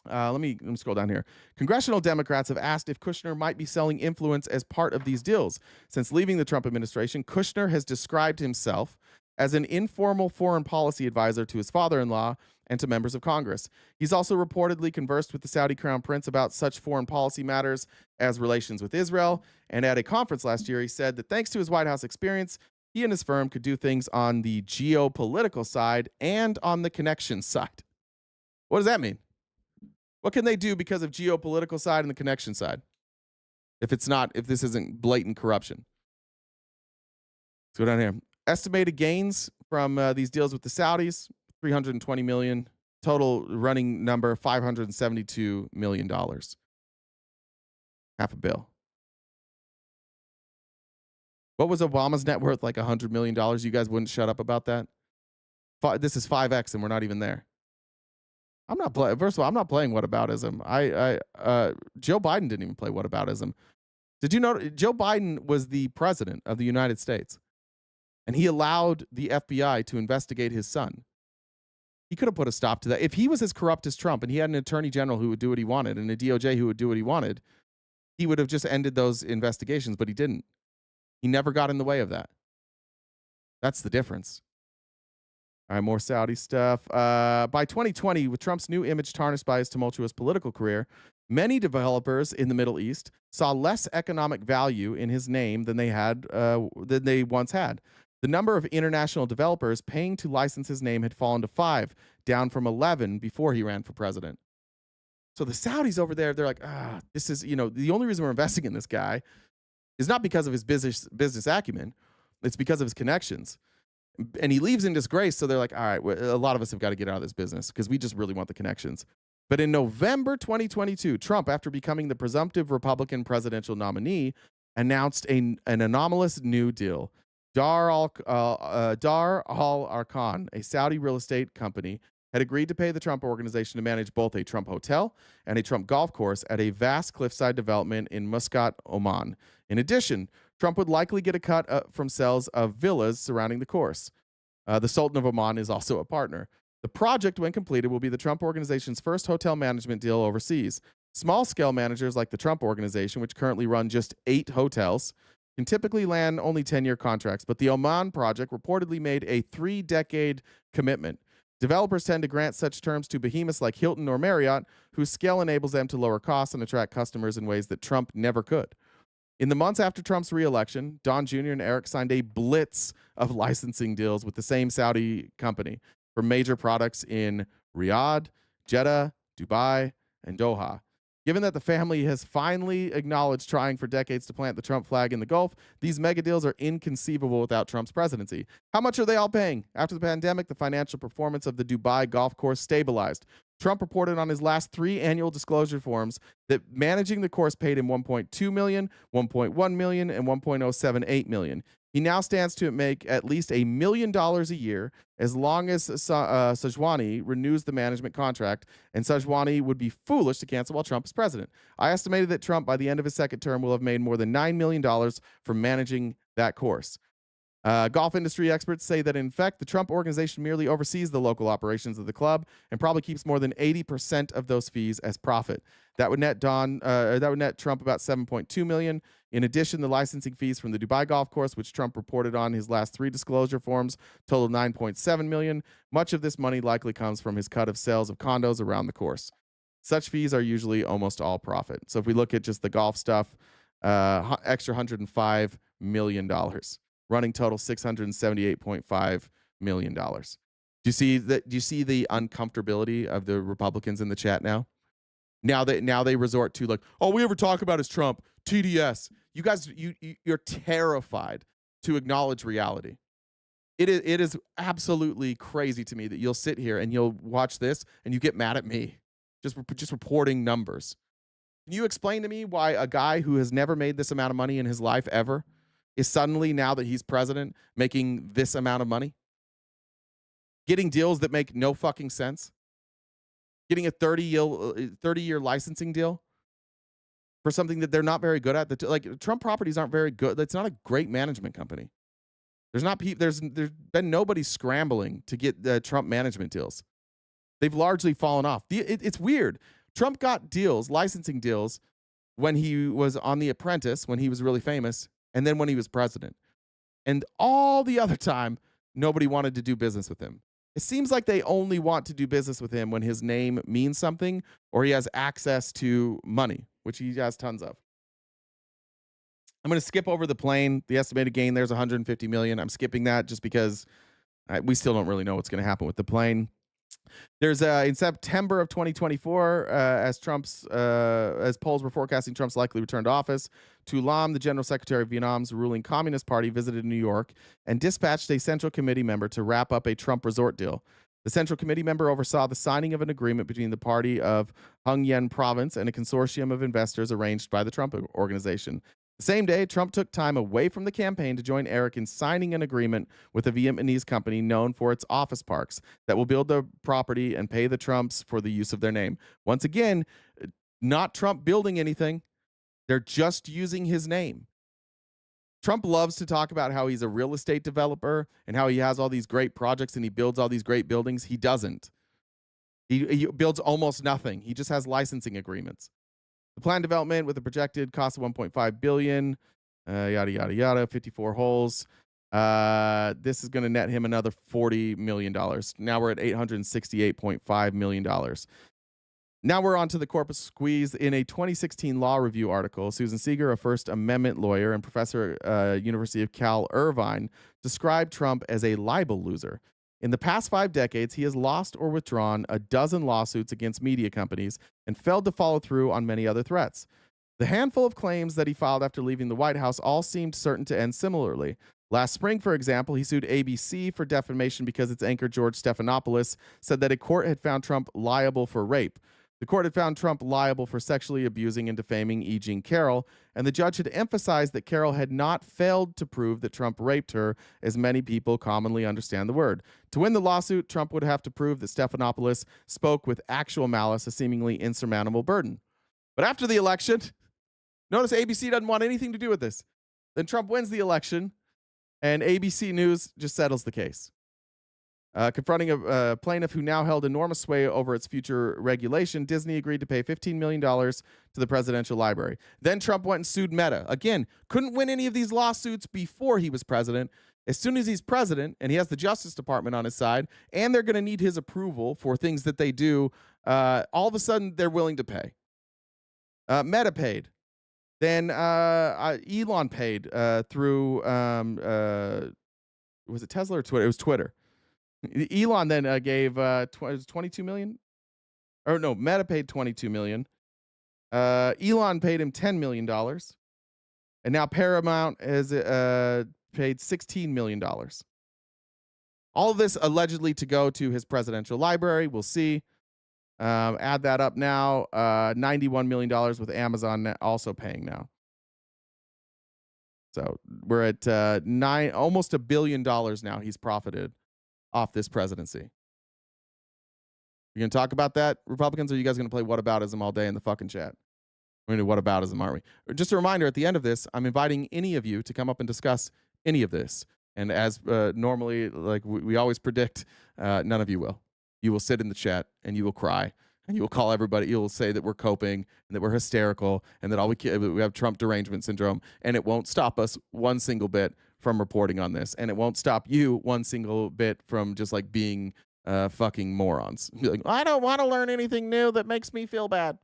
Let me scroll down here. Congressional Democrats have asked if Kushner might be selling influence as part of these deals. Since leaving the Trump administration, Kushner has described himself as an informal foreign policy advisor to his father-in-law and to members of Congress. He's also reportedly conversed with the Saudi Crown Prince about such foreign policy matters as relations with Israel. And at a conference last year, he said that thanks to his White House experience, he and his firm could do things on the geopolitical side and on the connections side. What does that mean? What can they do because of geopolitical side and the connection side? If this isn't blatant corruption. Let's go down here. Estimated gains from these deals with the Saudis, $320 million. Total running number, $572 million. Half a bill. What was Obama's net worth? Like $100 million? You guys wouldn't shut up about that? This is 5X and we're not even there. I'm not playing. First of all, I'm not playing whataboutism. Joe Biden didn't even play whataboutism. Did you know Joe Biden was the president of the United States, and he allowed the FBI to investigate his son? He could have put a stop to that. If he was as corrupt as Trump and he had an attorney general who would do what he wanted and a DOJ who would do what he wanted, he would have just ended those investigations, but he didn't. He never got in the way of that. That's the difference. All right, more Saudi stuff. By 2020, with Trump's new image tarnished by his tumultuous political career, many developers in the Middle East saw less economic value in his name than they once had. The number of international developers paying to license his name had fallen to 5, down from 11 before he ran for president. So the Saudis over there, they're like, this is, the only reason we're investing in this guy is not because of his business acumen. It's because of his connections. And he leaves in disgrace, so they're like, all right, a lot of us have got to get out of this business because we just really want the connections. But in November 2022, Trump, after becoming the presumptive Republican presidential nominee, announced an anomalous new deal. Dar Al Arkan, a Saudi real estate company, had agreed to pay the Trump organization to manage both a Trump hotel and a Trump golf course at a vast cliffside development in Muscat, Oman. In addition, Trump would likely get a cut from sales of villas surrounding the course. The Sultan of Oman is also a partner. The project, when completed, will be the Trump organization's first hotel management deal overseas. Small-scale managers like the Trump organization, which currently run just 8 hotels, can typically land only 10-year contracts, but the Oman project reportedly made a 3-decade commitment. Developers tend to grant such terms to behemoths like Hilton or Marriott, whose scale enables them to lower costs and attract customers in ways that Trump never could. In the months after Trump's re-election, Don Jr. and Eric signed a blitz of licensing deals with the same Saudi company for major products in Riyadh, Jeddah, Dubai, and Doha. Given that the family has finally acknowledged trying for decades to plant the Trump flag in the Gulf, these mega deals are inconceivable without Trump's presidency. How much are they all paying? After the pandemic, the financial performance of the Dubai golf course stabilized. Trump reported on his last 3 annual disclosure forms that managing the course paid him $1.2 million, $1.1 million, and $1.078 million. He now stands to make at least $1 million a year as long as Sajwani renews the management contract, and Sajwani would be foolish to cancel while Trump is president. I estimated that Trump, by the end of his second term, will have made more than $9 million from managing that course. Golf industry experts say that, in fact, the Trump organization merely oversees the local operations of the club and probably keeps more than 80% of those fees as profit. That would net Trump about $7.2 million. In addition, the licensing fees from the Dubai golf course, which Trump reported on his last 3 disclosure forms, total $9.7 million. Much of this money likely comes from his cut of sales of condos around the course. Such fees are usually almost all profit. So if we look at just the golf stuff, extra $105 million. Running total $678.5 million. Do you see the uncomfortability of the Republicans in the chat now? Now they resort to like, all we ever talk about is Trump, TDS. You guys, you're terrified to acknowledge reality. It is absolutely crazy to me that you'll sit here and you'll watch this and you get mad at me just reporting numbers. Can you explain to me why a guy who has never made this amount of money in his life ever is suddenly, now that he's president, making this amount of money? Getting deals that make no fucking sense? Getting a 30-year licensing deal for something that they're not very good at? Like, Trump properties aren't very good. That's not a great management company. There's been nobody scrambling to get the Trump management deals. They've largely fallen off. It's weird. Trump got deals, licensing deals, when he was on The Apprentice, when he was really famous, and then when he was president. And all the other time, nobody wanted to do business with him. It seems like they only want to do business with him when his name means something or he has access to money, which he has tons of. I'm going to skip over the plane. The estimated gain there's $150 million. I'm skipping that just because we still don't really know what's going to happen with the plane. There's in September of 2024, as polls were forecasting Trump's likely return to office, Tu Lam, the general secretary of Vietnam's ruling Communist Party, visited New York and dispatched a Central Committee member to wrap up a Trump resort deal. The Central Committee member oversaw the signing of an agreement between the party of Hung Yen Province and a consortium of investors arranged by the Trump organization. The same day, Trump took time away from the campaign to join Eric in signing an agreement with a Vietnamese company known for its office parks that will build the property and pay the Trumps for the use of their name. Once again, not Trump building anything. They're just using his name. Trump loves to talk about how he's a real estate developer and how he has all these great projects and he builds all these great buildings. He doesn't. He builds almost nothing. He just has licensing agreements. The planned development with a projected cost of $1.5 billion, yada, yada, yada, 54 holes. This is going to net him another $40 million. Now we're at $868.5 million. Now we're on to the corpus squeeze. In a 2016 Law Review article, Susan Seeger, a First Amendment lawyer and professor at University of Cal Irvine, described Trump as a libel loser. In the past 5 decades, he has lost or withdrawn a dozen lawsuits against media companies and failed to follow through on many other threats. The handful of claims that he filed after leaving the White House all seemed certain to end similarly. Last spring, for example, he sued ABC for defamation because its anchor George Stephanopoulos said that a court had found Trump liable for rape. The court had found Trump liable for sexually abusing and defaming E. Jean Carroll, and the judge had emphasized that Carroll had not failed to prove that Trump raped her, as many people commonly understand the word. To win the lawsuit, Trump would have to prove that Stephanopoulos spoke with actual malice, a seemingly insurmountable burden. But after the election, notice ABC doesn't want anything to do with this. Then Trump wins the election, and ABC News just settles the case. Confronting a plaintiff who now held enormous sway over its future regulation, Disney agreed to pay $15 million to the presidential library. Then Trump went and sued Meta. Again, couldn't win any of these lawsuits before he was president. As soon as he's president and he has the Justice Department on his side, and they're going to need his approval for things that they do, all of a sudden they're willing to pay. Meta paid. Then Elon paid through, was it Tesla or Twitter? It was Twitter. Elon then gave 22 million, or no, Meta paid 22 million. Elon paid him $10 million, and now Paramount has paid $16 million. All of this allegedly to go to his presidential library. We'll see. Add that up now. $91 million with Amazon also paying now. So we're at almost $1 billion now. He's profited off this presidency. You gonna talk about that, Republicans, or are you guys gonna play whataboutism all day in the fucking chat? We're gonna do whataboutism, aren't we? Just a reminder, at the end of this, I'm inviting any of you to come up and discuss any of this. And as normally, like we always predict, none of you will. You will sit in the chat and you will cry and you will call everybody. You will say that we're coping and that we're hysterical and that we have Trump derangement syndrome, and it won't stop us one single bit from reporting on this, and it won't stop you one single bit from just like being fucking morons. Be like, I don't want to learn anything new that makes me feel bad.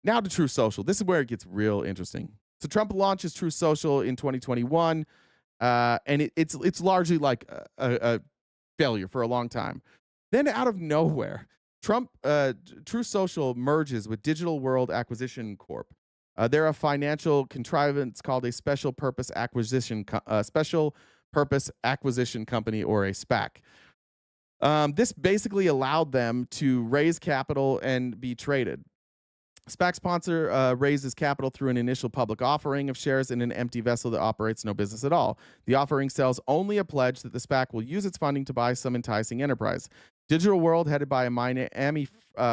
Now to True Social. This is where it gets real interesting. So Trump launches True Social in 2021, and it's largely like a failure for a long time. Then out of nowhere, True Social merges with Digital World Acquisition Corp. They're a financial contrivance called a special purpose acquisition company, or a SPAC. This basically allowed them to raise capital and be traded. SPAC sponsor raises capital through an initial public offering of shares in an empty vessel that operates no business at all. The offering sells only a pledge that the SPAC will use its funding to buy some enticing enterprise. Digital World, headed by a Miami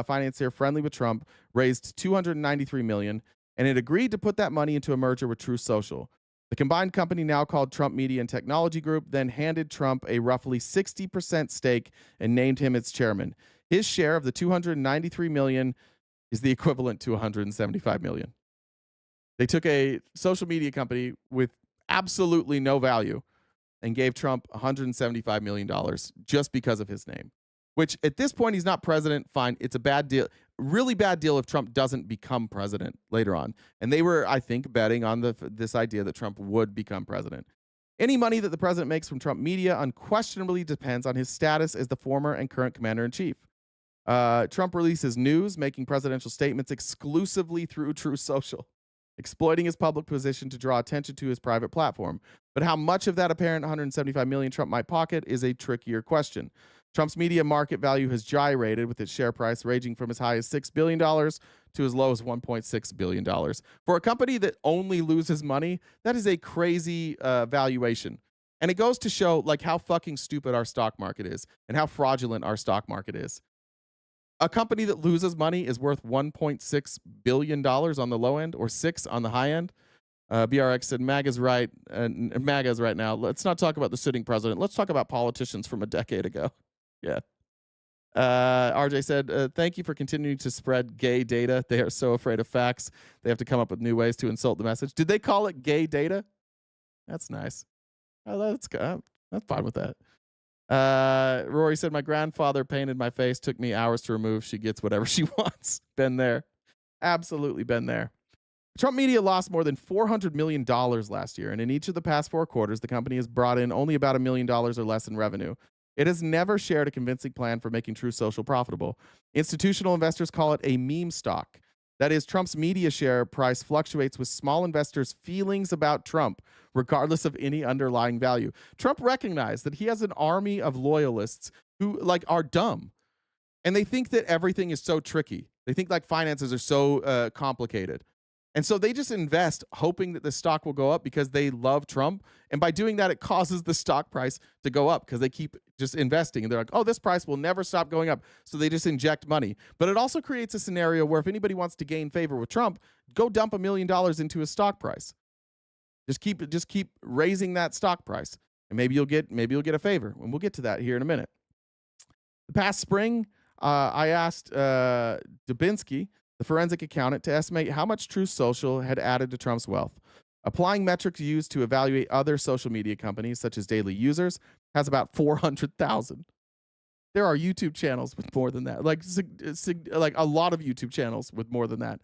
financier friendly with Trump, raised $293 million, and it agreed to put that money into a merger with True Social. The combined company, now called Trump Media and Technology Group, then handed Trump a roughly 60% stake and named him its chairman. His share of the $293 million is the equivalent to $175 million. They took a social media company with absolutely no value and gave Trump $175 million just because of his name, which at this point, he's not president. Fine. It's a bad deal. Really bad deal if Trump doesn't become president later on. And they were, I think, betting on this idea that Trump would become president. Any money that the president makes from Trump media unquestionably depends on his status as the former and current commander-in-chief. Trump releases news, making presidential statements exclusively through True Social, exploiting his public position to draw attention to his private platform. But how much of that apparent $175 million Trump might pocket is a trickier question. Trump's media market value has gyrated, with its share price ranging from as high as $6 billion to as low as $1.6 billion. For a company that only loses money, that is a crazy valuation. And it goes to show like how fucking stupid our stock market is and how fraudulent our stock market is. A company that loses money is worth $1.6 billion on the low end or $6 on the high end. BRX said MAGA's right. MAGA's right now. Let's not talk about the sitting president. Let's talk about politicians from a decade ago. Yeah. RJ said, thank you for continuing to spread gay data. They are so afraid of facts. They have to come up with new ways to insult the message. Did they call it gay data? That's nice. Oh, that's good. I'm fine with that. Rory said, my grandfather painted my face. Took me hours to remove. She gets whatever she wants. Been there. Absolutely been there. Trump media lost more than $400 million last year. And in each of the past 4 quarters, the company has brought in only about $1 million or less in revenue. It has never shared a convincing plan for making True Social profitable. Institutional investors call it a meme stock. That is, Trump's media share price fluctuates with small investors' feelings about Trump, regardless of any underlying value. Trump recognized that he has an army of loyalists who are dumb. And they think that everything is so tricky. They think finances are so complicated. And so they just invest hoping that the stock will go up because they love Trump. And by doing that, it causes the stock price to go up because they keep just investing. And they're like, oh, this price will never stop going up. So they just inject money. But it also creates a scenario where if anybody wants to gain favor with Trump, go dump $1 million into his stock price. Just keep raising that stock price. And maybe you'll get a favor. And we'll get to that here in a minute. The past spring, I asked Dubinsky, the forensic accountant, to estimate how much True Social had added to Trump's wealth. Applying metrics used to evaluate other social media companies, such as daily users, has about 400,000. There are YouTube channels with more than that, like a lot of YouTube channels with more than that.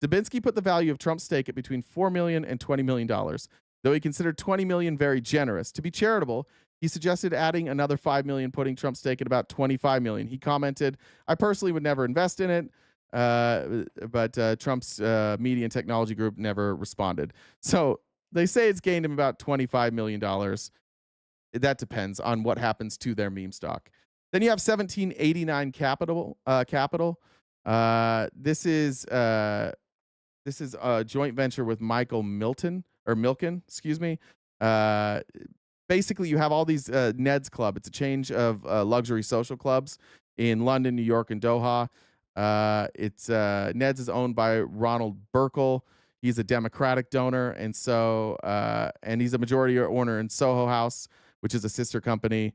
Dubinsky put the value of Trump's stake at between $4 million and $20 million, though he considered $20 million very generous. To be charitable, he suggested adding another $5 million, putting Trump's stake at about $25 million. He commented, I personally would never invest in it. But Trump's media and technology group never responded. So they say it's gained him about $25 million. That depends on what happens to their meme stock. Then you have 1789 Capital. This is a joint venture with Michael Milken. Basically, you have all these Ned's Club. It's a change of luxury social clubs in London, New York, and Doha. Ned's is owned by Ronald Burkle. He's a Democratic donor, and so and he's a majority owner in Soho House, which is a sister company.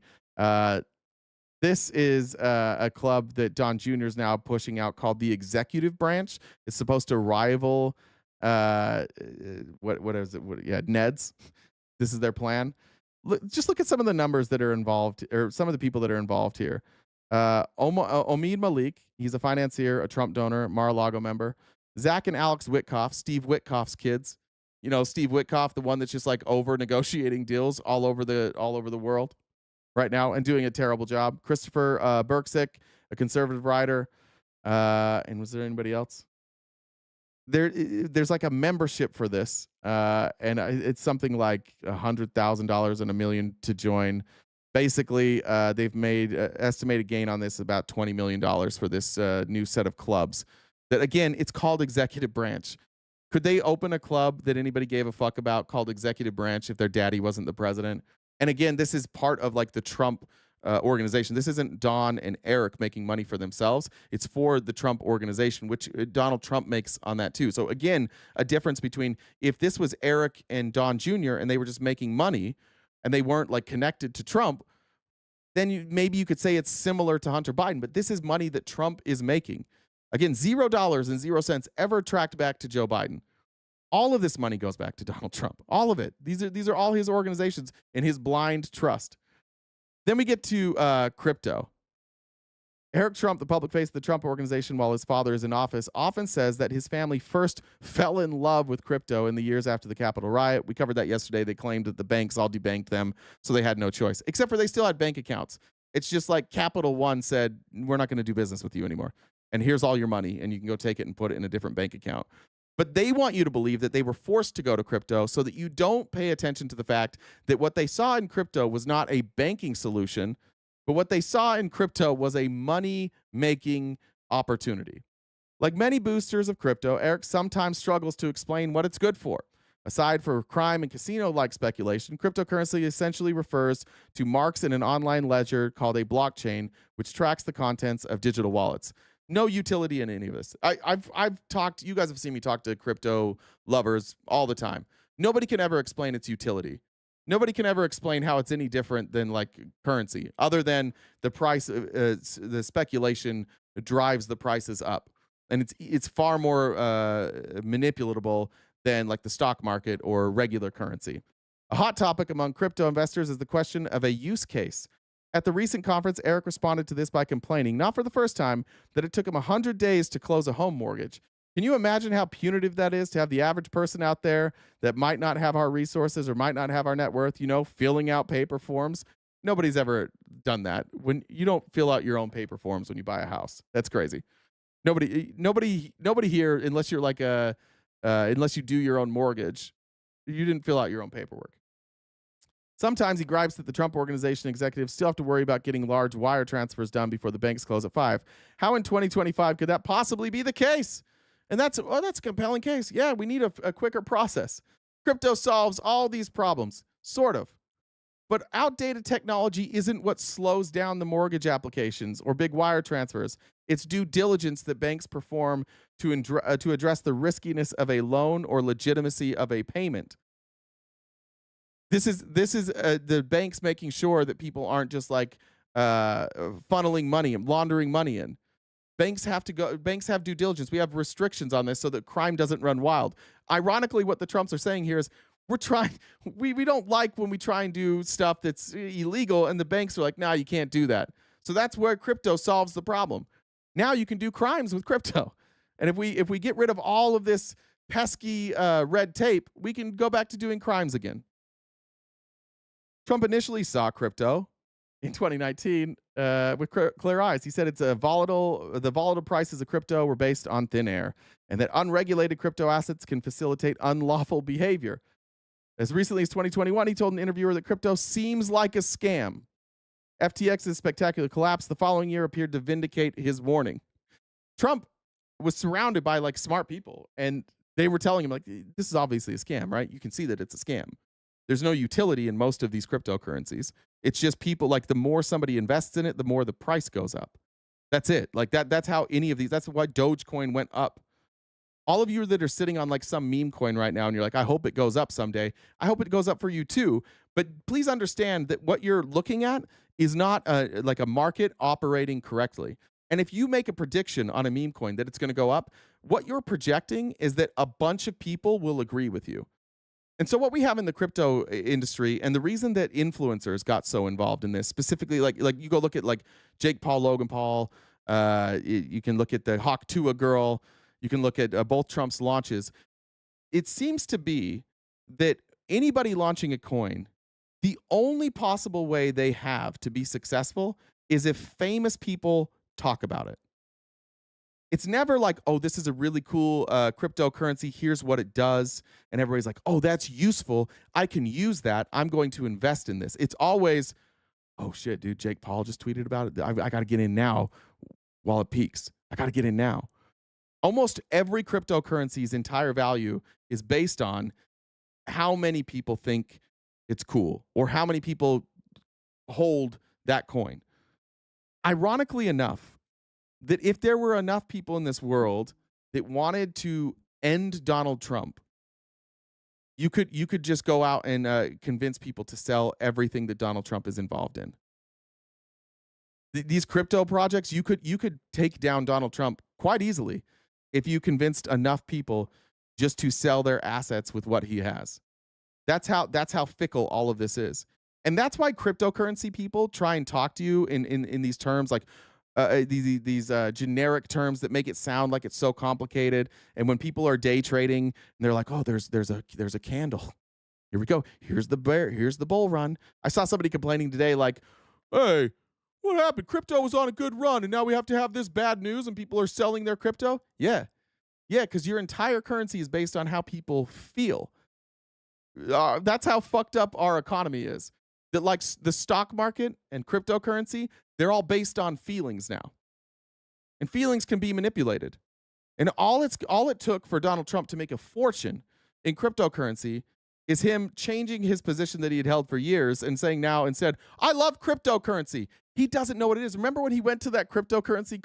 This is a club that Don Jr. is now pushing out called the Executive Branch. It's supposed to rival what is it? Ned's. This is their plan. Just look at some of the numbers that are involved, or some of the people that are involved here. Omid Malik, he's a financier, a Trump donor, Mar-a-Lago member. Zach and Alex Witkoff, Steve Witkoff's kids. You know, Steve Witkoff, the one that's just over negotiating deals all over the world right now and doing a terrible job. Christopher Berksick, a conservative writer. And was there anybody else? There's a membership for this, and it's something like $100,000 and $1 million to join. Basically, they've made estimated gain on this about $20 million for this new set of clubs. That again, it's called Executive Branch. Could they open a club that anybody gave a fuck about called Executive Branch if their daddy wasn't the president? And again, this is part of the Trump organization. This isn't Don and Eric making money for themselves. It's for the Trump organization, which Donald Trump makes on that too. So again, a difference between if this was Eric and Don Jr. and they were just making money and they weren't connected to Trump, then maybe you could say it's similar to Hunter Biden. But this is money that Trump is making. Again, $0 and 0 cents ever tracked back to Joe Biden. All of this money goes back to Donald Trump. All of it. These are all his organizations and his blind trust. Then we get to crypto. Eric Trump, the public face of the Trump organization while his father is in office, often says that his family first fell in love with crypto in the years after the Capitol riot. We covered that yesterday. They claimed that the banks all debanked them, so they had no choice, except for they still had bank accounts. It's just like Capital One said, we're not going to do business with you anymore. And here's all your money, and you can go take it and put it in a different bank account. But they want you to believe that they were forced to go to crypto so that you don't pay attention to the fact that what they saw in crypto was not a banking solution, but what they saw in crypto was a money-making opportunity. Like many boosters of crypto, Eric sometimes struggles to explain what it's good for. Aside for crime and casino-like speculation, cryptocurrency essentially refers to marks in an online ledger called a blockchain, which tracks the contents of digital wallets. No utility in any of this. I've talked, you guys have seen me talk to crypto lovers all the time. Nobody can ever explain its utility. Nobody can ever explain how it's any different than like currency, other than the price, the speculation drives the prices up. And it's far more manipulatable than like the stock market or regular currency. A hot topic among crypto investors is the question of a use case. At the recent conference, Eric responded to this by complaining, not for the first time, that it took him 100 days to close a home mortgage. Can you imagine how punitive that is to have the average person out there that might not have our resources or might not have our net worth, filling out paper forms? Nobody's ever done that. When you don't fill out your own paper forms when you buy a house, that's crazy. Nobody here, unless you're like unless you do your own mortgage, you didn't fill out your own paperwork. Sometimes he gripes that the Trump organization executives still have to worry about getting large wire transfers done before the banks close at 5. How in 2025 could that possibly be the case? And that's a compelling case. Yeah, we need a quicker process. Crypto solves all these problems, sort of. But outdated technology isn't what slows down the mortgage applications or big wire transfers. It's due diligence that banks perform to address the riskiness of a loan or legitimacy of a payment. This is the banks making sure that people aren't just like funneling money and laundering money in. Banks have due diligence. We have restrictions on this so that crime doesn't run wild. Ironically, what the Trumps are saying here is we don't like when we try and do stuff that's illegal, and the banks are like, nah, you can't do that. So that's where crypto solves the problem. Now you can do crimes with crypto. And if we get rid of all of this pesky red tape, we can go back to doing crimes again. Trump initially saw crypto in 2019 with clear eyes. He said the volatile prices of crypto were based on thin air, and that unregulated crypto assets can facilitate unlawful behavior. As recently as 2021, he told an interviewer that crypto seems like a scam. FTX's spectacular collapse the following year appeared to vindicate his warning. Trump was surrounded by like smart people, and they were telling him like, this is obviously a scam, right? You can see that it's a scam. There's no utility in most of these cryptocurrencies. It's just people, like, the more somebody invests in it, the more the price goes up. That's it. Like that's how any of these, that's why Dogecoin went up. All of you that are sitting on like some meme coin right now and you're like, I hope it goes up someday. I hope it goes up for you too. But please understand that what you're looking at is not like a market operating correctly. And if you make a prediction on a meme coin that it's going to go up, what you're projecting is that a bunch of people will agree with you. And so what we have in the crypto industry, and the reason that influencers got so involved in this, specifically, like you go look at like Jake Paul, Logan Paul, you can look at the Hawk Tua girl, you can look at both Trump's launches. It seems to be that anybody launching a coin, the only possible way they have to be successful is if famous people talk about it. It's never like, oh, this is a really cool cryptocurrency. Here's what it does. And everybody's like, oh, that's useful. I can use that. I'm going to invest in this. It's always, oh, shit, dude, Jake Paul just tweeted about it. I got to get in now while it peaks. I got to get in now. Almost every cryptocurrency's entire value is based on how many people think it's cool or how many people hold that coin. Ironically enough, that if there were enough people in this world that wanted to end Donald Trump, you could just go out and convince people to sell everything that Donald Trump is involved in. These crypto projects, you could take down Donald Trump quite easily if you convinced enough people just to sell their assets with what he has. That's how fickle all of this is. And that's why cryptocurrency people try and talk to you in these terms like, these generic terms that make it sound like it's so complicated. And when people are day trading and they're like, oh, there's a candle. Here we go. Here's the bear. Here's the bull run. I saw somebody complaining today like, hey, what happened? Crypto was on a good run and now we have to have this bad news and people are selling their crypto? Yeah. Yeah, because your entire currency is based on how people feel. That's how fucked up our economy is. That like the stock market and cryptocurrency, they're all based on feelings now. And feelings can be manipulated. And all it took for Donald Trump to make a fortune in cryptocurrency is him changing his position that he had held for years and saying now instead, I love cryptocurrency. He doesn't know what it is. Remember when he went to that cryptocurrency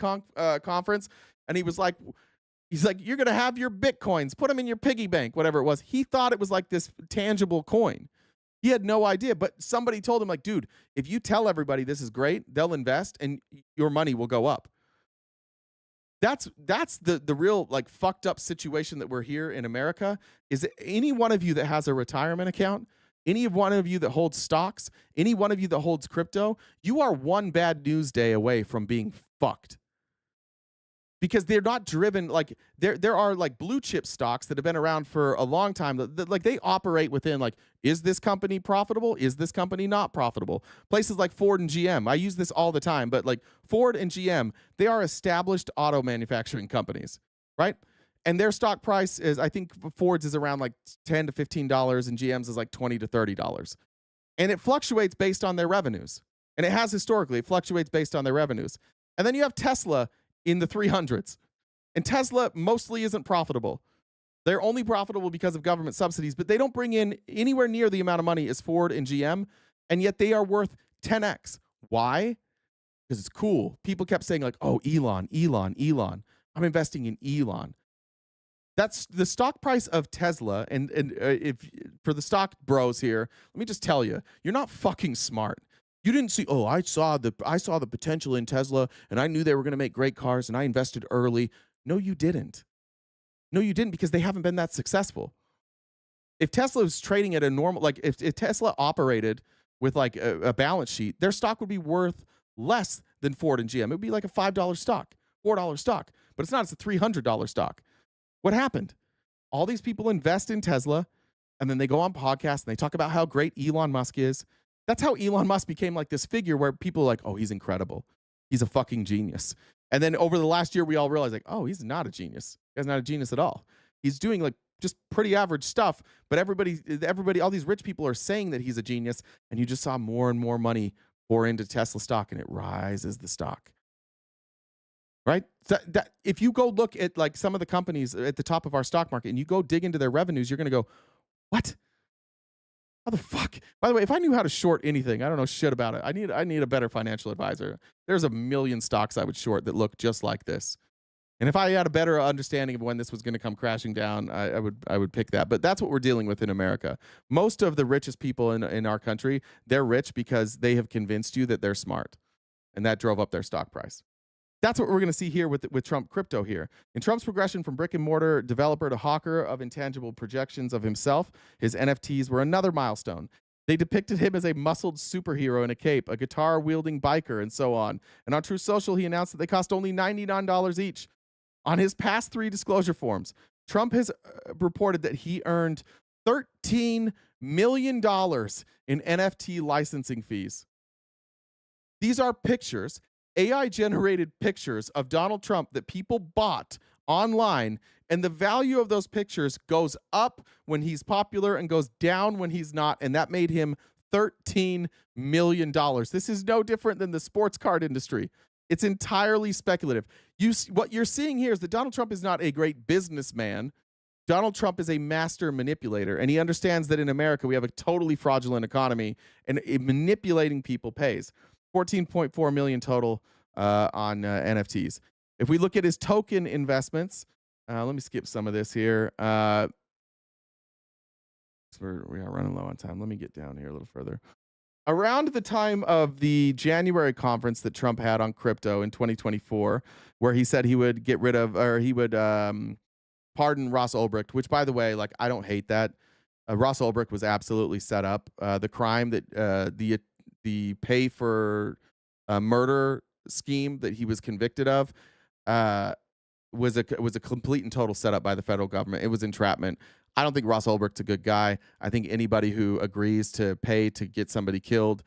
conference and he's like, you're going to have your Bitcoins, put them in your piggy bank, whatever it was. He thought it was like this tangible coin. He had no idea, but somebody told him like, dude, if you tell everybody this is great, they'll invest and your money will go up. That's the real like fucked up situation that we're here in America. Is that any one of you that has a retirement account, any one of you that holds stocks, any one of you that holds crypto, you are one bad news day away from being fucked. Because they're not driven like there are like blue chip stocks that have been around for a long time that like they operate within like, is this company profitable? Is this company not profitable? Places like Ford and GM, I use this all the time, but like Ford and GM, they are established auto manufacturing companies, right? And their stock price is, I think Ford's is around like $10 to $15 and GM's is like $20 to $30. And it fluctuates based on their revenues. And it has historically, it fluctuates based on their revenues. And then you have Tesla in the 300s. And Tesla mostly isn't profitable. They're only profitable because of government subsidies, but they don't bring in anywhere near the amount of money as Ford and GM, and yet they are worth 10x. Why? Because it's cool. People kept saying like, oh, Elon. I'm investing in Elon. That's the stock price of Tesla. And if for the stock bros here, let me just tell you, you're not fucking smart. You didn't see, oh, I saw the potential in Tesla and I knew they were going to make great cars and I invested early. No, you didn't. No, you didn't, because they haven't been that successful. If Tesla was trading at a normal, like if Tesla operated with like a balance sheet, their stock would be worth less than Ford and GM. It would be like a $5 stock, $4 stock, but it's not, it's a $300 stock. What happened? All these people invest in Tesla and then they go on podcasts and they talk about how great Elon Musk is. That's how Elon Musk became like this figure where people are like, oh, he's incredible. He's a fucking genius. And then over the last year, we all realized like, oh, he's not a genius. He's not a genius at all. He's doing like just pretty average stuff. But everybody, all these rich people are saying that he's a genius. And you just saw more and more money pour into Tesla stock and it rises the stock. Right? That if you go look at like some of the companies at the top of our stock market and you go dig into their revenues, you're going to go, what? How the fuck? By the way, if I knew how to short anything, I don't know shit about it. I need a better financial advisor. There's a million stocks I would short that look just like this. And if I had a better understanding of when this was going to come crashing down, I would pick that. But that's what we're dealing with in America. Most of the richest people in our country, they're rich because they have convinced you that they're smart. And that drove up their stock price. That's what we're going to see here with Trump crypto here. In Trump's progression from brick and mortar developer to hawker of intangible projections of himself, his NFTs were another milestone. They depicted him as a muscled superhero in a cape, a guitar-wielding biker, and so on. And on Truth Social, he announced that they cost only $99 each. On his past 3 disclosure forms, Trump has reported that he earned $13 million in NFT licensing fees. These are pictures, AI-generated pictures of Donald Trump that people bought online, and the value of those pictures goes up when he's popular and goes down when he's not, and that made him $13 million. This is no different than the sports card industry. It's entirely speculative. What you're seeing here is that Donald Trump is not a great businessman. Donald Trump is a master manipulator, and he understands that in America we have a totally fraudulent economy, and manipulating people pays. 14.4 million total on NFTs. If we look at his token investments, let me skip some of this here. We are running low on time. Let me get down here a little further. Around the time of the January conference that Trump had on crypto in 2024, where he said he would get rid of, or he would pardon Ross Ulbricht, which, by the way, like, I don't hate that. Ross Ulbricht was absolutely set up. The crime that the pay for murder scheme that he was convicted of was a complete and total setup by the federal government. It was entrapment. I don't think Ross Ulbricht's a good guy. I think anybody who agrees to pay to get somebody killed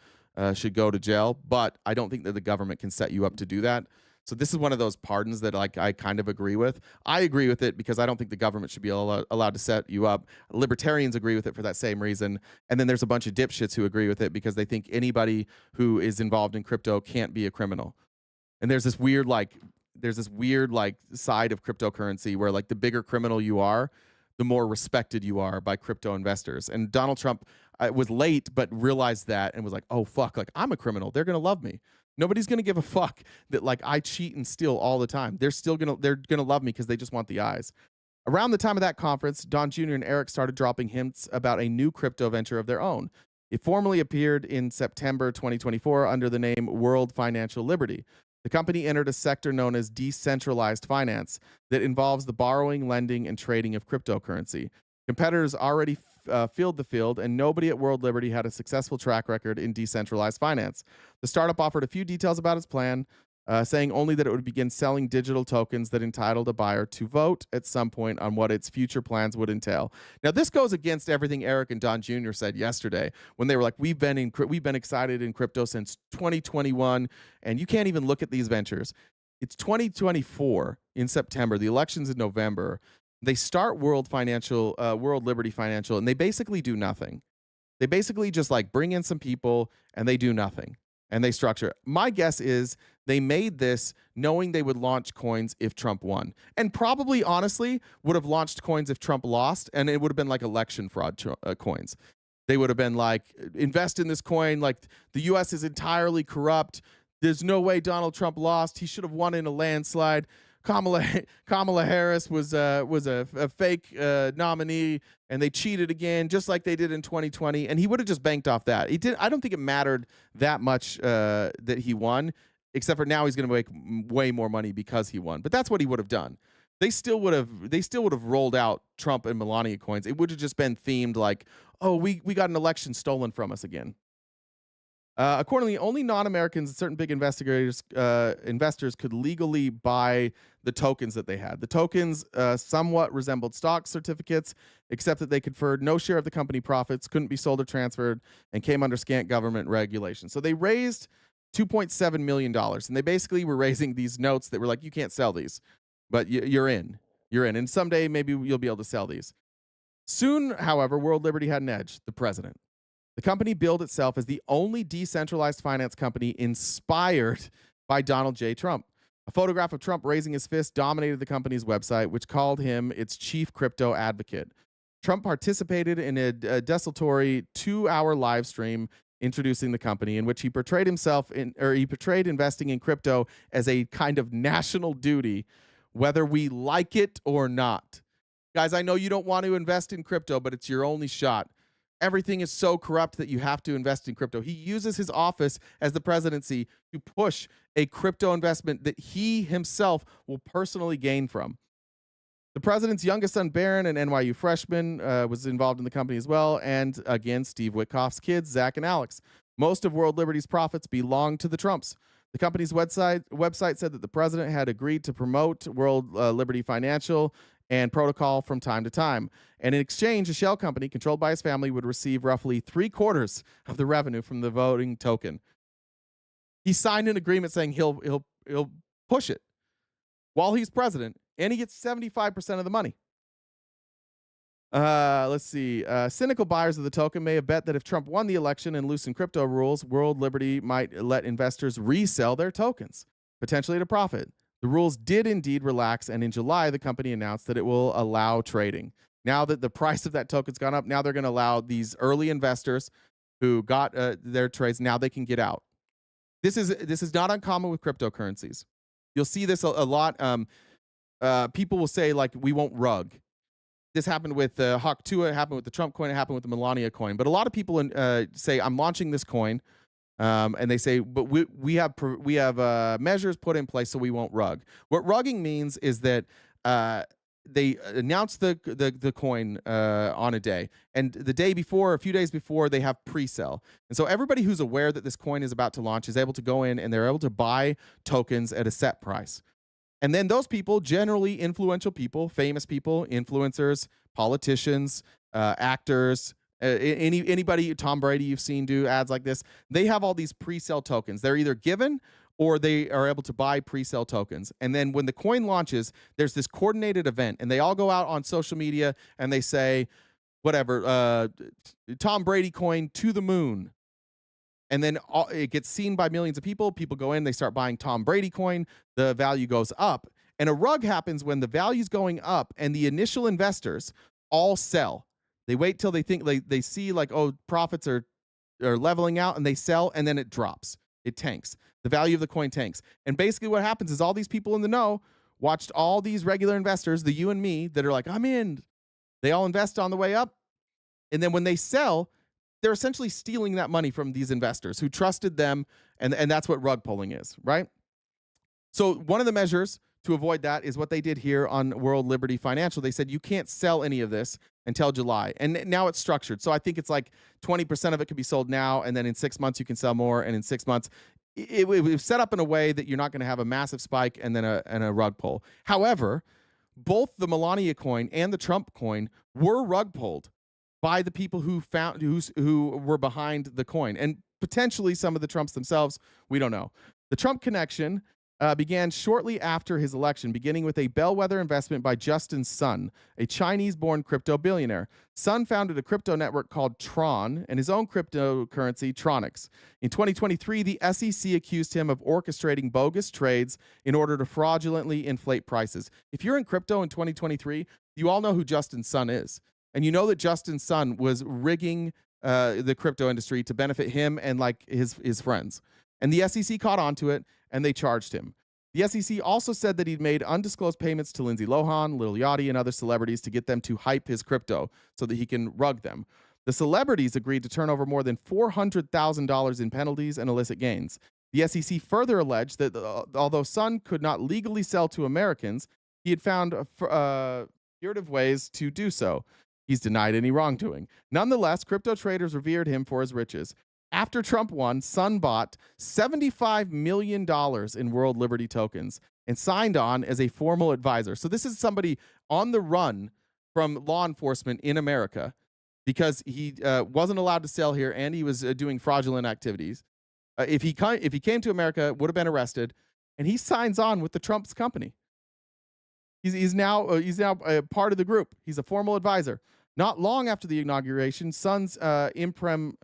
should go to jail. But I don't think that the government can set you up to do that. So this is one of those pardons that like I kind of agree with. I agree with it because I don't think the government should be allowed to set you up. Libertarians agree with it for that same reason. And then there's a bunch of dipshits who agree with it because they think anybody who is involved in crypto can't be a criminal. And there's this weird side of cryptocurrency where like the bigger criminal you are, the more respected you are by crypto investors. And Donald Trump was late, but realized that and was like, oh, fuck, like I'm a criminal. They're going to love me. Nobody's going to give a fuck that like I cheat and steal all the time. They're going to love me because they just want the eyes. Around the time of that conference, Don Jr. and Eric started dropping hints about a new crypto venture of their own. It formally appeared in September 2024 under the name World Financial Liberty. The company entered a sector known as decentralized finance that involves the borrowing, lending, and trading of cryptocurrency. Competitors already filled the field, and nobody at World Liberty had a successful track record in decentralized finance. The startup offered a few details about its plan, saying only that it would begin selling digital tokens that entitled a buyer to vote at some point on what its future plans would entail. Now, this goes against everything Eric and Don Jr. said yesterday when they were like, we've been excited in crypto since 2021, and you can't even look at these ventures. It's 2024 in September. The election's in November. They start World Liberty Financial, and they basically do nothing. They basically just like bring in some people, and they do nothing. And they structure. My guess is they made this knowing they would launch coins if Trump won. And probably, honestly, would have launched coins if Trump lost, and it would have been like election fraud coins. They would have been like, invest in this coin, like the U.S. is entirely corrupt. There's no way Donald Trump lost. He should have won in a landslide. Kamala Harris was a fake nominee, and they cheated again, just like they did in 2020. And he would have just banked off that. I don't think it mattered that much that he won, except for now he's going to make way more money because he won. But that's what he would have done. They still would have rolled out Trump and Melania coins. It would have just been themed like, oh, we got an election stolen from us again. Accordingly, only non-Americans and certain big investors could legally buy the tokens that they had. The tokens somewhat resembled stock certificates, except that they conferred no share of the company profits, couldn't be sold or transferred, and came under scant government regulation. So they raised $2.7 million, and they basically were raising these notes that were like, you can't sell these, but you're in. And someday maybe you'll be able to sell these. Soon, however, World Liberty had an edge, the president. The company billed itself as the only decentralized finance company inspired by Donald J. Trump. A photograph of Trump raising his fist dominated the company's website, which called him its chief crypto advocate. Trump participated in a desultory 2-hour live stream introducing the company, in which he portrayed investing in crypto as a kind of national duty, whether we like it or not. Guys, I know you don't want to invest in crypto, but it's your only shot. Everything is so corrupt that you have to invest in crypto. He uses his office as the presidency to push a crypto investment that he himself will personally gain from. The president's youngest son, Barron, an NYU freshman, was involved in the company as well. And again, Steve Witkoff's kids, Zach and Alex. Most of World Liberty's profits belong to the Trumps. The company's website said that the president had agreed to promote World Liberty Financial and protocol from time to time. And in exchange, a shell company controlled by his family would receive roughly 3/4 of the revenue from the voting token. He signed an agreement saying he'll push it while he's president, and he gets 75% of the money. Let's see. Cynical buyers of the token may have bet that if Trump won the election and loosened crypto rules, World Liberty might let investors resell their tokens, potentially at a profit. The rules did indeed relax, and in July, the company announced that it will allow trading. Now that the price of that token's gone up, now they're going to allow these early investors who got their trades, now they can get out. This is not uncommon with cryptocurrencies. You'll see this a lot. People will say, like, we won't rug. This happened with Hawk Tua, it happened with the Trump coin, it happened with the Melania coin. But a lot of people say, I'm launching this coin. And they say, but we have measures put in place so we won't rug. What rugging means is that they announce the coin on a day, and the day before, a few days before, they have pre-sale. And so everybody who's aware that this coin is about to launch is able to go in and they're able to buy tokens at a set price. And then those people, generally influential people, famous people, influencers, politicians, actors, anybody, Tom Brady, you've seen do ads like this, they have all these pre-sale tokens. They're either given or they are able to buy pre-sale tokens. And then when the coin launches, there's this coordinated event, and they all go out on social media and they say, whatever, Tom Brady coin to the moon. And then it gets seen by millions of people. People go in, they start buying Tom Brady coin. The value goes up. And a rug happens when the value's going up and the initial investors all sell. They wait till they think they see like, oh, profits are leveling out, and they sell, and then it drops. It tanks. The value of the coin tanks. And basically what happens is all these people in the know watched all these regular investors, the you and me, that are like, I'm in. They all invest on the way up. And then when they sell, they're essentially stealing that money from these investors who trusted them. And that's what rug pulling is, right? So one of the measures to avoid that is what they did here on World Liberty Financial. They said you can't sell any of this until July. And now it's structured. So I think it's like 20% of it can be sold now, and then in 6 months you can sell more, and in 6 months it was set up in a way that you're not going to have a massive spike and then a rug pull. However, both the Melania coin and the Trump coin were rug pulled by the people who were behind the coin, and potentially some of the Trumps themselves. We don't know. The Trump connection began shortly after his election, beginning with a bellwether investment by Justin Sun, a Chinese-born crypto billionaire. Sun founded a crypto network called Tron and his own cryptocurrency, Tronix. In 2023, the SEC accused him of orchestrating bogus trades in order to fraudulently inflate prices. If you're in crypto in 2023, you all know who Justin Sun is. And you know that Justin Sun was rigging the crypto industry to benefit him and like his friends. And the SEC caught on to it, and they charged him. The SEC also said that he'd made undisclosed payments to Lindsay Lohan, Lil Yachty, and other celebrities to get them to hype his crypto so that he can rug them. The celebrities agreed to turn over more than $400,000 in penalties and illicit gains. The SEC further alleged that although Sun could not legally sell to Americans, he had found furtive ways to do so. He's denied any wrongdoing. Nonetheless, crypto traders revered him for his riches. After Trump won, Sun bought $75 million in World Liberty tokens and signed on as a formal advisor. So this is somebody on the run from law enforcement in America because he wasn't allowed to sell here, and he was doing fraudulent activities. If he came to America, would have been arrested, and he signs on with the Trump's company. He's now a part of the group. He's a formal advisor. Not long after the inauguration, Sun's imprimatur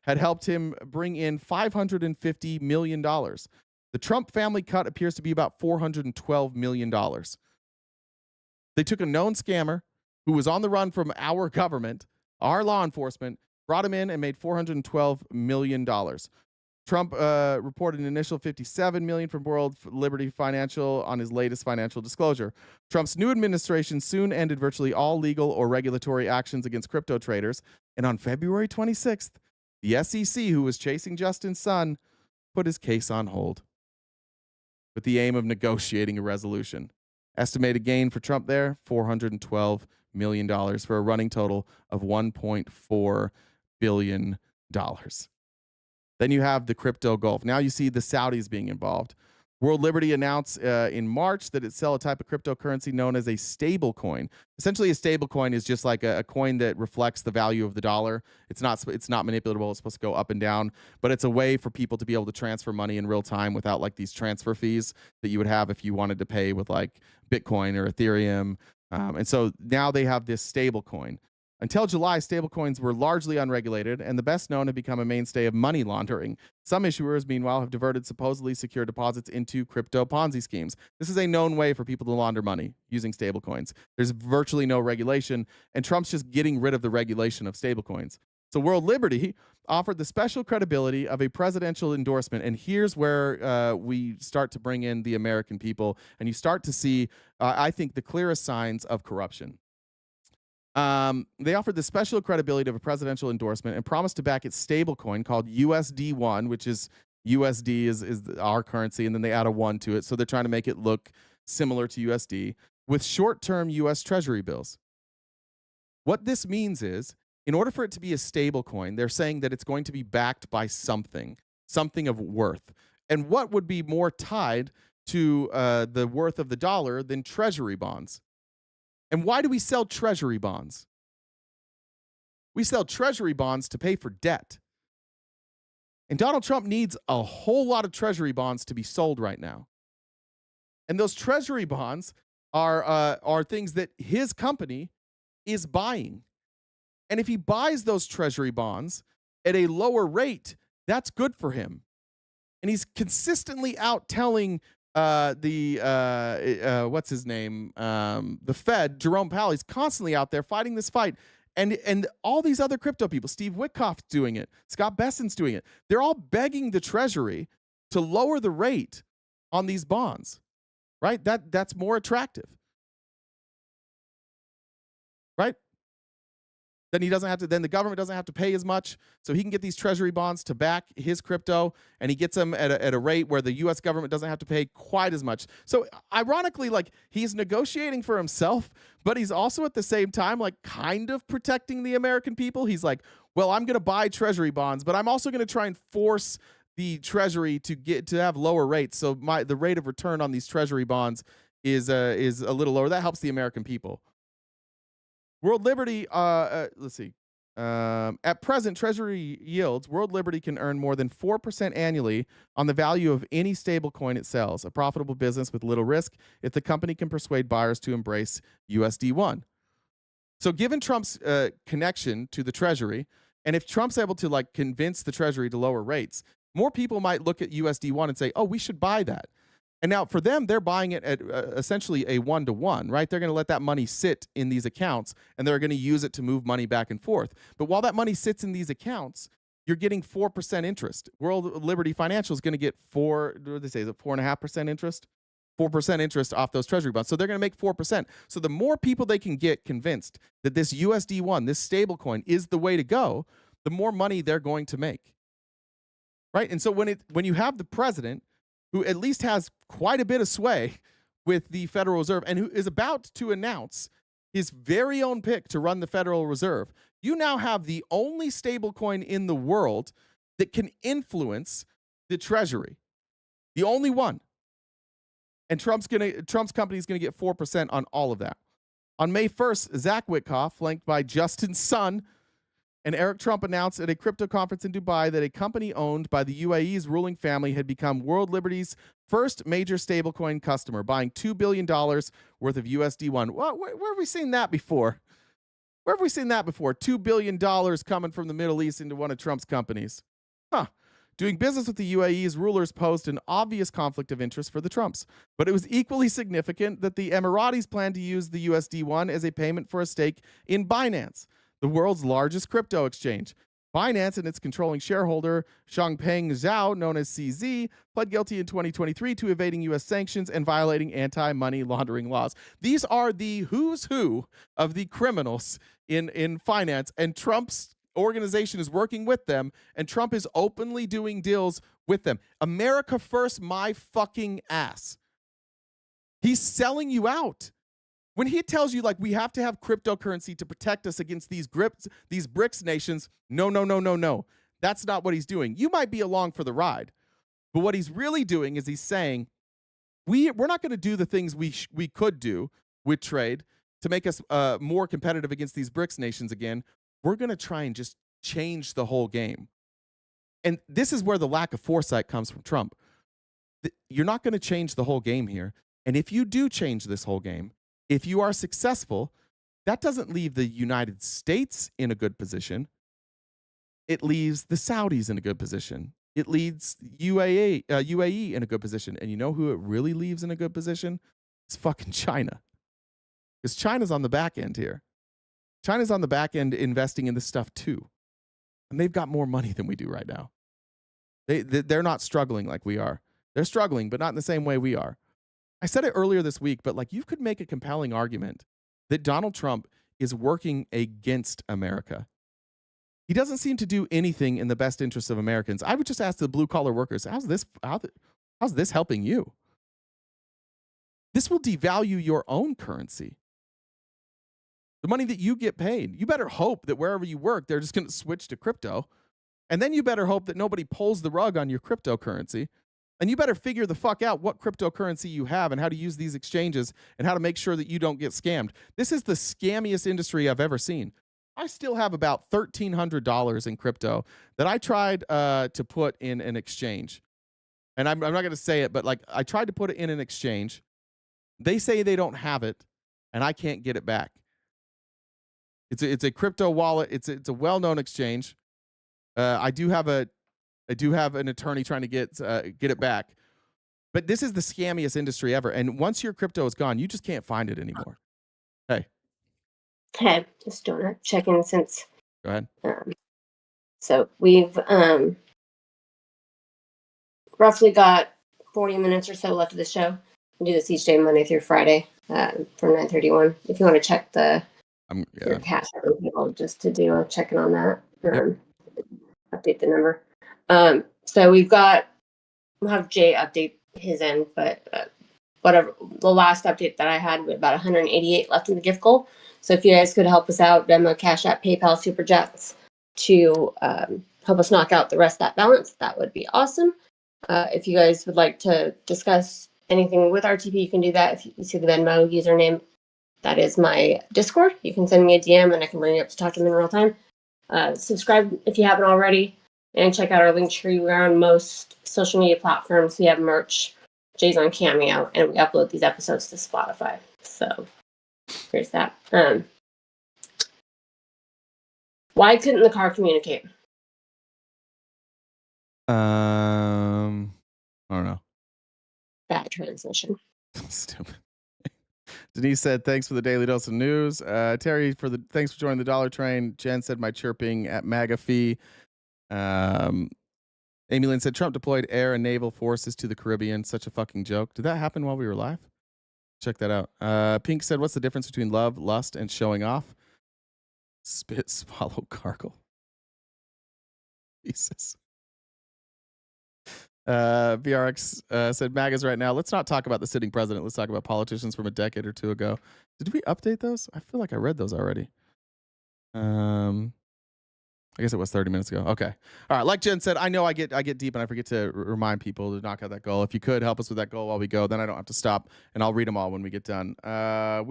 had helped him bring in $550 million. The Trump family cut appears to be about $412 million. They took a known scammer who was on the run from our government, our law enforcement, brought him in and made $412 million. Trump reported an initial $57 million from World Liberty Financial on his latest financial disclosure. Trump's new administration soon ended virtually all legal or regulatory actions against crypto traders. And on February 26th, the SEC, who was chasing Justin Sun, put his case on hold with the aim of negotiating a resolution. Estimated gain for Trump there, $412 million for a running total of $1.4 billion. Then you have the crypto Gulf. Now you see the Saudis being involved. World Liberty announced in March that it sell a type of cryptocurrency known as a stable coin. Essentially, a stable coin is just like a coin that reflects the value of the dollar. It's not manipulatable. It's supposed to go up and down, but it's a way for people to be able to transfer money in real time without like these transfer fees that you would have if you wanted to pay with like Bitcoin or Ethereum. And so now they have this stable coin. Until July, stablecoins were largely unregulated, and the best known have become a mainstay of money laundering. Some issuers, meanwhile, have diverted supposedly secure deposits into crypto Ponzi schemes. This is a known way for people to launder money using stablecoins. There's virtually no regulation, and Trump's just getting rid of the regulation of stablecoins. So World Liberty offered the special credibility of a presidential endorsement, and here's where we start to bring in the American people, and you start to see, I think, the clearest signs of corruption. They offered the special credibility of a presidential endorsement and promised to back its stablecoin called USD1, which is USD is our currency, and then they add a 1 to it. So they're trying to make it look similar to USD, with short-term US Treasury bills. What this means is, in order for it to be a stable coin, they're saying that it's going to be backed by something of worth. And what would be more tied to the worth of the dollar than Treasury bonds? And why do we sell Treasury bonds? We sell Treasury bonds to pay for debt. And Donald Trump needs a whole lot of Treasury bonds to be sold right now. And those Treasury bonds are things that his company is buying. And if he buys those Treasury bonds at a lower rate, that's good for him. And he's consistently out telling what's his name, the Fed, Jerome Powell. He's constantly out there fighting this fight. And all these other crypto people, Steve Witkoff's doing it, Scott Bessent's doing it. They're all begging the Treasury to lower the rate on these bonds, right? That's more attractive, right? Then he doesn't have to. Then the government doesn't have to pay as much, so he can get these Treasury bonds to back his crypto, and he gets them at a rate where the U.S. government doesn't have to pay quite as much. So ironically, like, he's negotiating for himself, but he's also at the same time like kind of protecting the American people. He's like, well, I'm going to buy Treasury bonds, but I'm also going to try and force the Treasury to have lower rates. So the rate of return on these Treasury bonds is a little lower. That helps the American people. World Liberty, let's see. At present, Treasury yields, World Liberty can earn more than 4% annually on the value of any stable coin it sells, a profitable business with little risk if the company can persuade buyers to embrace USD1. So given Trump's connection to the Treasury, and if Trump's able to like convince the Treasury to lower rates, more people might look at USD1 and say, oh, we should buy that. And now for them, they're buying it at essentially a 1-to-1, right? They're going to let that money sit in these accounts, and they're going to use it to move money back and forth. But while that money sits in these accounts, you're getting 4% interest. World Liberty Financial is going to get 4.5% interest? 4% interest off those Treasury bonds. So they're going to make 4%. So the more people they can get convinced that this USD1, this stable coin, is the way to go, the more money they're going to make, right? And so when you have the president who at least has quite a bit of sway with the Federal Reserve and who is about to announce his very own pick to run the Federal Reserve, you now have the only stablecoin in the world that can influence the Treasury. The only one. And Trump's company is going to get 4% on all of that. On May 1st, Zach Witkoff, flanked by Justin Sun and Eric Trump, announced at a crypto conference in Dubai that a company owned by the UAE's ruling family had become World Liberty's first major stablecoin customer, buying $2 billion worth of USD1. Well, where have we seen that before? Where have we seen that before? $2 billion coming from the Middle East into one of Trump's companies. Huh. Doing business with the UAE's rulers posed an obvious conflict of interest for the Trumps. But it was equally significant that the Emiratis planned to use the USD1 as a payment for a stake in Binance, the world's largest crypto exchange. Binance and its controlling shareholder, Changpeng Zhao, known as CZ, pled guilty in 2023 to evading U.S. sanctions and violating anti-money laundering laws. These are the who's who of the criminals in finance, and Trump's organization is working with them, and Trump is openly doing deals with them. America first, my fucking ass. He's selling you out. When he tells you, like, we have to have cryptocurrency to protect us against these BRICS nations, no. That's not what he's doing. You might be along for the ride, but what he's really doing is he's saying, we're not going to do the things we could do with trade to make us more competitive against these BRICS nations again. We're going to try and just change the whole game. And this is where the lack of foresight comes from Trump. You're not going to change the whole game here. And if you do change this whole game, if you are successful, that doesn't leave the United States in a good position. It leaves the Saudis in a good position. It leaves UAE in a good position. And you know who it really leaves in a good position? It's fucking China. Because China's on the back end here. China's on the back end investing in this stuff too. And they've got more money than we do right now. They're not struggling like we are. They're struggling, but not in the same way we are. I said it earlier this week, but like, you could make a compelling argument that Donald Trump is working against America. He doesn't seem to do anything in the best interest of Americans. I would just ask the blue collar workers, how's this helping you? This will devalue your own currency. The money that you get paid. You better hope that wherever you work, they're just going to switch to crypto. And then you better hope that nobody pulls the rug on your cryptocurrency. And you better figure the fuck out what cryptocurrency you have and how to use these exchanges and how to make sure that you don't get scammed. This is the scammiest industry I've ever seen. I still have about $1,300 in crypto that I tried to put in an exchange. And I'm not going to say it, but like I tried to put it in an exchange. They say they don't have it, and I can't get it back. It's a crypto wallet. It's a well-known exchange. I do have an attorney trying to get it back. But this is the scammiest industry ever. And once your crypto is gone, you just can't find it anymore. Hey. Okay, just doing a check-in since. Go ahead. So we've roughly got 40 minutes or so left of the show. We do this each day, Monday through Friday, from 9:31. If you want to check your cash people, just to do a check-in on that, update the number. So we'll have Jay update his end, but whatever, the last update that I had, we had about 188 left in the gift goal. So if you guys could help us out, Venmo, Cash App, PayPal, Super Chats, to help us knock out the rest of that balance, that would be awesome. If you guys would like to discuss anything with RTP, you can do that. If you see the Venmo username, that is my Discord. You can send me a DM and I can bring you up to talk to them in real time. Subscribe if you haven't already, and check out our link tree. We're on most social media platforms. We have merch. Jay's on Cameo, and we upload these episodes to Spotify. So here's that. Why couldn't the car communicate? I don't know. Bad transmission. Stupid. Denise said, thanks for the daily dose of news. Terry, thanks for joining the Dollar Train. Jen said, my chirping at MAGA fee. Amy Lynn said, Trump deployed air and naval forces to the Caribbean. Such a fucking joke. Did that happen while we were live? Check that out. Pink said, what's the difference between love, lust, and showing off? Spit, swallow, gargle. Jesus. BRX said, MAGA's right now. Let's not talk about the sitting president. Let's talk about politicians from a decade or two ago. Did we update those? I feel like I read those already. I guess it was 30 minutes ago. Okay. All right. Like Jen said, I know I get deep and I forget to remind people to knock out that goal. If you could help us with that goal while we go, then I don't have to stop, and I'll read them all when we get done. I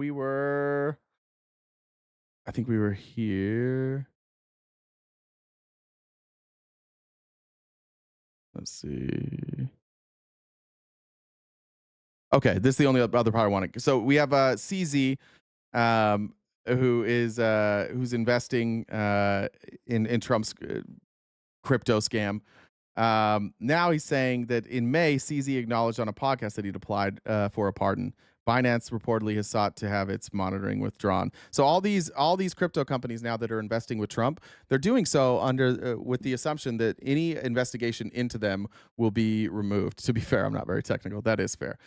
think we were here. Let's see. Okay, this is the only other part I want to. So we have CZ, who's investing in Trump's crypto scam. Now he's saying that in May, CZ acknowledged on a podcast that he'd applied for a pardon. Binance reportedly has sought to have its monitoring withdrawn. So all these crypto companies now that are investing with Trump, they're doing so under with the assumption that any investigation into them will be removed. To be fair, I'm not very technical. That is fair.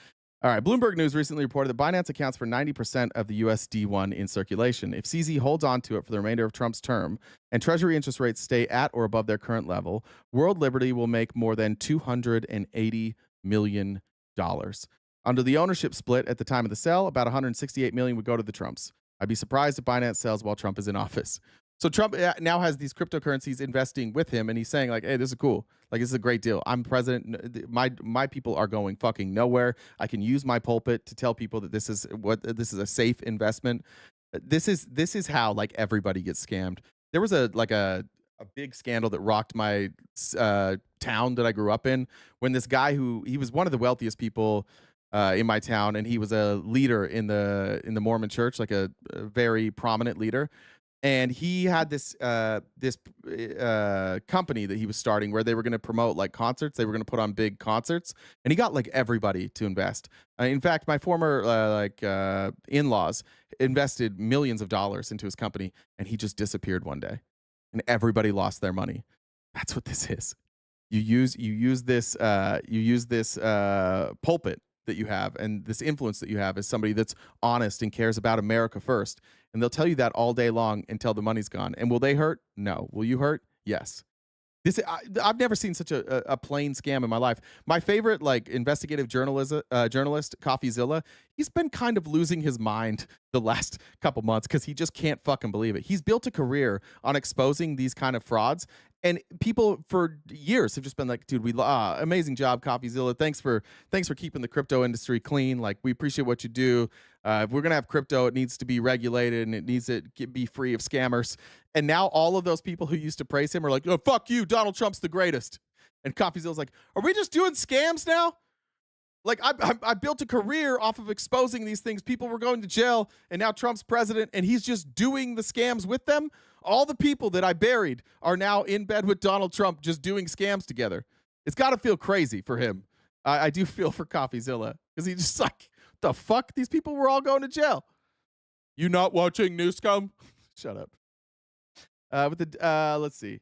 All right. Bloomberg News recently reported that Binance accounts for 90% of the USD1 in circulation. If CZ holds on to it for the remainder of Trump's term and Treasury interest rates stay at or above their current level, World Liberty will make more than $280 million. Under the ownership split at the time of the sale, about $168 million would go to the Trumps. I'd be surprised if Binance sells while Trump is in office. So Trump now has these cryptocurrencies investing with him, and he's saying like, hey, this is cool. Like, this is a great deal. I'm president. My people are going fucking nowhere. I can use my pulpit to tell people that this is a safe investment. This is how like everybody gets scammed. There was a big scandal that rocked my town that I grew up in when this guy he was one of the wealthiest people in my town, and he was a leader in the Mormon church, like a very prominent leader. And he had this company that he was starting where they were going to promote like concerts. They were going to put on big concerts, and he got like everybody to invest. In fact, my former in-laws invested millions of dollars into his company, and he just disappeared one day, and everybody lost their money. That's what this is. You use this pulpit that you have and this influence that you have as somebody that's honest and cares about America first. And they'll tell you that all day long until the money's gone. And will they hurt? No. Will you hurt? Yes. I've never seen such a plain scam in my life. My favorite like investigative journalist, CoffeeZilla, he's been kind of losing his mind the last couple months because he just can't fucking believe it. He's built a career on exposing these kind of frauds, and people for years have just been like, "Dude, amazing job, CoffeeZilla. Thanks for keeping the crypto industry clean. Like, we appreciate what you do. If we're gonna have crypto, it needs to be regulated and it needs to be free of scammers." And now all of those people who used to praise him are like, "Oh, fuck you, Donald Trump's the greatest." And CoffeeZilla's like, "Are we just doing scams now? Like, I built a career off of exposing these things. People were going to jail, and now Trump's president, and he's just doing the scams with them. All the people that I buried are now in bed with Donald Trump just doing scams together." It's got to feel crazy for him. I do feel for CoffeeZilla because he's just like, the fuck? These people were all going to jail. You not watching Newscom? Shut up. Let's see.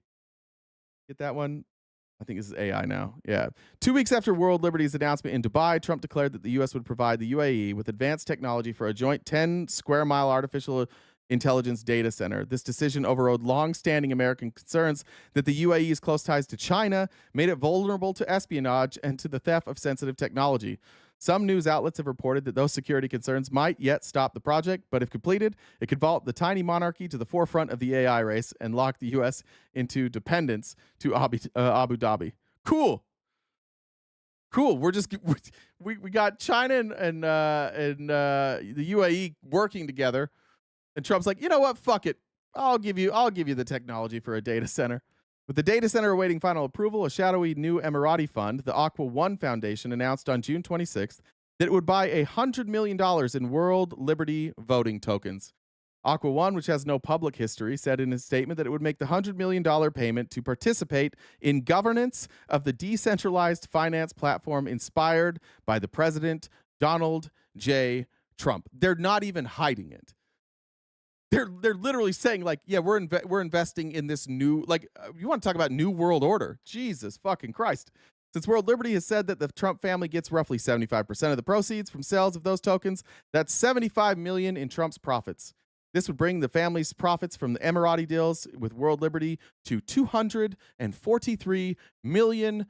Get that one. I think this is AI now. Yeah. 2 weeks after World Liberty's announcement in Dubai, Trump declared that the U.S. would provide the UAE with advanced technology for a joint 10-square-mile artificial intelligence data center. This decision overrode long-standing American concerns that the UAE's close ties to China made it vulnerable to espionage and to the theft of sensitive technology. Some news outlets have reported that those security concerns might yet stop the project, but if completed, it could vault the tiny monarchy to the forefront of the AI race and lock the U.S. into dependence to Abu Dhabi. Cool. We got China and the UAE working together, and Trump's like, you know what? Fuck it. I'll give you the technology for a data center. With the data center awaiting final approval, a shadowy new Emirati fund, the Aqua One Foundation, announced on June 26th that it would buy $100 million in World Liberty voting tokens. Aqua One, which has no public history, said in a statement that it would make the $100 million payment to participate in governance of the decentralized finance platform inspired by the president, Donald J. Trump. They're not even hiding it. They're literally saying, like, yeah, we're investing in this new, like, you want to talk about new world order. Jesus fucking Christ. Since World Liberty has said that the Trump family gets roughly 75% of the proceeds from sales of those tokens, that's $75 million in Trump's profits. This would bring the family's profits from the Emirati deals with World Liberty to $243 million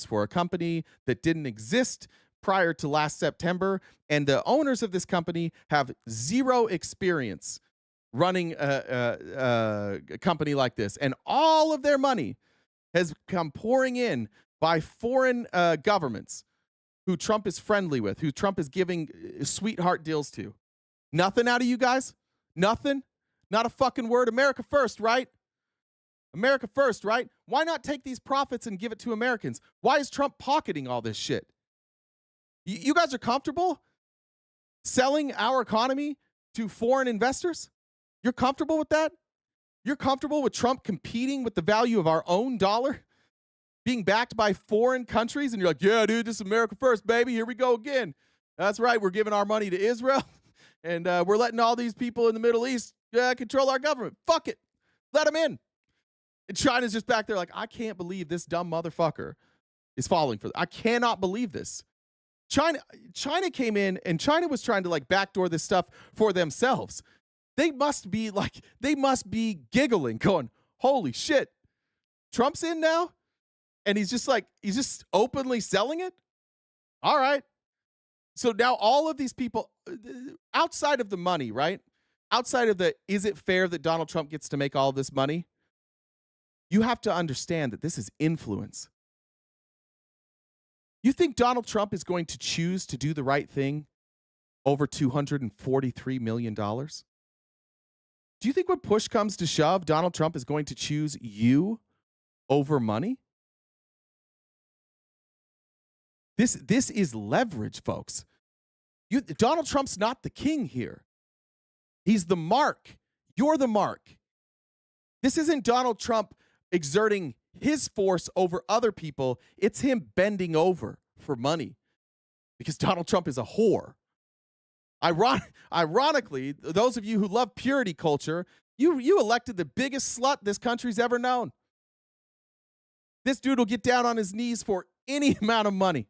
for a company that didn't exist prior to last September. And the owners of this company have zero experience running a company like this. And all of their money has come pouring in by foreign governments who Trump is friendly with, who Trump is giving sweetheart deals to. Nothing out of you guys? Nothing? Not a fucking word? America first, right? America first, right? Why not take these profits and give it to Americans? Why is Trump pocketing all this shit? You guys are comfortable selling our economy to foreign investors? You're comfortable with that? You're comfortable with Trump competing with the value of our own dollar? Being backed by foreign countries? And you're like, yeah, dude, this is America first, baby. Here we go again. That's right. We're giving our money to Israel. And we're letting all these people in the Middle East control our government. Fuck it. Let them in. And China's just back there like, I can't believe this dumb motherfucker is falling for this. I cannot believe this. China came in, and China was trying to like backdoor this stuff for themselves. They must be giggling, going, holy shit, Trump's in now? And he's just openly selling it? All right. So now all of these people, outside of the money, right? Outside of is it fair that Donald Trump gets to make all this money? You have to understand that this is influence. You think Donald Trump is going to choose to do the right thing over $243 million? Do you think when push comes to shove, Donald Trump is going to choose you over money? This is leverage, folks. Donald Trump's not the king here. He's the mark. You're the mark. This isn't Donald Trump exerting his force over other people. It's him bending over for money because Donald Trump is a whore. Ironically, those of you who love purity culture, you elected the biggest slut this country's ever known. This dude will get down on his knees for any amount of money.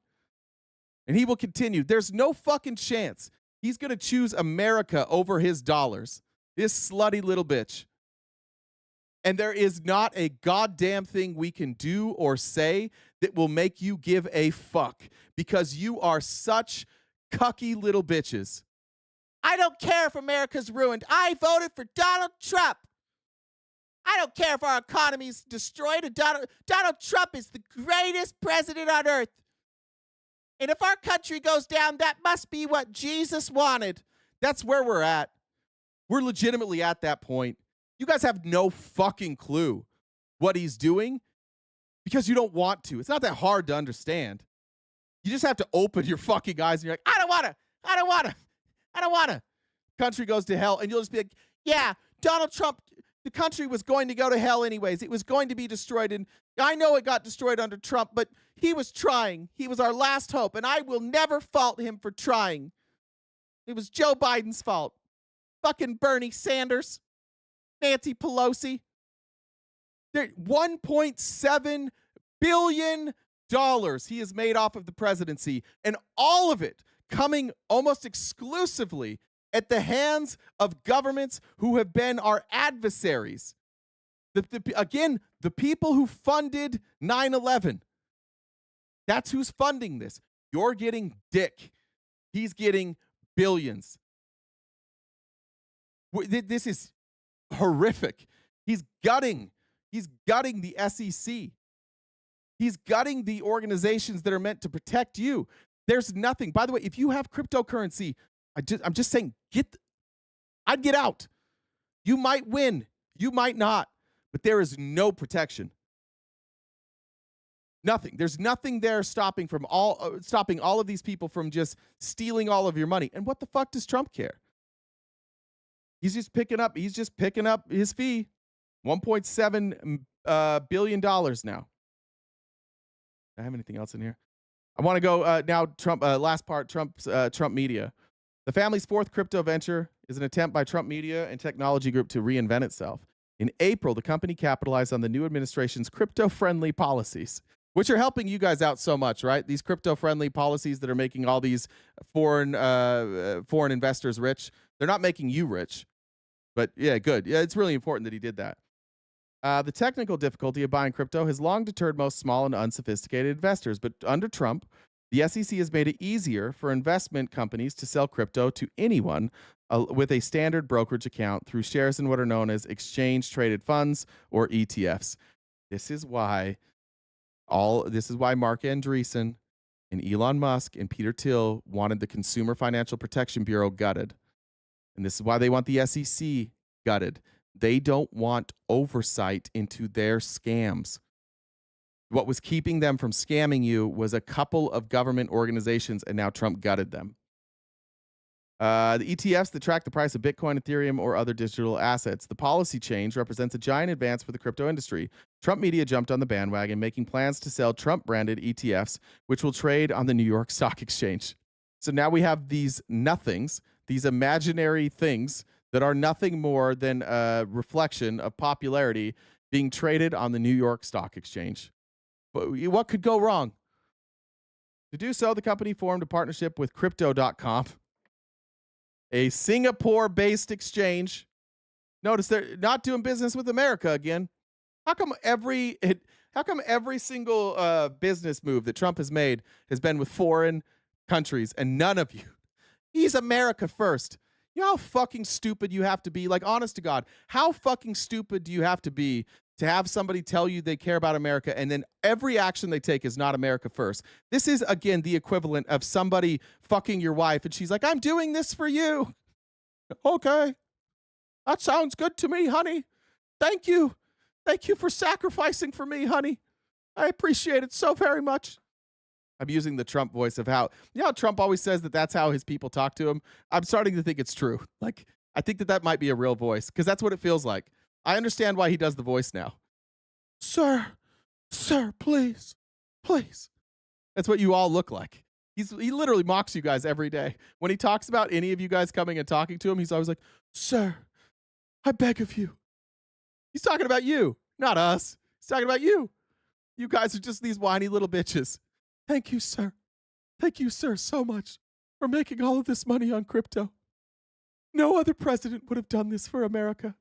And he will continue. There's no fucking chance he's going to choose America over his dollars. This slutty little bitch. And there is not a goddamn thing we can do or say that will make you give a fuck, because you are such cucky little bitches. I don't care if America's ruined. I voted for Donald Trump. I don't care if our economy's destroyed. Donald Trump is the greatest president on earth. And if our country goes down, that must be what Jesus wanted. That's where we're at. We're legitimately at that point. You guys have no fucking clue what he's doing because you don't want to. It's not that hard to understand. You just have to open your fucking eyes and you're like, I don't want to. Country goes to hell. And you'll just be like, yeah, Donald Trump, the country was going to go to hell anyways. It was going to be destroyed. And I know it got destroyed under Trump, but he was trying. He was our last hope. And I will never fault him for trying. It was Joe Biden's fault. Fucking Bernie Sanders. Nancy Pelosi. $1.7 billion he has made off of the presidency, and all of it coming almost exclusively at the hands of governments who have been our adversaries. Again, the people who funded 9/11. That's who's funding this. You're getting dick. He's getting billions. This is horrific. He's gutting the SEC. He's gutting the organizations that are meant to protect you. There's nothing. By the way, if you have cryptocurrency, I'm just saying, I'd get out. You might win. You might not. But there is no protection. Nothing. There's nothing there stopping all of these people from just stealing all of your money. And what the fuck does Trump care? He's just picking up his fee. $1.7 billion now. Do I have anything else in here? I want to go now. Trump. Last part. Trump Media. The family's fourth crypto venture is an attempt by Trump Media and Technology Group to reinvent itself. In April, the company capitalized on the new administration's crypto-friendly policies, which are helping you guys out so much, right? These crypto-friendly policies that are making all these foreign investors rich. They're not making you rich, but yeah, good. Yeah, it's really important that he did that. The technical difficulty of buying crypto has long deterred most small and unsophisticated investors, but under Trump, the SEC has made it easier for investment companies to sell crypto to anyone with a standard brokerage account through shares in what are known as exchange-traded funds or ETFs. This is why Mark Andreessen and Elon Musk and Peter Thiel wanted the Consumer Financial Protection Bureau gutted. And this is why they want the SEC gutted. They don't want oversight into their scams. What was keeping them from scamming you was a couple of government organizations, and now Trump gutted them. The ETFs that track the price of Bitcoin, Ethereum, or other digital assets. The policy change represents a giant advance for the crypto industry. Trump Media jumped on the bandwagon, making plans to sell Trump-branded ETFs, which will trade on the New York Stock Exchange. So now we have these nothings, these imaginary things that are nothing more than a reflection of popularity being traded on the New York Stock Exchange. But what could go wrong? To do so, the company formed a partnership with Crypto.com, a Singapore-based exchange. Notice they're not doing business with America again. How come every single business move that Trump has made has been with foreign countries and none of you? He's America first. You know how fucking stupid you have to be? Like, honest to God, how fucking stupid do you have to have somebody tell you they care about America and then every action they take is not America first? This is, again, the equivalent of somebody fucking your wife and she's like, I'm doing this for you. Okay. That sounds good to me, honey. Thank you. Thank you for sacrificing for me, honey. I appreciate it so very much. I'm using the Trump voice of how Trump always says that that's how his people talk to him. I'm starting to think it's true. Like, I think that might be a real voice because that's what it feels like. I understand why he does the voice now. Sir, please. That's what you all look like. He literally mocks you guys every day. When he talks about any of you guys coming and talking to him, he's always like, sir, I beg of you. He's talking about you, not us. He's talking about you. You guys are just these whiny little bitches. Thank you, sir. Thank you, sir, so much for making all of this money on crypto. No other president would have done this for America.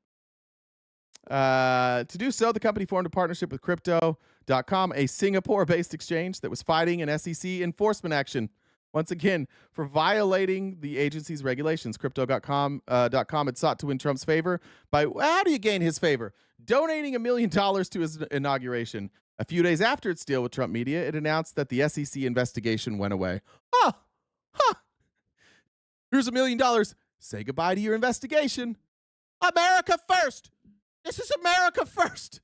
To do so, the company formed a partnership with Crypto.com, a Singapore-based exchange that was fighting an SEC enforcement action, once again, for violating the agency's regulations. Crypto.com had sought to win Trump's favor by, how do you gain his favor? Donating $1 million to his inauguration. A few days after its deal with Trump Media, it announced that the SEC investigation went away. Here's $1 million. Say goodbye to your investigation. America first. This is America first.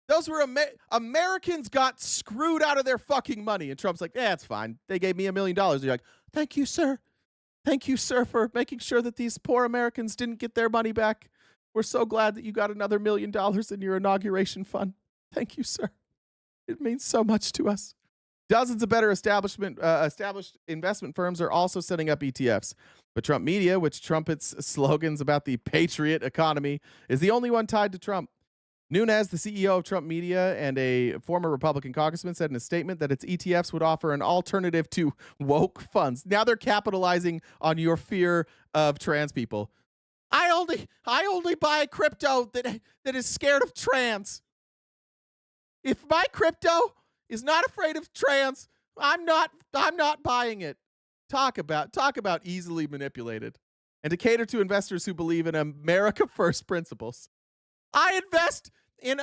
Those were Americans got screwed out of their fucking money. And Trump's like, yeah, it's fine. They gave me $1 million. You're like, thank you, sir. Thank you, sir, for making sure that these poor Americans didn't get their money back. We're so glad that you got another $1 million in your inauguration fund. Thank you, sir. It means so much to us. Dozens of better established investment firms are also setting up ETFs. But Trump Media, which trumpets slogans about the patriot economy, is the only one tied to Trump. Nunes, the CEO of Trump Media and a former Republican congressman, said in a statement that its ETFs would offer an alternative to woke funds. Now they're capitalizing on your fear of trans people. I only buy crypto that is scared of trans. If my crypto is not afraid of trans, I'm not buying it. Talk about easily manipulated. And to cater to investors who believe in America first principles. I invest in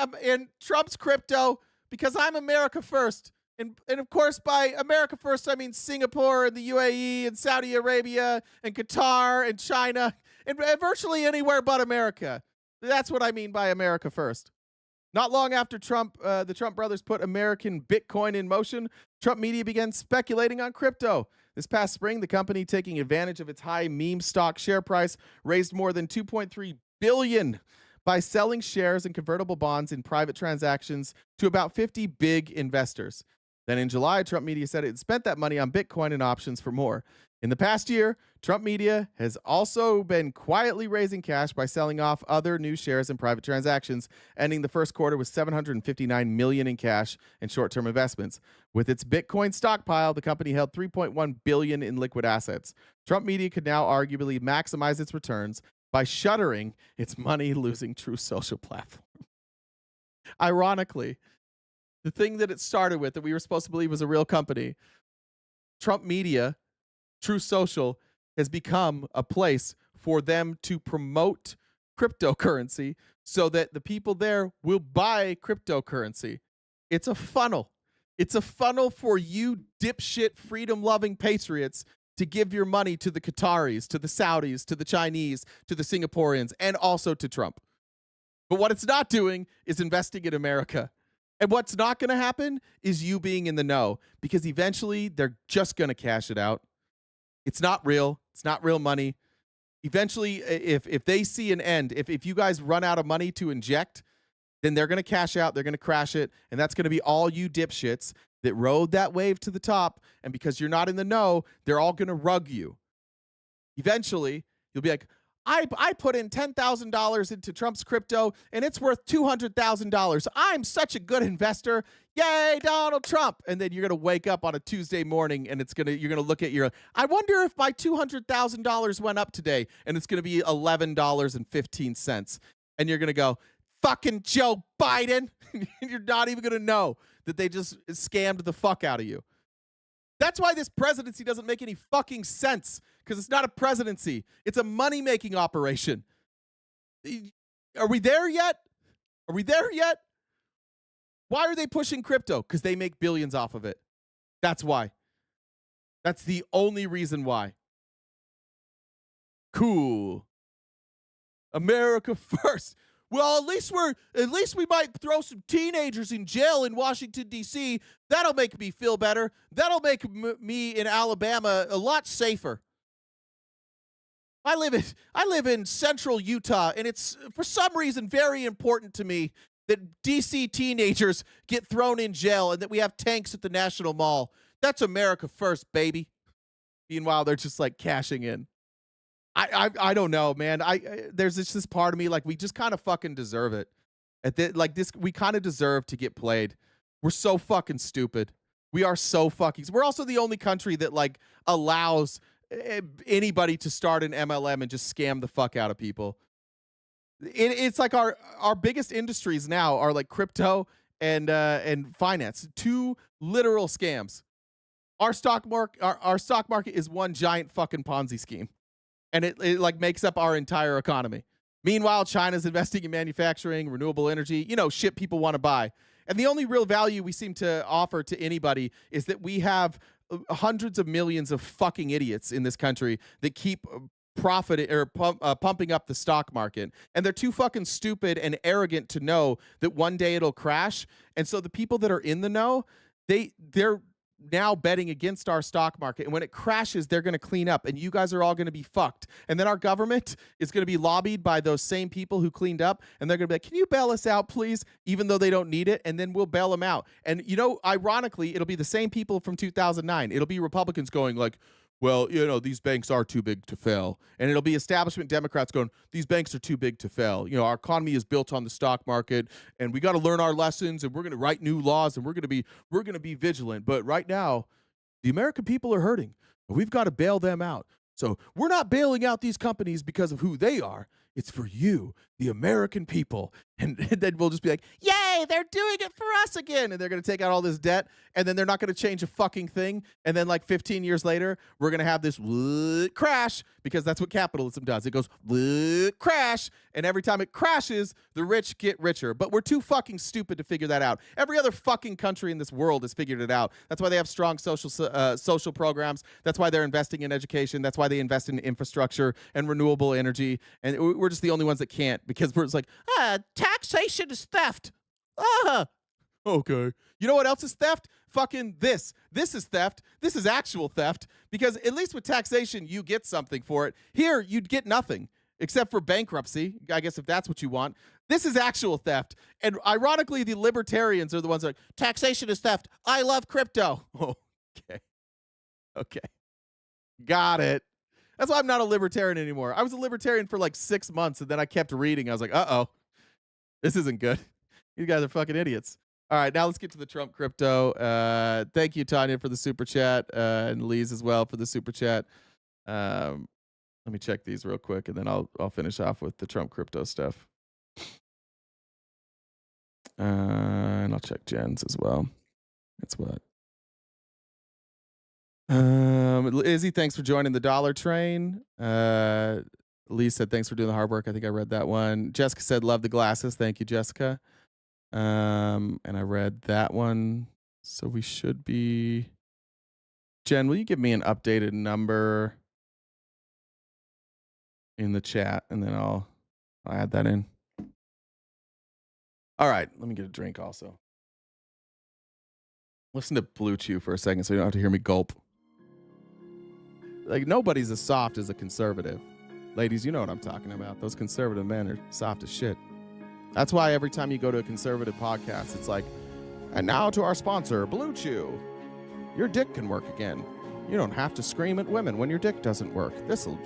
Trump's crypto because I'm America first. And of course, by America first, I mean Singapore and the UAE and Saudi Arabia and Qatar and China and virtually anywhere but America. That's what I mean by America first. Not long after the Trump brothers put American Bitcoin in motion, Trump Media began speculating on crypto. This past spring, the company, taking advantage of its high meme stock share price, raised more than $2.3 billion by selling shares and convertible bonds in private transactions to about 50 big investors. Then in July, Trump Media said it had spent that money on Bitcoin and options for more. In the past year, Trump Media has also been quietly raising cash by selling off other new shares in private transactions, ending the first quarter with $759 million in cash and short-term investments. With its Bitcoin stockpile, the company held $3.1 billion in liquid assets. Trump Media could now arguably maximize its returns by shuttering its money-losing True Social platform. Ironically, the thing that it started with that we were supposed to believe was a real company, Trump Media, True Social, has become a place for them to promote cryptocurrency so that the people there will buy cryptocurrency. It's a funnel. It's a funnel for you dipshit freedom-loving patriots to give your money to the Qataris, to the Saudis, to the Chinese, to the Singaporeans, and also to Trump. But what it's not doing is investing in America. And what's not going to happen is you being in the know, because eventually they're just going to cash it out. It's not real. It's not real money. Eventually, if they see an end, if you guys run out of money to inject, then they're going to cash out. They're going to crash it. And that's going to be all you dipshits that rode that wave to the top. And because you're not in the know, they're all going to rug you. Eventually, you'll be like, I put in $10,000 into Trump's crypto and it's worth $200,000. I'm such a good investor. Yay, Donald Trump. And then you're going to wake up on a Tuesday morning and you're going to look at I wonder if my $200,000 went up today, and it's going to be $11.15. And you're going to go, fucking Joe Biden. You're not even going to know that they just scammed the fuck out of you. That's why this presidency doesn't make any fucking sense, because it's not a presidency. It's a money-making operation. Are we there yet? Are we there yet? Why are they pushing crypto? Because they make billions off of it. That's why. That's the only reason why. Cool. America first. Well, at least we might throw some teenagers in jail in Washington, D.C. That'll make me feel better. That'll make me in Alabama a lot safer. I live in central Utah, and it's for some reason very important to me that D.C. teenagers get thrown in jail and that we have tanks at the National Mall. That's America first, baby. Meanwhile, they're just like cashing in. I don't know, man. There's this part of me, like, we just kind of fucking deserve it. We kind of deserve to get played. We're so fucking stupid. We are so fucking. We're also the only country that like allows anybody to start an MLM and just scam the fuck out of people. It's like our biggest industries now are like crypto and finance, two literal scams. Our stock market is one giant fucking Ponzi scheme, and it like makes up our entire economy. Meanwhile, China's investing in manufacturing, renewable energy, shit people want to buy. And the only real value we seem to offer to anybody is that we have hundreds of millions of fucking idiots in this country that keep pumping up the stock market, and they're too fucking stupid and arrogant to know that one day it'll crash. And so the people that are in the know, they're now betting against our stock market, and when it crashes, they're going to clean up, and you guys are all going to be fucked. And then our government is going to be lobbied by those same people who cleaned up, and they're going to be like, can you bail us out, please, even though they don't need it? And then we'll bail them out. And ironically, it'll be the same people from 2009. It'll be Republicans going like, well, these banks are too big to fail. And it'll be establishment Democrats going, these banks are too big to fail. Our economy is built on the stock market, and we got to learn our lessons, and we're going to write new laws, and we're going to be vigilant. But right now, the American people are hurting. We've got to bail them out. So we're not bailing out these companies because of who they are. It's for you, the American people. And then we'll just be like, yay, they're doing it for us again. And they're going to take out all this debt, and then they're not going to change a fucking thing. And then like 15 years later, we're going to have this crash, because that's what capitalism does. It goes crash, and every time it crashes, the rich get richer. But we're too fucking stupid to figure that out. Every other fucking country in this world has figured it out. That's why they have strong social programs. That's why they're investing in education. That's why they invest in infrastructure and renewable energy. And we're just the only ones that can't, because we're just like, taxation is theft. Okay. You know what else is theft? Fucking this. This is theft. This is actual theft, because at least with taxation, you get something for it. Here, you'd get nothing except for bankruptcy, I guess, if that's what you want. This is actual theft. And ironically, the libertarians are the ones that are like, taxation is theft. I love crypto. Oh, okay. Got it. That's why I'm not a libertarian anymore. I was a libertarian for like 6 months, and then I kept reading. I was like, uh-oh, this isn't good. You guys are fucking idiots. All right, now let's get to the Trump crypto. Thank you, Tanya, for the super chat, and Lise as well for the super chat. Let me check these real quick, and then I'll finish off with the Trump crypto stuff. And I'll check Jen's as well. That's what. Izzy, thanks for joining the dollar train. Lee said, thanks for doing the hard work. I think I read that one. Jessica said, love the glasses. Thank you, Jessica. And I read that one. So we should be. Jen, will you give me an updated number in the chat, and then I'll add that in. All right, let me get a drink also. Listen to Blue Chew for a second so you don't have to hear me gulp. Like, nobody's as soft as a conservative. Ladies, you know what I'm talking about. Those conservative men are soft as shit. That's why every time you go to a conservative podcast, it's like, and now to our sponsor, Blue Chew. Your dick can work again. You don't have to scream at women when your dick doesn't work. This'll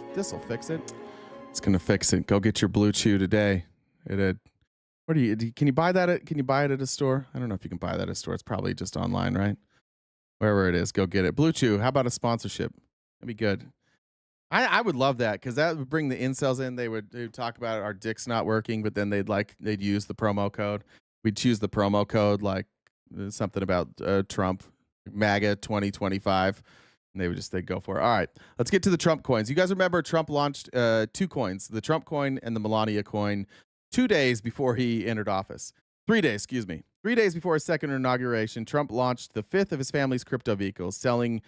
fix it. It's gonna fix it. Go get your Blue Chew today. Can you buy that at a store? I don't know if you can buy that at a store. It's probably just online, right? Wherever it is, go get it. Blue Chew, how about a sponsorship? That'd be good. I would love that, because that would bring the incels in. They would talk about our dicks not working, but then they'd use the promo code. We'd choose the promo code, like something about Trump, MAGA 2025. And they'd go for it. All right, let's get to the Trump coins. You guys remember Trump launched 2 coins, the Trump coin and the Melania coin, 2 days before he entered office. 3 days, excuse me. 3 days before his second inauguration, Trump launched the 5th of his family's crypto vehicles, selling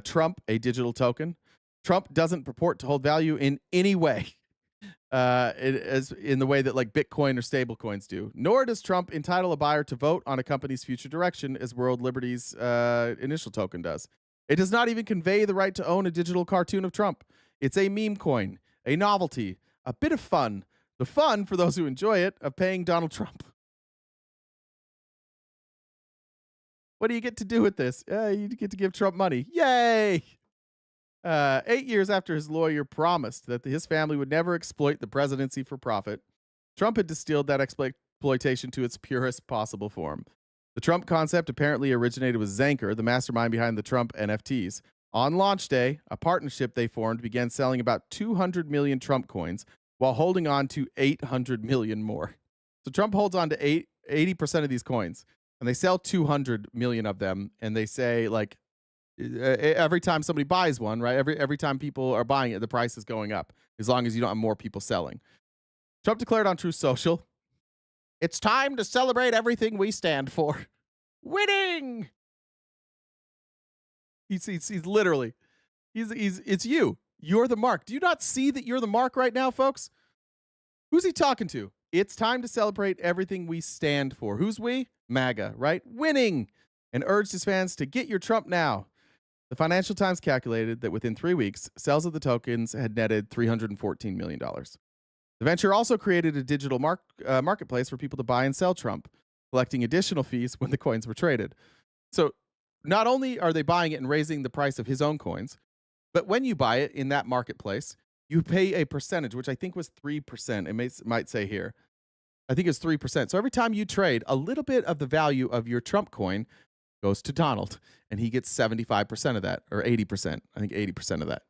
Trump a digital token. Trump doesn't purport to hold value in any way, as in the way that like Bitcoin or stable coins do. Nor does Trump entitle a buyer to vote on a company's future direction, as World Liberty's initial token does. It does not even convey the right to own a digital cartoon of Trump. It's a meme coin, a novelty, a bit of fun. The fun, for those who enjoy it, of paying Donald Trump. What do you get to do with this? You get to give Trump money. Yay! 8 years after his lawyer promised that his family would never exploit the presidency for profit, Trump had distilled that exploitation to its purest possible form. The Trump concept apparently originated with Zanker, the mastermind behind the Trump NFTs. On launch day, a partnership they formed began selling about 200 million Trump coins, while holding on to 800 million more. So Trump holds on to 80% of these coins, and they sell 200 million of them, and they say, like, every time somebody buys one, right? Every time people are buying it, the price is going up, as long as you don't have more people selling. Trump declared on Truth Social, "It's time to celebrate everything we stand for. Winning!" He's literally, it's you. You're the mark. Do you not see that you're the mark right now, folks? Who's he talking to? It's time to celebrate everything we stand for. Who's we? MAGA, right? Winning! And urged his fans to get your Trump now. The Financial Times calculated that within 3 weeks, sales of the tokens had netted $314 million. The venture also created a digital marketplace for people to buy and sell Trump, collecting additional fees when the coins were traded. So not only are they buying it and raising the price of his own coins, but when you buy it in that marketplace, you pay a percentage, which I think was 3%. It might say here. I think it's 3%. So every time you trade, a little bit of the value of your Trump coin goes to Donald, and he gets 75% of that, or 80%. I think 80% of that.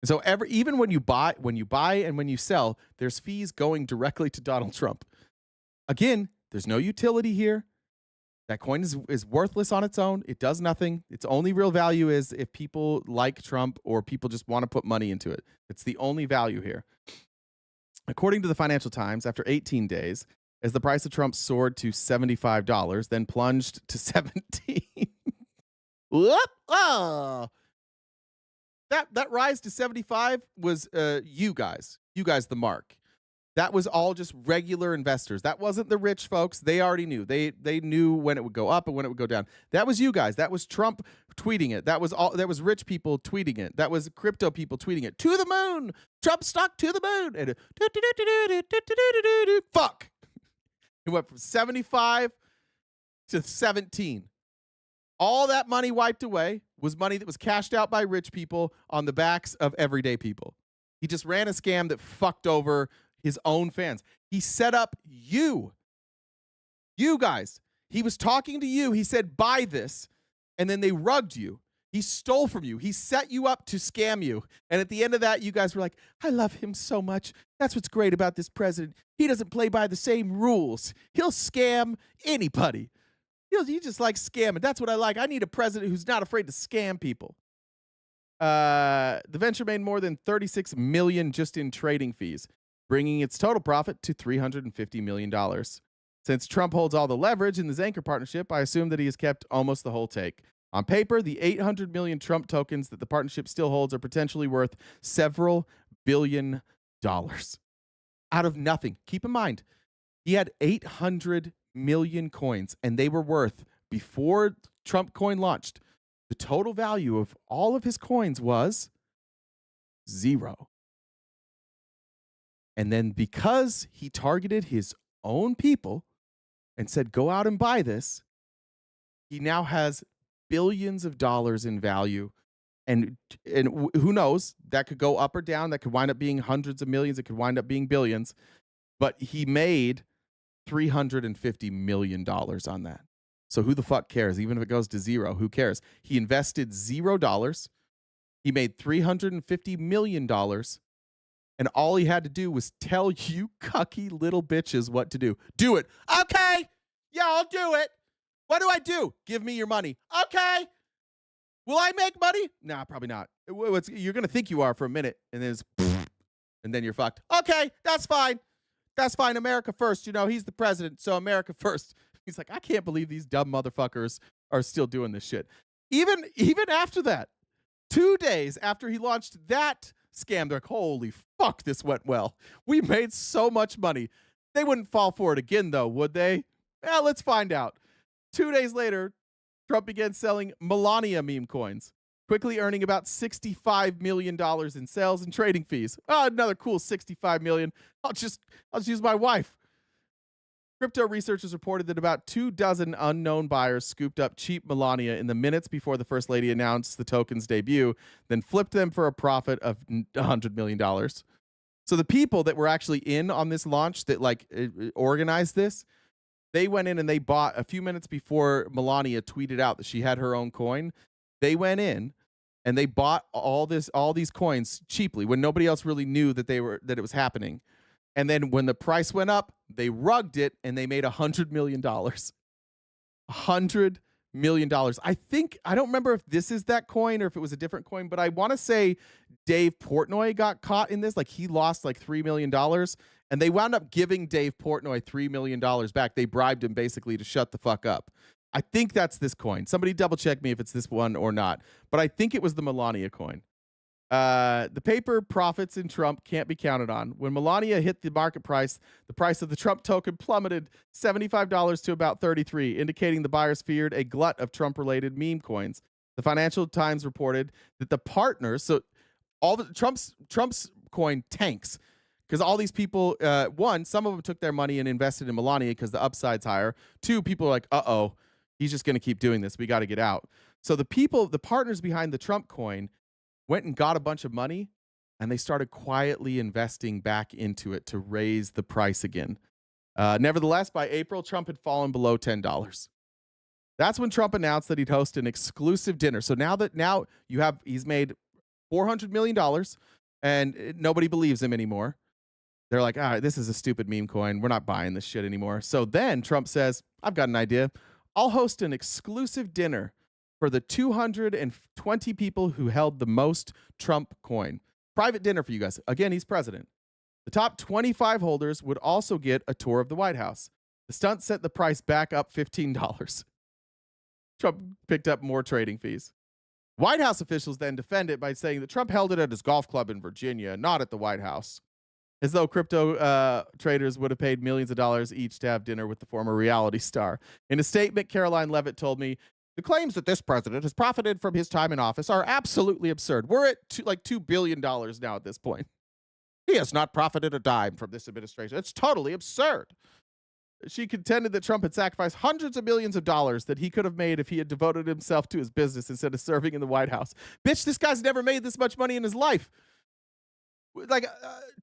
And so even when you buy and when you sell, there's fees going directly to Donald Trump. Again, there's no utility here. That coin is worthless on its own. It does nothing. Its only real value is if people like Trump or people just want to put money into it. It's the only value here. According to the Financial Times, after 18 days, as the price of Trump soared to $75, then plunged to 17. Whoop! Oh. That rise to 75 was you guys, the mark. That was all just regular investors. That wasn't the rich folks. They already knew. They knew when it would go up and when it would go down. That was you guys. That was Trump tweeting it. That was rich people tweeting it. That was crypto people tweeting it. To the moon. Trump stock to the moon. And fuck. It went from 75 to 17. All that money wiped away was money that was cashed out by rich people on the backs of everyday people. He just ran a scam that fucked over his own fans. He set up you guys. He was talking to you. He said, buy this. And then they rugged you. He stole from you. He set you up to scam you. And at the end of that, you guys were like, I love him so much. That's what's great about this president. He doesn't play by the same rules. He'll scam anybody. He just likes scamming. That's what I like. I need a president who's not afraid to scam people. The venture made more than $36 million just in trading fees, bringing its total profit to $350 million. Since Trump holds all the leverage in the Zanker partnership, I assume that he has kept almost the whole take. On paper, the 800 million Trump tokens that the partnership still holds are potentially worth several $billion. Out of nothing. Keep in mind, he had 800 million coins, and they were worth, before Trump coin launched, the total value of all of his coins was 0. And then because he targeted his own people and said, go out and buy this, he now has billions of dollars in value. And who knows, that could go up or down. That could wind up being hundreds of millions. It could wind up being billions. But he made $350 million on that. So who the fuck cares? Even if it goes to 0, who cares? He invested $0. He made $350 million. And all he had to do was tell you cucky little bitches what to do. Do it. Okay. Yeah, I'll do it. What do I do? Give me your money. Okay. Will I make money? Nah, probably not. You're going to think you are for a minute, and then you're fucked. Okay, that's fine. That's fine. America first. You know, he's the president, so America first. He's like, I can't believe these dumb motherfuckers are still doing this shit. Even after that, 2 days after he launched that scam, they're like, holy fuck, this went well. We made so much money. They wouldn't fall for it again, though, would they? Well, let's find out. 2 days later, Trump began selling Melania meme coins, quickly earning about $65 million in sales and trading fees. Oh, another cool $65 million. I'll just use my wife. Crypto researchers reported that about 24 unknown buyers scooped up cheap Melania in the minutes before the First Lady announced the token's debut, then flipped them for a profit of $100 million. So the people that were actually in on this launch that organized this, they went in and they bought a few minutes before Melania tweeted out that she had her own coin. They went in and they bought all these coins cheaply when nobody else really knew that it was happening. And then when the price went up, they rugged it and they made $100 million. $100 million. I don't remember if this is that coin or if it was a different coin, but I want to say Dave Portnoy got caught in this. Like he lost like $3 million and they wound up giving Dave Portnoy $3 million back. They bribed him basically to shut the fuck up. I think that's this coin. Somebody double check me if it's this one or not, but I think it was the Melania coin. The paper profits in Trump can't be counted on. When Melania hit the market price, the price of the Trump token plummeted $75 to about $33, indicating the buyers feared a glut of Trump-related meme coins. The Financial Times reported that the partners, so all the Trump's coin tanks, because all these people, one, some of them took their money and invested in Melania because the upside's higher. Two, people are like, uh-oh, he's just going to keep doing this. We got to get out. So the partners behind the Trump coin went and got a bunch of money, and they started quietly investing back into it to raise the price again. Nevertheless, by April, Trump had fallen below $10. That's when Trump announced that he'd host an exclusive dinner. So he's made $400 million, and nobody believes him anymore. They're like, all right, this is a stupid meme coin. We're not buying this shit anymore. So then Trump says, I've got an idea. I'll host an exclusive dinner for the 220 people who held the most Trump coin. Private dinner for you guys. Again, he's president. The top 25 holders would also get a tour of the White House. The stunt set the price back up $15. Trump picked up more trading fees. White House officials then defend it by saying that Trump held it at his golf club in Virginia, not at the White House. As though crypto traders would have paid millions of dollars each to have dinner with the former reality star. In a statement, Caroline Leavitt told me, the claims that this president has profited from his time in office are absolutely absurd. We're at $2 billion now at this point. He has not profited a dime from this administration. It's totally absurd. She contended that Trump had sacrificed hundreds of millions of dollars that he could have made if he had devoted himself to his business instead of serving in the White House. Bitch, this guy's never made this much money in his life. Like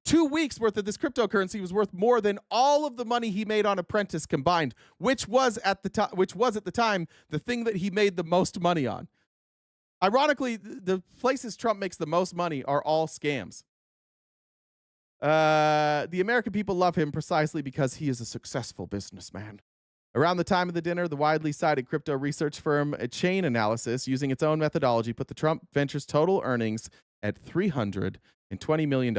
2 weeks worth of this cryptocurrency was worth more than all of the money he made on Apprentice combined, which was at the time the thing that he made the most money on. Ironically, the places Trump makes the most money are all scams. The American people love him precisely because he is a successful businessman. Around the time of the dinner, the widely cited crypto research firm Chain Analysis, using its own methodology, put the Trump Ventures total earnings at $320 million.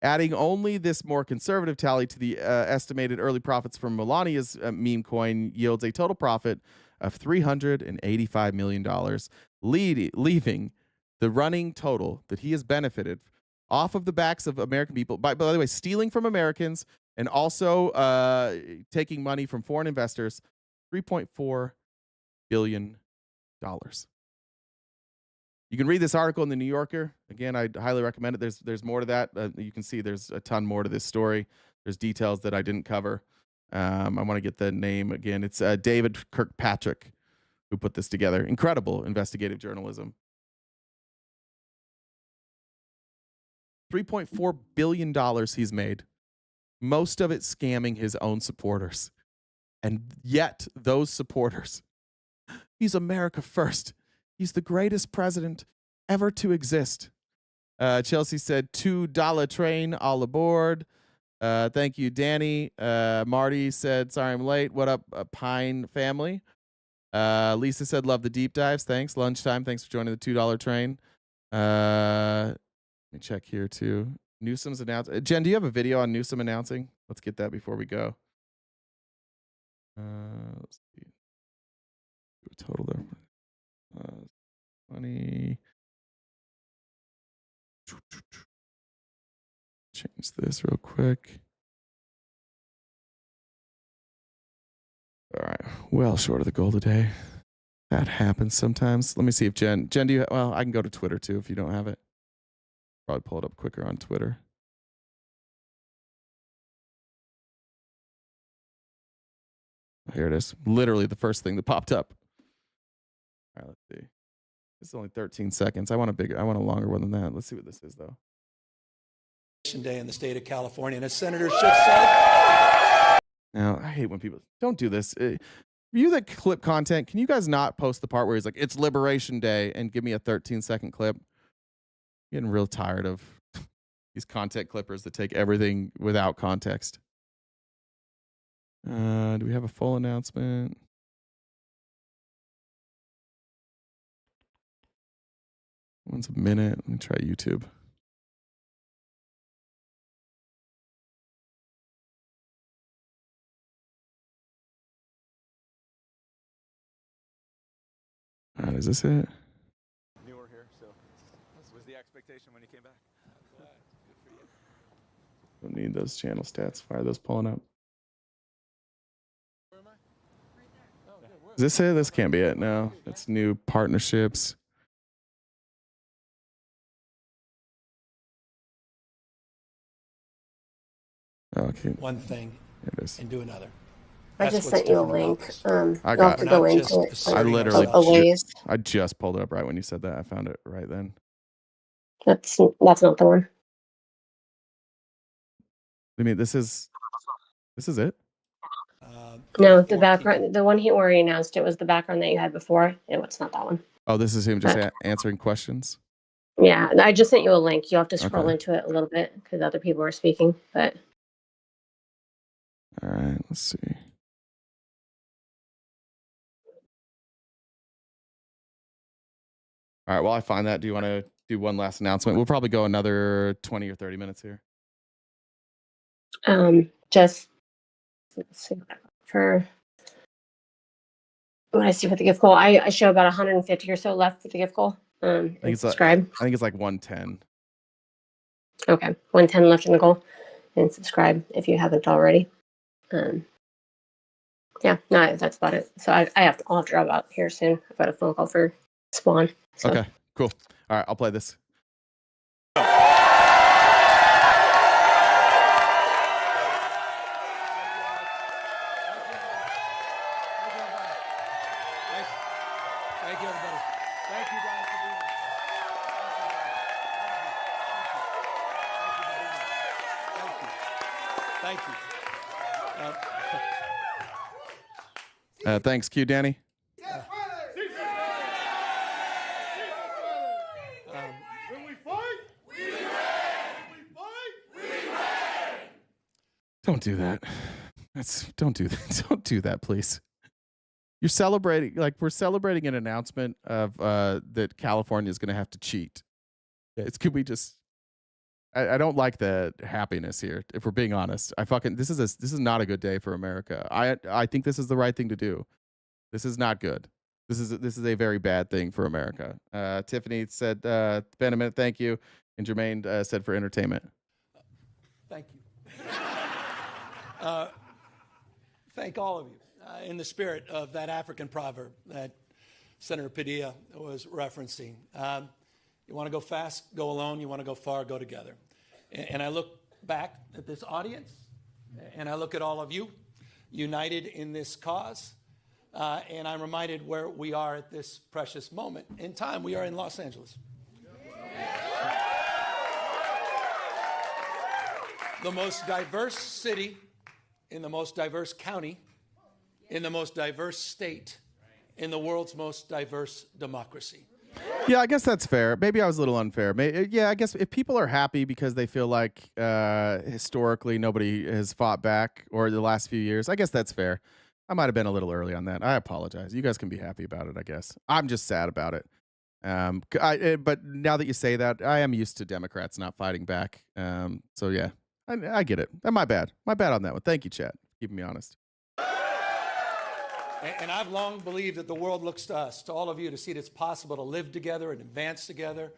Adding only this more conservative tally to the estimated early profits from Melania's meme coin yields a total profit of $385 million, leaving the running total that he has benefited off of the backs of American people, by the way, stealing from Americans and also taking money from foreign investors, $3.4 billion. You can read this article in the New Yorker. Again, I highly recommend it. There's more to that. You can see there's a ton more to this story. There's details that I didn't cover. I want to get the name again. It's David Kirkpatrick who put this together. Incredible investigative journalism. $3.4 billion he's made. Most of it scamming his own supporters. And yet those supporters, he's America first. He's the greatest president ever to exist. Chelsea said, $2 train all aboard. Thank you, Danny. Marty said, sorry I'm late. What up, Pine family? Lisa said, love the deep dives. Thanks. Lunchtime. Thanks for joining the $2 train. Let me check here too. Newsom's announced. Jen, do you have a video on Newsom announcing? Let's get that before we go. Let's see. Total there. 20. Change this real quick. All right. Well short of the goal today. That happens sometimes. Let me see if Jen, do you, well, I can go to Twitter too if you don't have it. Probably pull it up quicker on Twitter. Here it is. Literally the first thing that popped up. All right, let's see. This is only 13 seconds. I want a longer one than that. Let's see what this is though. Day in the state of California, and as Senator Schiff said. Now, I hate when people don't do this. You that clip content, can you guys not post the part where he's like, it's Liberation Day and give me a 13-second clip? I'm getting real tired of These content clippers that take everything without context. Do we have a full announcement? One's a minute. Let me try YouTube. All right, is this it? Newer here, so this was the expectation when you came back. Don't need those channel stats. Why are those pulling up? Where am I? Right there. Oh, good. Is this it? This can't be it. No, it's new partnerships. Okay. One thing There it is. and do another. I just sent you a link. I You'll got have to it. go into it. I literally a ways. I just pulled it up right when you said that. I found it right then. That's not the one. I mean, this is it. No, the background, the one he already announced, it was the background that you had before. It's not that one. Oh, this is him just answering questions. Yeah, I just sent you a link. You'll have to scroll Okay. into it a little bit because other people are speaking. But All right, let's see. All right, while I find that, do you want to do one last announcement? We'll probably go another 20 or 30 minutes here. just let's see for what I see for the gift goal. I show about 150 or so left for the gift goal. I think it's Subscribe. I think it's like 110. Okay, 110 left in the goal, and subscribe if you haven't already. Yeah, no, that's about it. So I'll have to drop out here soon. I've got a phone call for Spawn. So. Okay, cool. All right, I'll play this. Thank you, everybody. Thank you guys for being here. Thank you. Thanks, Q, Danny. When we fight, we win. When we fight, we win. Don't do that. Don't do that. Don't do that, please. You're celebrating, like we're celebrating an announcement of that California is going to have to cheat. Could we just? I don't like the happiness here. If we're being honest, this is not a good day for America. I think this is the right thing to do. This is not good. This is a very bad thing for America. Tiffany said, "Ben, a minute, thank you," and Jermaine said for entertainment. Thank you. Thank all of you. In the spirit of that African proverb that Senator Padilla was referencing. You want to go fast, go alone. You want to go far, go together. And I look back at this audience, and I look at all of you united in this cause, and I'm reminded where we are at this precious moment in time. We are in Los Angeles. The most diverse city in the most diverse county, in the most diverse state, in the world's most diverse democracy. Yeah, I guess that's fair. Maybe I was a little unfair. I guess if people are happy because they feel like historically nobody has fought back or the last few years, I guess that's fair. I might have been a little early on that. I apologize. You guys can be happy about it, I guess. I'm just sad about it. But now that you say that, I am used to Democrats not fighting back. So yeah, I get it. My bad. My bad on that one. Thank you, chat. Keeping me honest. And I've long believed that the world looks to us, to all of you, to see that it's possible to live together and advance together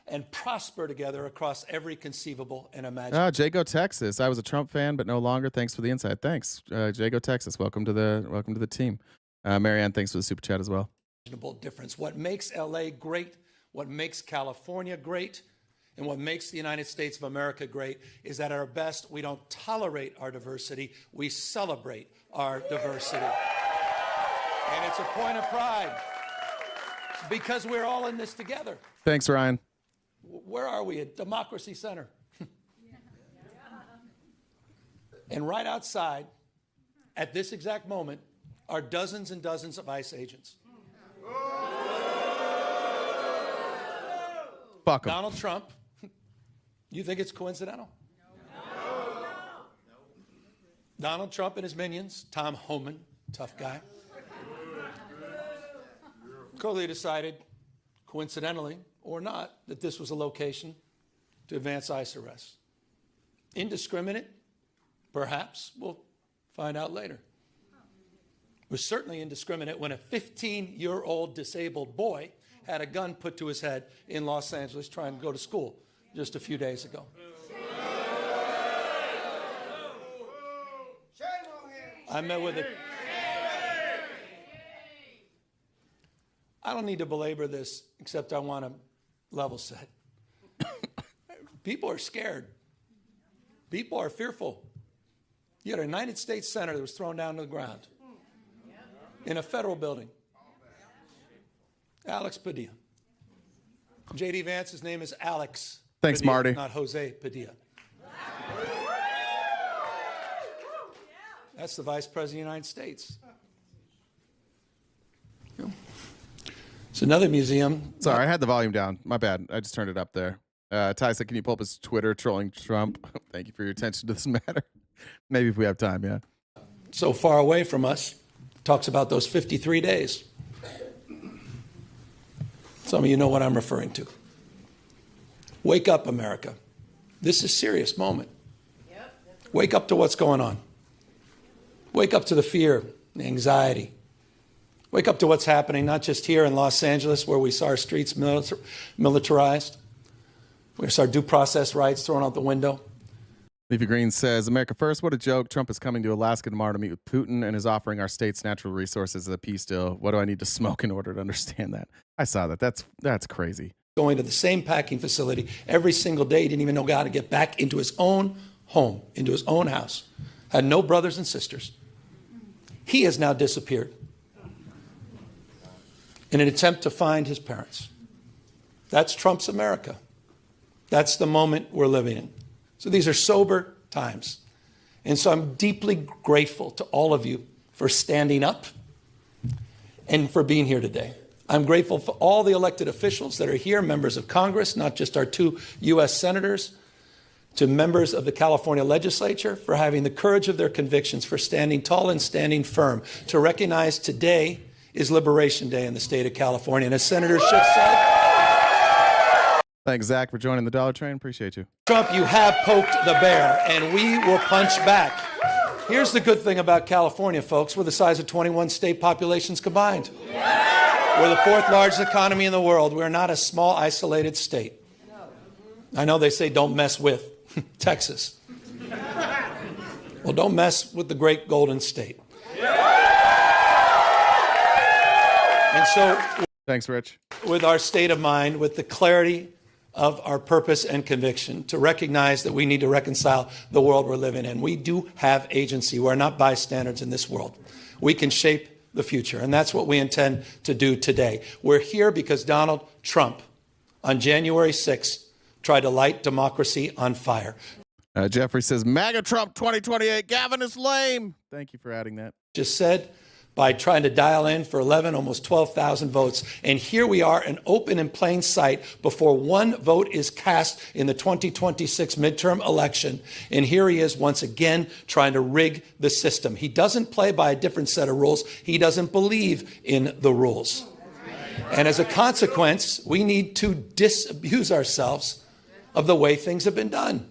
and prosper together across every conceivable and imaginable. Jago, Texas. I was a Trump fan, but no longer. Thanks for the insight. Thanks, Jago, Texas. Welcome to the team. Marianne, thanks for the super chat as well. Difference. What makes LA great, what makes California great, and what makes the United States of America great is that at our best, we don't tolerate our diversity, we celebrate our diversity. And it's a point of pride because we're all in this together. Thanks, Ryan. Where are we? At Democracy Center. And right outside, at this exact moment, are dozens and dozens of ICE agents. Fuck 'em. Donald Trump, You think it's coincidental? No. Donald Trump and his minions, Tom Homan, tough guy, clearly decided, coincidentally or not, that this was a location to advance ICE arrests. Indiscriminate? Perhaps. We'll find out later. It was certainly indiscriminate when a 15-year-old disabled boy had a gun put to his head in Los Angeles trying to go to school just a few days ago. I met with it. I don't need to belabor this, except I want to level set. People are scared. People are fearful. You had a United States senator that was thrown down to the ground in a federal building. Alex Padilla. J.D. Vance's name is Alex. Thanks, Padilla, Marty. not Jose Padilla. That's the Vice President of the United States. It's another museum. Sorry, I had the volume down. My bad. I just turned it up there. Ty said, can you pull up his Twitter trolling Trump? Thank you for your attention to this matter. Maybe if we have time, yeah. So far away from us, talks about those 53 days. Some of you know what I'm referring to. Wake up, America. This is a serious moment. Wake up to what's going on. Wake up to the fear, the anxiety. Wake up to what's happening, not just here in Los Angeles, where we saw our streets militarized. We saw our due process rights thrown out the window. Leafy Green says, America first, what a joke. Trump is coming to Alaska tomorrow to meet with Putin and is offering our state's natural resources as a peace deal. What do I need to smoke in order to understand that? I saw that. That's crazy. Going to the same packing facility every single day. He didn't even know how to get back into his own home, into his own house. Had no brothers and sisters. He has now disappeared in an attempt to find his parents. That's Trump's America. That's the moment we're living in. So these are sober times. And so I'm deeply grateful to all of you for standing up and for being here today. I'm grateful for all the elected officials that are here, members of Congress, not just our 2 U.S. senators, to members of the California legislature for having the courage of their convictions, for standing tall and standing firm, to recognize today is Liberation Day in the state of California. And as Senator Schiff said, thanks, Zach, for joining the Dollar Train. Appreciate you. Trump, you have poked the bear, and we will punch back. Here's the good thing about California, folks. We're the size of 21 state populations combined. We're the 4th largest economy in the world. We're not a small, isolated state. I know they say don't mess with Texas. Well, don't mess with the great Golden State. And so, thanks, Rich. With our state of mind, with the clarity of our purpose and conviction, to recognize that we need to reconcile the world we're living in. We do have agency. We're not bystanders in this world. We can shape the future, and that's what we intend to do today. We're here because Donald Trump, on January 6th, tried to light democracy on fire. Jeffrey says, MAGA Trump 2028, Gavin is lame. Thank you for adding that. Just said, by trying to dial in for 11, almost 12,000 votes. And here we are, an open and plain sight before one vote is cast in the 2026 midterm election. And here he is once again trying to rig the system. He doesn't play by a different set of rules. He doesn't believe in the rules. And as a consequence, we need to disabuse ourselves of the way things have been done.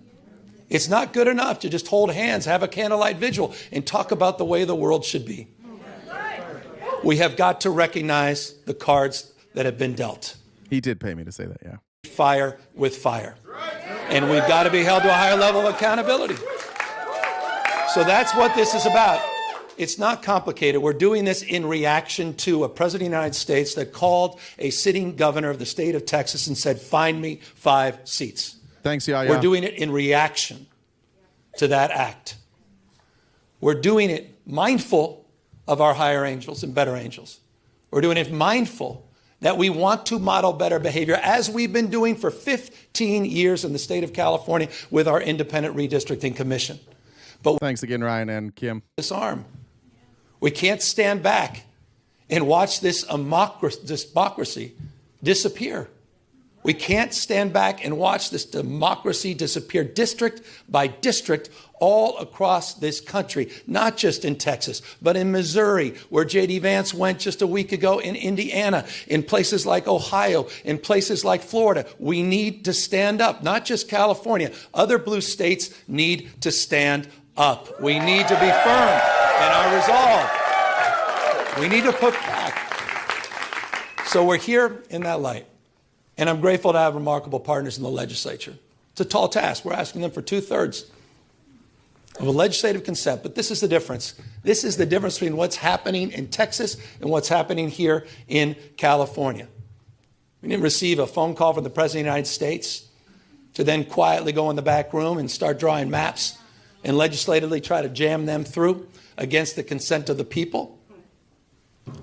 It's not good enough to just hold hands, have a candlelight vigil, and talk about the way the world should be. We have got to recognize the cards that have been dealt. He did pay me to say that, yeah. Fire with fire. And we've got to be held to a higher level of accountability. So that's what this is about. It's not complicated. We're doing this in reaction to a president of the United States that called a sitting governor of the state of Texas and said, find me 5 seats. Thanks, Yaya. We're doing it in reaction to that act. We're doing it mindful of our higher angels and better angels. We're doing it mindful that we want to model better behavior, as we've been doing for 15 years in the state of California with our independent redistricting commission. But thanks again, Ryan and Kim. Disarm. We can't stand back and watch this democracy disappear. We can't stand back and watch this democracy disappear district by district all across this country, not just in Texas, but in Missouri, where J.D. Vance went just a week ago, in Indiana, in places like Ohio, in places like Florida. We need to stand up, not just California. Other blue states need to stand up. We need to be firm in our resolve. We need to put back. So we're here in that light. And I'm grateful to have remarkable partners in the legislature. It's a tall task. We're asking them for 2/3 of a legislative consent. But this is the difference. This is the difference between what's happening in Texas and what's happening here in California. We didn't receive a phone call from the President of the United States to then quietly go in the back room and start drawing maps and legislatively try to jam them through against the consent of the people.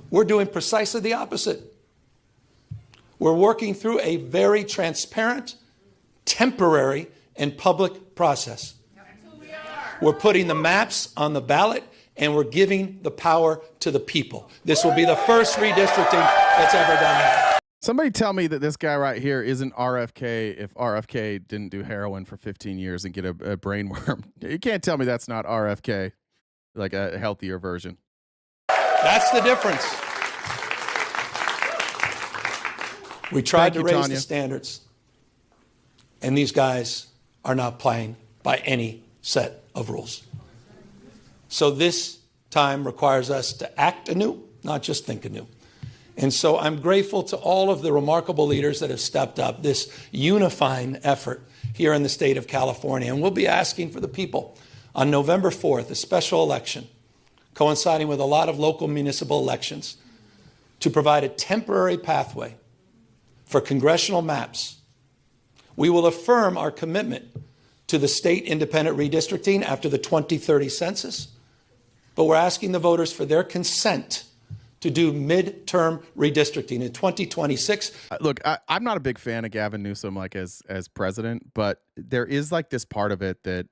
We're doing precisely the opposite. We're working through a very transparent, temporary, and public process. We're putting the maps on the ballot, and we're giving the power to the people. This will be the first redistricting that's ever done that. Somebody tell me that this guy right here isn't RFK if RFK didn't do heroin for 15 years and get a brain worm. You can't tell me that's not RFK, like a healthier version. That's the difference. We tried to raise Tanya. the standards, and these guys are not playing by any set of rules. So this time requires us to act anew, not just think anew. And so I'm grateful to all of the remarkable leaders that have stepped up this unifying effort here in the state of California. And we'll be asking for the people on November 4th, a special election coinciding with a lot of local municipal elections, to provide a temporary pathway for congressional maps. We will affirm our commitment to the state independent redistricting after the 2030 census, but we're asking the voters for their consent to do midterm redistricting in 2026. Look, I'm not a big fan of Gavin Newsom, like as president, but there is like this part of it that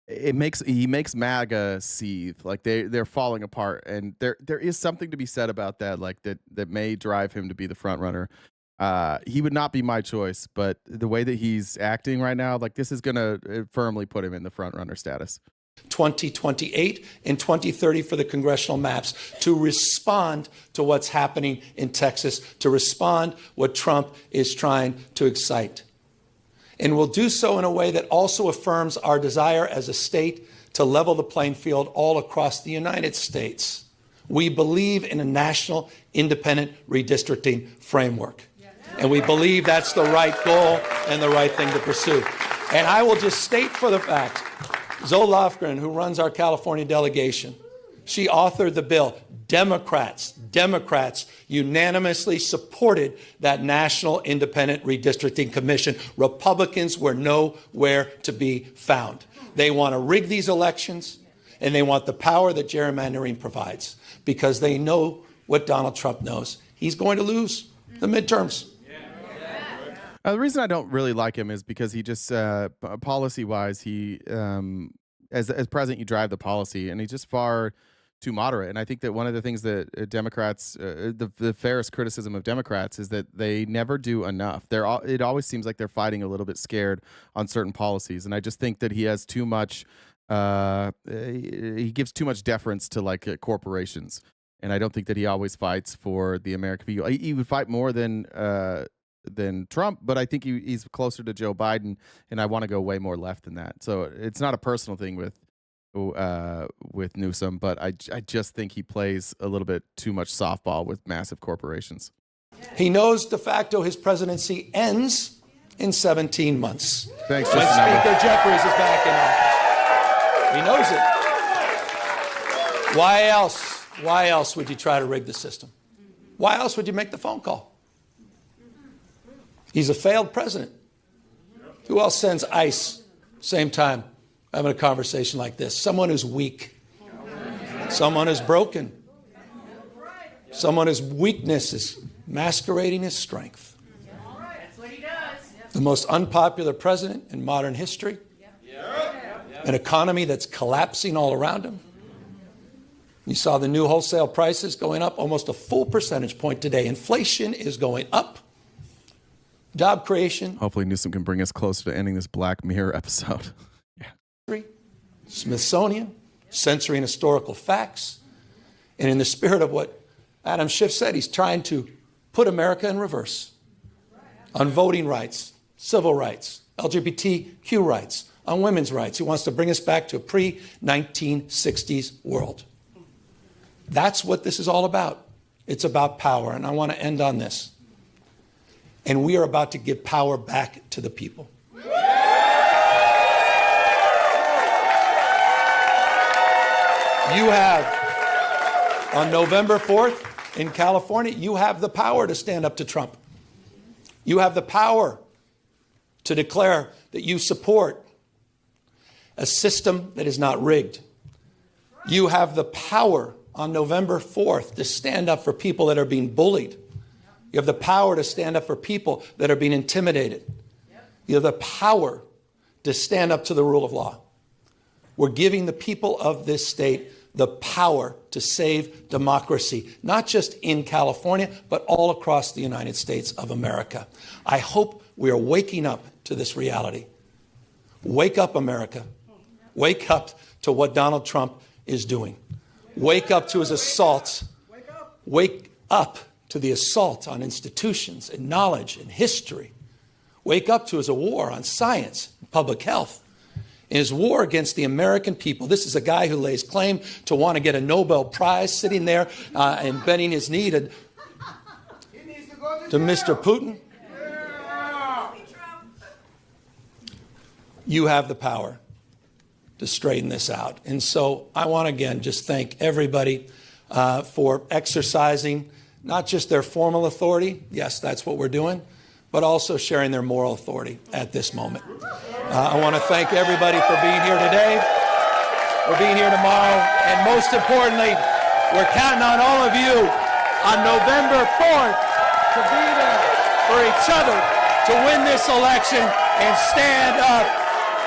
he makes MAGA seethe, like they're falling apart, and there is something to be said about that, like that may drive him to be the front runner. He would not be my choice, but the way that he's acting right now, like this is gonna firmly put him in the front runner status. 2028 and 2030 for the congressional maps to respond to what's happening in Texas, to respond what Trump is trying to excite. And we'll do so in a way that also affirms our desire as a state to level the playing field all across the United States. We believe in a national independent redistricting framework. And we believe that's the right goal and the right thing to pursue. And I will just state for the fact, Zoe Lofgren, who runs our California delegation, she authored the bill. Democrats unanimously supported that National Independent Redistricting Commission. Republicans were nowhere to be found. They want to rig these elections, and they want the power that gerrymandering provides, because they know what Donald Trump knows. He's going to lose the midterms. The reason I don't really like him is because he just policy-wise, he as president, you drive the policy, and he's just far too moderate. And I think that one of the things that Democrats, the fairest criticism of Democrats, is that they never do enough. It always seems like they're fighting a little bit scared on certain policies, and I just think that he has too much. He gives too much deference to like corporations, and I don't think that he always fights for the American people. He would fight more than Trump, but I think he's closer to Joe Biden, and I want to go way more left than that. So it's not a personal thing with Newsom, but I just think he plays a little bit too much softball with massive corporations. He knows de facto his presidency ends in 17 months. Thanks, when Speaker Jeffries is back in office. He knows it. Why else would you try to rig the system? Why else would you make the phone call? He's a failed president. Who else sends ICE same time having a conversation like this? Someone who's weak. Someone who's broken. Someone whose weakness is masquerading as strength. The most unpopular president in modern history. An economy that's collapsing all around him. You saw the new wholesale prices going up almost a full percentage point today. Inflation is going up. job creation. Hopefully Newsom can bring us closer to ending this Black Mirror episode. Smithsonian, censoring historical facts, and in the spirit of what Adam Schiff said, he's trying to put America in reverse on voting rights, civil rights, LGBTQ rights, on women's rights. He wants to bring us back to a pre-1960s world. That's what this is all about. It's about power, and I want to end on this. And we are about to give power back to the people. You have, on November 4th in California, you have the power to stand up to Trump. You have the power to declare that you support a system that is not rigged. You have the power on November 4th to stand up for people that are being bullied. You have the power to stand up for people that are being intimidated. You have the power to stand up to the rule of law. We're giving the people of this state the power to save democracy, not just in California, but all across the United States of America. I hope we are waking up to this reality. Wake up, America. Wake up to what Donald Trump is doing. Wake up to his assaults. Wake up to the assault on institutions and knowledge and history. Wake up to his war on science and public health. In his war against the American people. This is a guy who lays claim to want to get a Nobel Prize, sitting there and bending his knee to Mr. Putin. You have the power to straighten this out. And so I want to again just thank everybody for exercising not just their formal authority, yes, that's what we're doing, but also sharing their moral authority at this moment. I want to thank everybody for being here today, for being here tomorrow, and most importantly, we're counting on all of you on November 4th to be there for each other, to win this election and stand up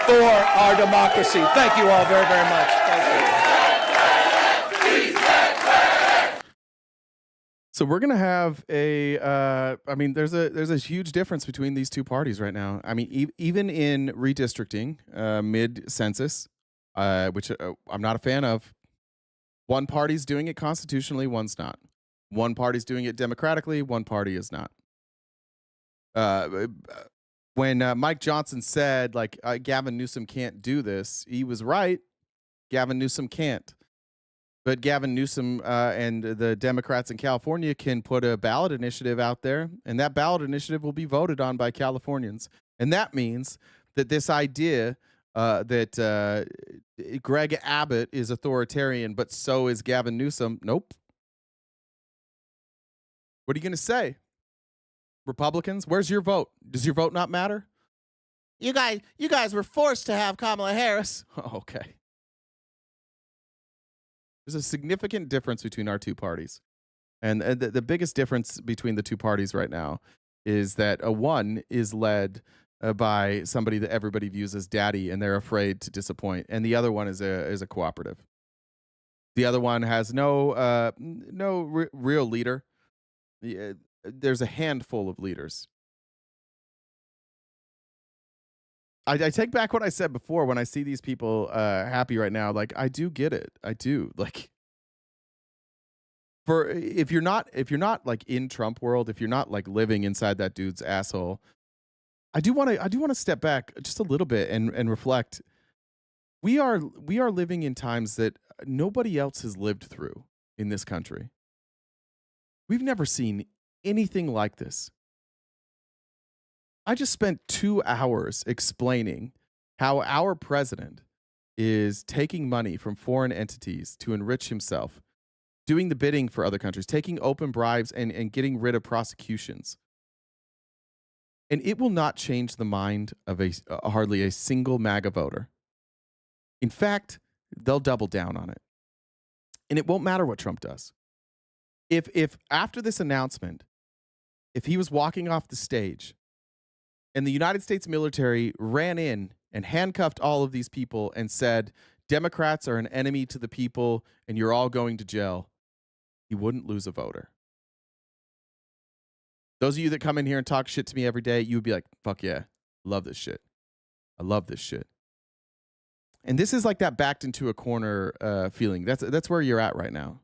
for our democracy. Thank you all very, very much. Thank you. So we're gonna have a. I mean, there's a huge difference between these two parties right now. I mean, even in redistricting, mid-census, which I'm not a fan of. One party's doing it constitutionally, one's not. One party's doing it democratically, one party is not. When Mike Johnson said, like, Gavin Newsom can't do this, he was right. Gavin Newsom can't. But Gavin Newsom and the Democrats in California can put a ballot initiative out there, and that ballot initiative will be voted on by Californians. And that means that this idea that Greg Abbott is authoritarian, but so is Gavin Newsom, nope. What are you going to say? Republicans, where's your vote? Does your vote not matter? You guys were forced to have Kamala Harris. Oh, okay. There's a significant difference between our two parties. And the biggest difference between the two parties right now is that one is led by somebody that everybody views as daddy, and they're afraid to disappoint. And the other one is a cooperative. The other one has no real leader. There's a handful of leaders. I take back what I said before when I see these people happy right now. Like, I do get it. I do. Like, for if you're not like in Trump world, if you're not like living inside that dude's asshole, I do want to step back just a little bit and reflect. We are living in times that nobody else has lived through in this country. We've never seen anything like this. I just spent 2 hours explaining how our president is taking money from foreign entities to enrich himself, doing the bidding for other countries, taking open bribes and getting rid of prosecutions. And it will not change the mind of hardly a single MAGA voter. In fact, they'll double down on it. And it won't matter what Trump does. If after this announcement, if he was walking off the stage and the United States military ran in and handcuffed all of these people and said, Democrats are an enemy to the people and you're all going to jail, he wouldn't lose a voter. Those of you that come in here and talk shit to me every day, you would be like, fuck yeah, love this shit. I love this shit. And this is like that backed into a corner feeling. That's where you're at right now.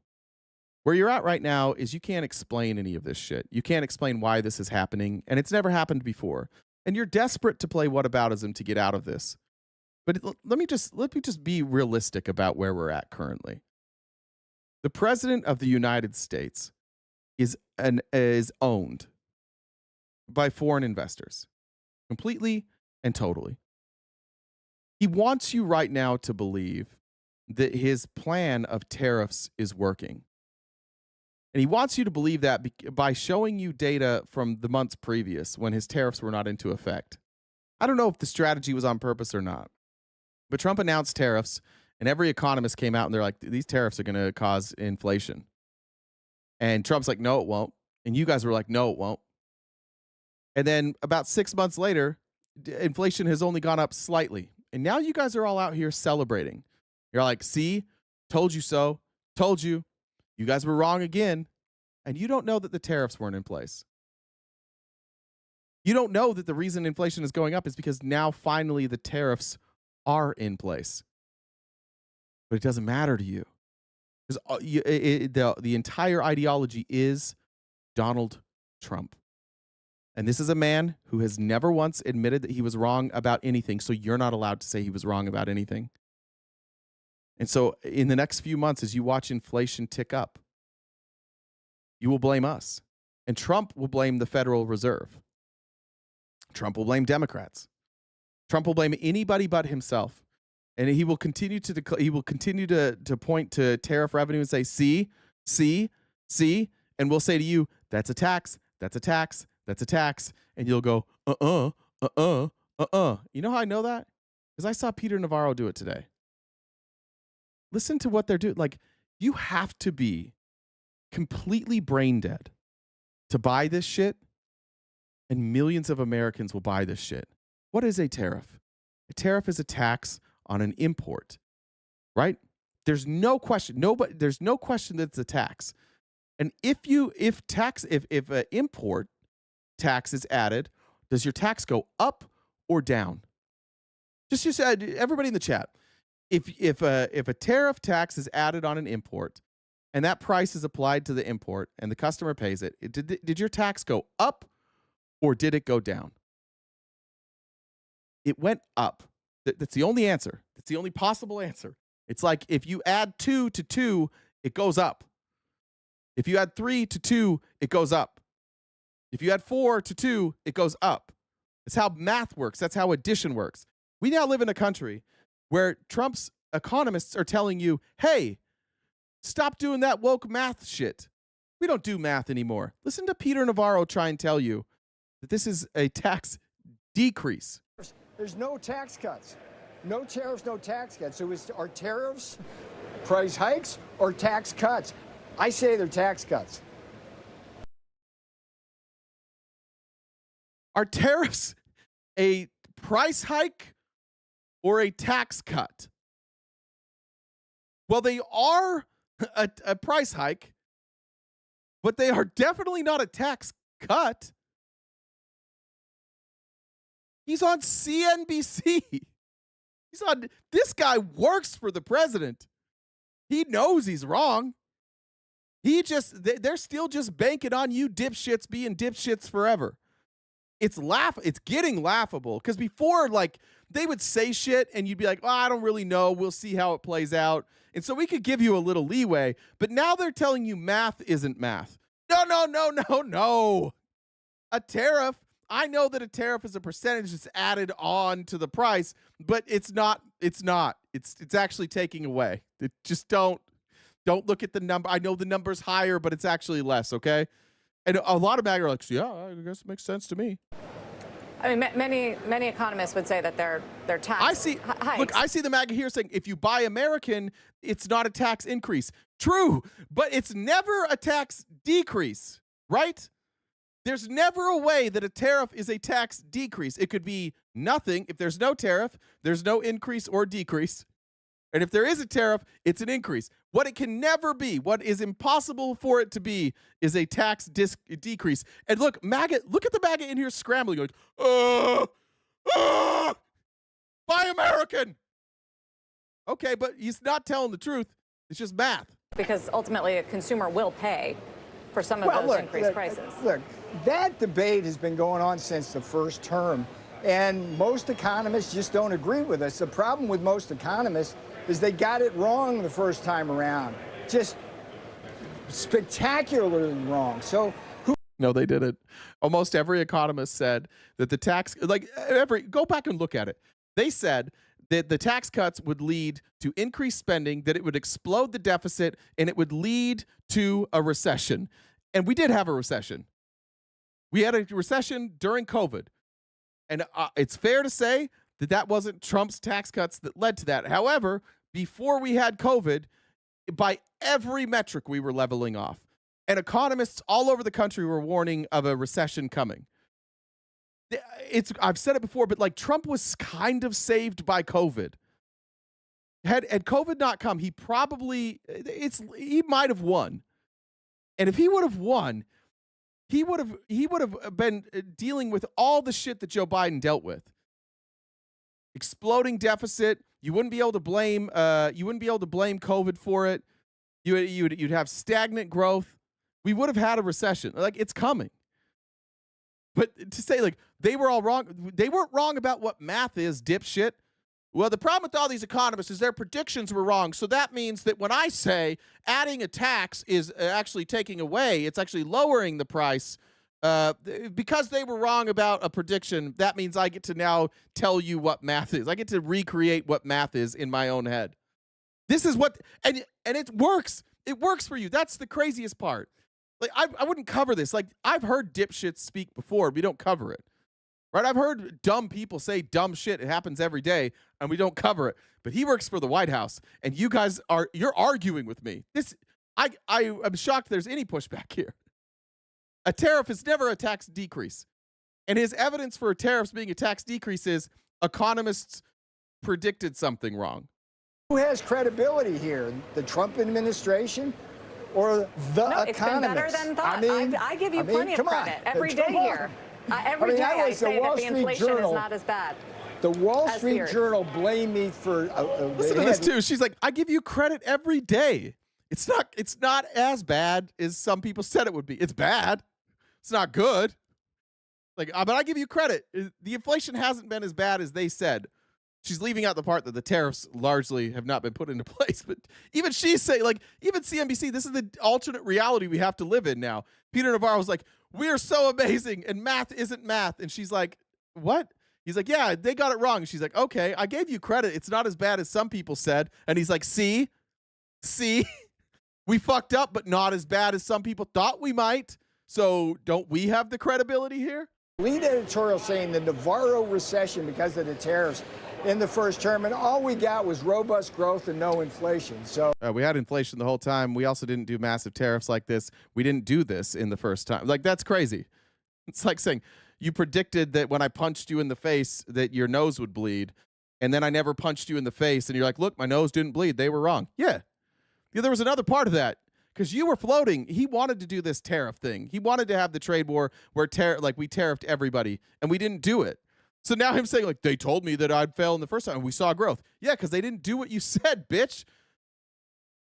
Where you're at right now is you can't explain any of this shit. You can't explain why this is happening, and it's never happened before. And you're desperate to play whataboutism to get out of this. But let me just be realistic about where we're at currently. The president of the United States is owned by foreign investors, completely and totally. He wants you right now to believe that his plan of tariffs is working. And he wants you to believe that by showing you data from the months previous when his tariffs were not into effect. I don't know if the strategy was on purpose or not, but Trump announced tariffs, and every economist came out and they're like, these tariffs are going to cause inflation. And Trump's like, no, it won't. And you guys were like, no, it won't. And then about 6 months later, inflation has only gone up slightly. And now you guys are all out here celebrating. You're like, see, told you so, told you. You guys were wrong again. And you don't know that the tariffs weren't in place. You don't know that the reason inflation is going up is because now finally the tariffs are in place. But it doesn't matter to you. Because the entire ideology is Donald Trump. And this is a man who has never once admitted that he was wrong about anything, so you're not allowed to say he was wrong about anything. And so in the next few months, as you watch inflation tick up, you will blame us. And Trump will blame the Federal Reserve. Trump will blame Democrats. Trump will blame anybody but himself. And he will continue to point to tariff revenue and say, see, and we'll say to you, that's a tax, that's a tax, that's a tax. And you'll go, You know how I know that? Because I saw Peter Navarro do it today. Listen to what they're doing. Like, you have to be completely brain dead to buy this shit, and millions of Americans will buy this shit. What is a tariff? A tariff is a tax on an import, right? There's no question. There's no question that it's a tax. And if an import tax is added, does your tax go up or down? Just everybody in the chat. If a tariff tax is added on an import and that price is applied to the import and the customer pays it, did your tax go up or did it go down? It went up. That's the only answer. That's the only possible answer. It's like if you add 2 to 2, it goes up. If you add 3 to 2, it goes up. If you add 4 to 2, it goes up. That's how math works. That's how addition works. We now live in a country where Trump's economists are telling you, hey, stop doing that woke math shit. We don't do math anymore. Listen to Peter Navarro try and tell you that this is a tax decrease. There's no tax cuts. No tariffs, no tax cuts. So are tariffs price hikes or tax cuts? I say they're tax cuts. Are tariffs a price hike or a tax cut? Well, they are a price hike, but they are definitely not a tax cut. He's on CNBC. This guy works for the president. He knows he's wrong. They're still just banking on you dipshits being dipshits forever. It's getting laughable because before, like, they would say shit and you'd be like, oh, I don't really know. We'll see how it plays out. And so we could give you a little leeway, but now they're telling you math isn't math. No. A tariff. I know that a tariff is a percentage that's added on to the price, but it's not. It's actually taking away. Just don't look at the number. I know the number's higher, but it's actually less, okay? And a lot of MAGA are like, yeah, I guess it makes sense to me. I mean, many economists would say that they're tax hikes. Look, I see the MAGA here saying if you buy American, it's not a tax increase. True, but it's never a tax decrease, right? There's never a way that a tariff is a tax decrease. It could be nothing. If there's no tariff, there's no increase or decrease. And if there is a tariff, it's an increase. What it can never be, what is impossible for it to be, is a tax decrease. And look, MAGA, look at the MAGA in here scrambling, going, buy American. Okay, but he's not telling the truth. It's just math. Because ultimately a consumer will pay for some of those increased prices. Look, that debate has been going on since the first term, and most economists just don't agree with us. The problem with most economists is they got it wrong the first time around, just spectacularly wrong. So no, they didn't. Almost every economist said that the tax, go back and look at it. They said that the tax cuts would lead to increased spending, that it would explode the deficit, and it would lead to a recession. And we did have a recession. We had a recession during COVID. And it's fair to say that that wasn't Trump's tax cuts that led to that. However, before we had COVID, by every metric, we were leveling off. And economists all over the country were warning of a recession coming. I've said it before, but like Trump was kind of saved by COVID. Had COVID not come, he might have won. And if he would have won, he would have been dealing with all the shit that Joe Biden dealt with. Exploding deficit. You wouldn't be able to blame COVID for it. You'd have stagnant growth. We would have had a recession. Like, it's coming. But to say like they were all wrong, they weren't wrong about what math is, dipshit. Well, the problem with all these economists is their predictions were wrong. So that means that when I say adding a tax is actually taking away, it's actually lowering the price, because they were wrong about a prediction, that means I get to now tell you what math is. I get to recreate what math is in my own head. This is what, and it works. It works for you. That's the craziest part. Like, I wouldn't cover this. Like, I've heard dipshits speak before. We don't cover it. Right? I've heard dumb people say dumb shit. It happens every day, and we don't cover it. But he works for the White House, and you guys you're arguing with me. I'm shocked there's any pushback here. A tariff is never a tax decrease. And his evidence for tariffs being a tax decrease is economists predicted something wrong. who has credibility here? The Trump administration or the economists? It's been better than thought. I give you plenty of credit every day here. Every day I say that the inflation is not as bad. The Wall Street Journal blamed me for. Listen to this too. She's like, I give you credit every day. It's not as bad as some people said it would be. It's bad. It's not good. Like, but I give you credit. The inflation hasn't been as bad as they said. She's leaving out the part that the tariffs largely have not been put into place. But even she's saying, like, even CNBC, this is the alternate reality we have to live in now. Peter Navarro was like, we're so amazing, and math isn't math. And she's like, what? He's like, yeah, they got it wrong. And she's like, okay, I gave you credit. It's not as bad as some people said. And he's like, see, we fucked up, but not as bad as some people thought we might. So don't we have the credibility here? Lead editorial saying the Navarro recession because of the tariffs in the first term, and all we got was robust growth and no inflation. So we had inflation the whole time. We also didn't do massive tariffs like this. We didn't do this in the first time. Like, that's crazy. It's like saying you predicted that when I punched you in the face that your nose would bleed, and then I never punched you in the face, and you're like, look, my nose didn't bleed. They were wrong. Yeah, there was another part of that. Because you were floating, he wanted to do this tariff thing. He wanted to have the trade war where we tariffed everybody, and we didn't do it. So now him saying, like, they told me that I'd fail in the first time, and we saw growth. Yeah, because they didn't do what you said, bitch.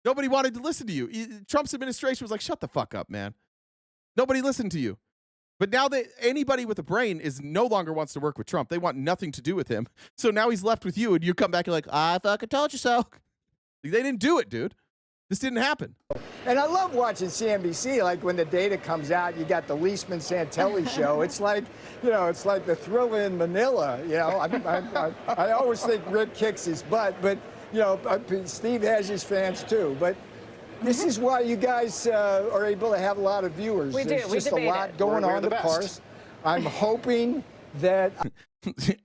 Nobody wanted to listen to you. Trump's administration was like, shut the fuck up, man. Nobody listened to you. But now anybody with a brain no longer wants to work with Trump. They want nothing to do with him. So now he's left with you, and you come back and like, I fucking told you so. They didn't do it, dude. This didn't happen. And I love watching CNBC. Like, when the data comes out, you got the Leisman Santelli show. It's like, it's like the Thriller in Manila. I always think Rick kicks his butt, but Steve has his fans too. But this is why you guys are able to have a lot of viewers. There's just a lot going on to parse. I'm hoping that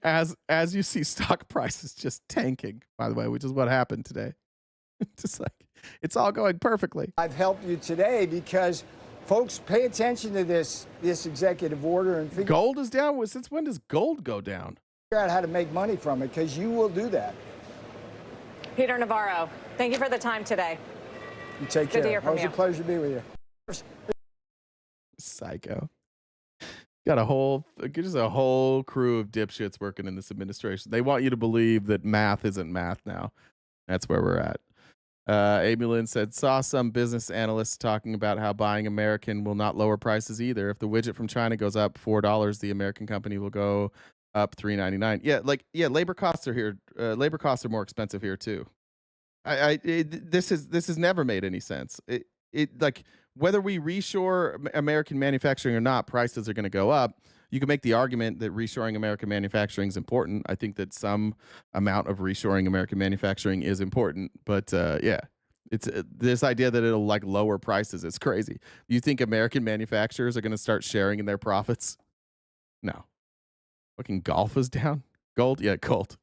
as you see stock prices just tanking, by the way, which is what happened today. Just like, it's all going perfectly. I've helped you today because folks pay attention to this executive order and figure gold is down. Since when does gold go down? Figure out how to make money from it, because you will do that. Peter Navarro, thank you for the time today. You take care. Good to hear from Always you. a pleasure to be with you. Psycho. Got just a whole crew of dipshits working in this administration. They want you to believe that math isn't math now. That's where we're at. Amy Lynn said, saw some business analysts talking about how buying American will not lower prices either. If the widget from China goes up $4, the American company will go up $3.99. Yeah, labor costs are here. Labor costs are more expensive here too. This has never made any sense. It like whether we reshore American manufacturing or not, prices are going to go up. You can make the argument that reshoring American manufacturing is important. I think that some amount of reshoring American manufacturing is important, but yeah, it's this idea that it'll like lower prices is crazy. You think American manufacturers are going to start sharing in their profits? No. Fucking golf is down. Gold, yeah, gold.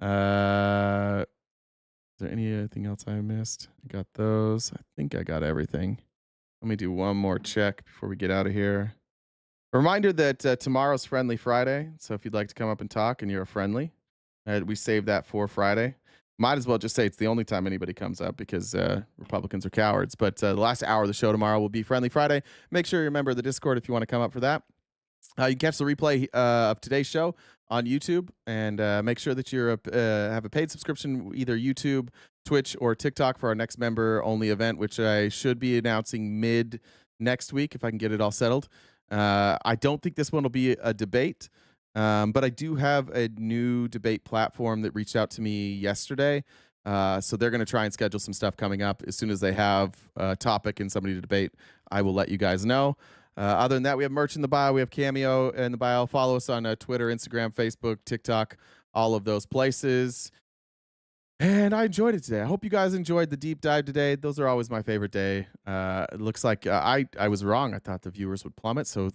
Is there anything else I missed? I got those. I think I got everything. Let me do one more check before we get out of here. A reminder that tomorrow's Friendly Friday. So if you'd like to come up and talk and you're a friendly, we saved that for Friday. Might as well just say it's the only time anybody comes up because Republicans are cowards. But the last hour of the show tomorrow will be Friendly Friday. Make sure you're a member of the Discord if you want to come up for that. You can catch the replay of today's show on YouTube, and make sure that you have a paid subscription, either YouTube, Twitch, or TikTok for our next member-only event, which I should be announcing mid next week if I can get it all settled. I don't think this one will be a debate, but I do have a new debate platform that reached out to me yesterday. So they're going to try and schedule some stuff coming up. As soon as they have a topic and somebody to debate, I will let you guys know. Other than that, we have merch in the bio. We have Cameo in the bio. Follow us on Twitter, Instagram, Facebook, TikTok, all of those places. And I enjoyed it today. I hope you guys enjoyed the deep dive today. Those are always my favorite day. It looks like I was wrong. I thought the viewers would plummet. So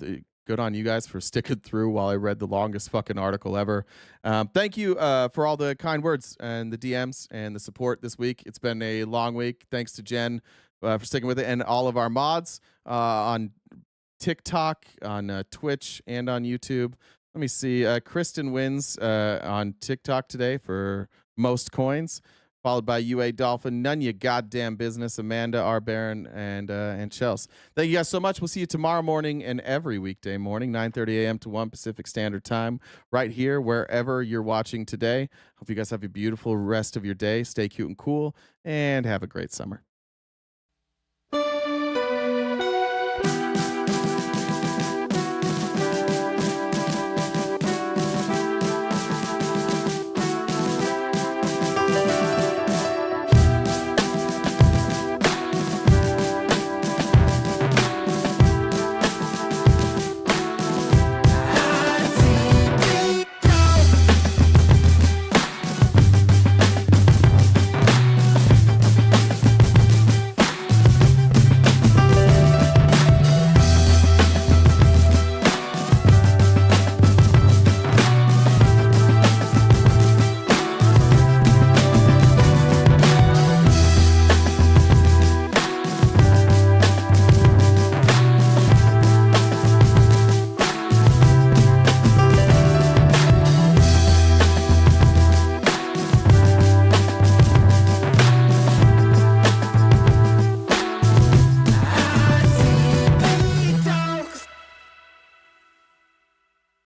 good on you guys for sticking through while I read the longest fucking article ever. Thank you for all the kind words and the DMs and the support this week. It's been a long week. Thanks to Jen for sticking with it, and all of our mods on TikTok, on Twitch, and on YouTube. Let me see. Kristen wins on TikTok today for most coins, followed by UA Dolphin, None Ya Goddamn Business, Amanda, R. Baron, and Chels. Thank you guys so much. We'll see you tomorrow morning and every weekday morning, 9:30 a.m. to 1 Pacific Standard Time, right here, wherever you're watching today. Hope you guys have a beautiful rest of your day. Stay cute and cool, and have a great summer.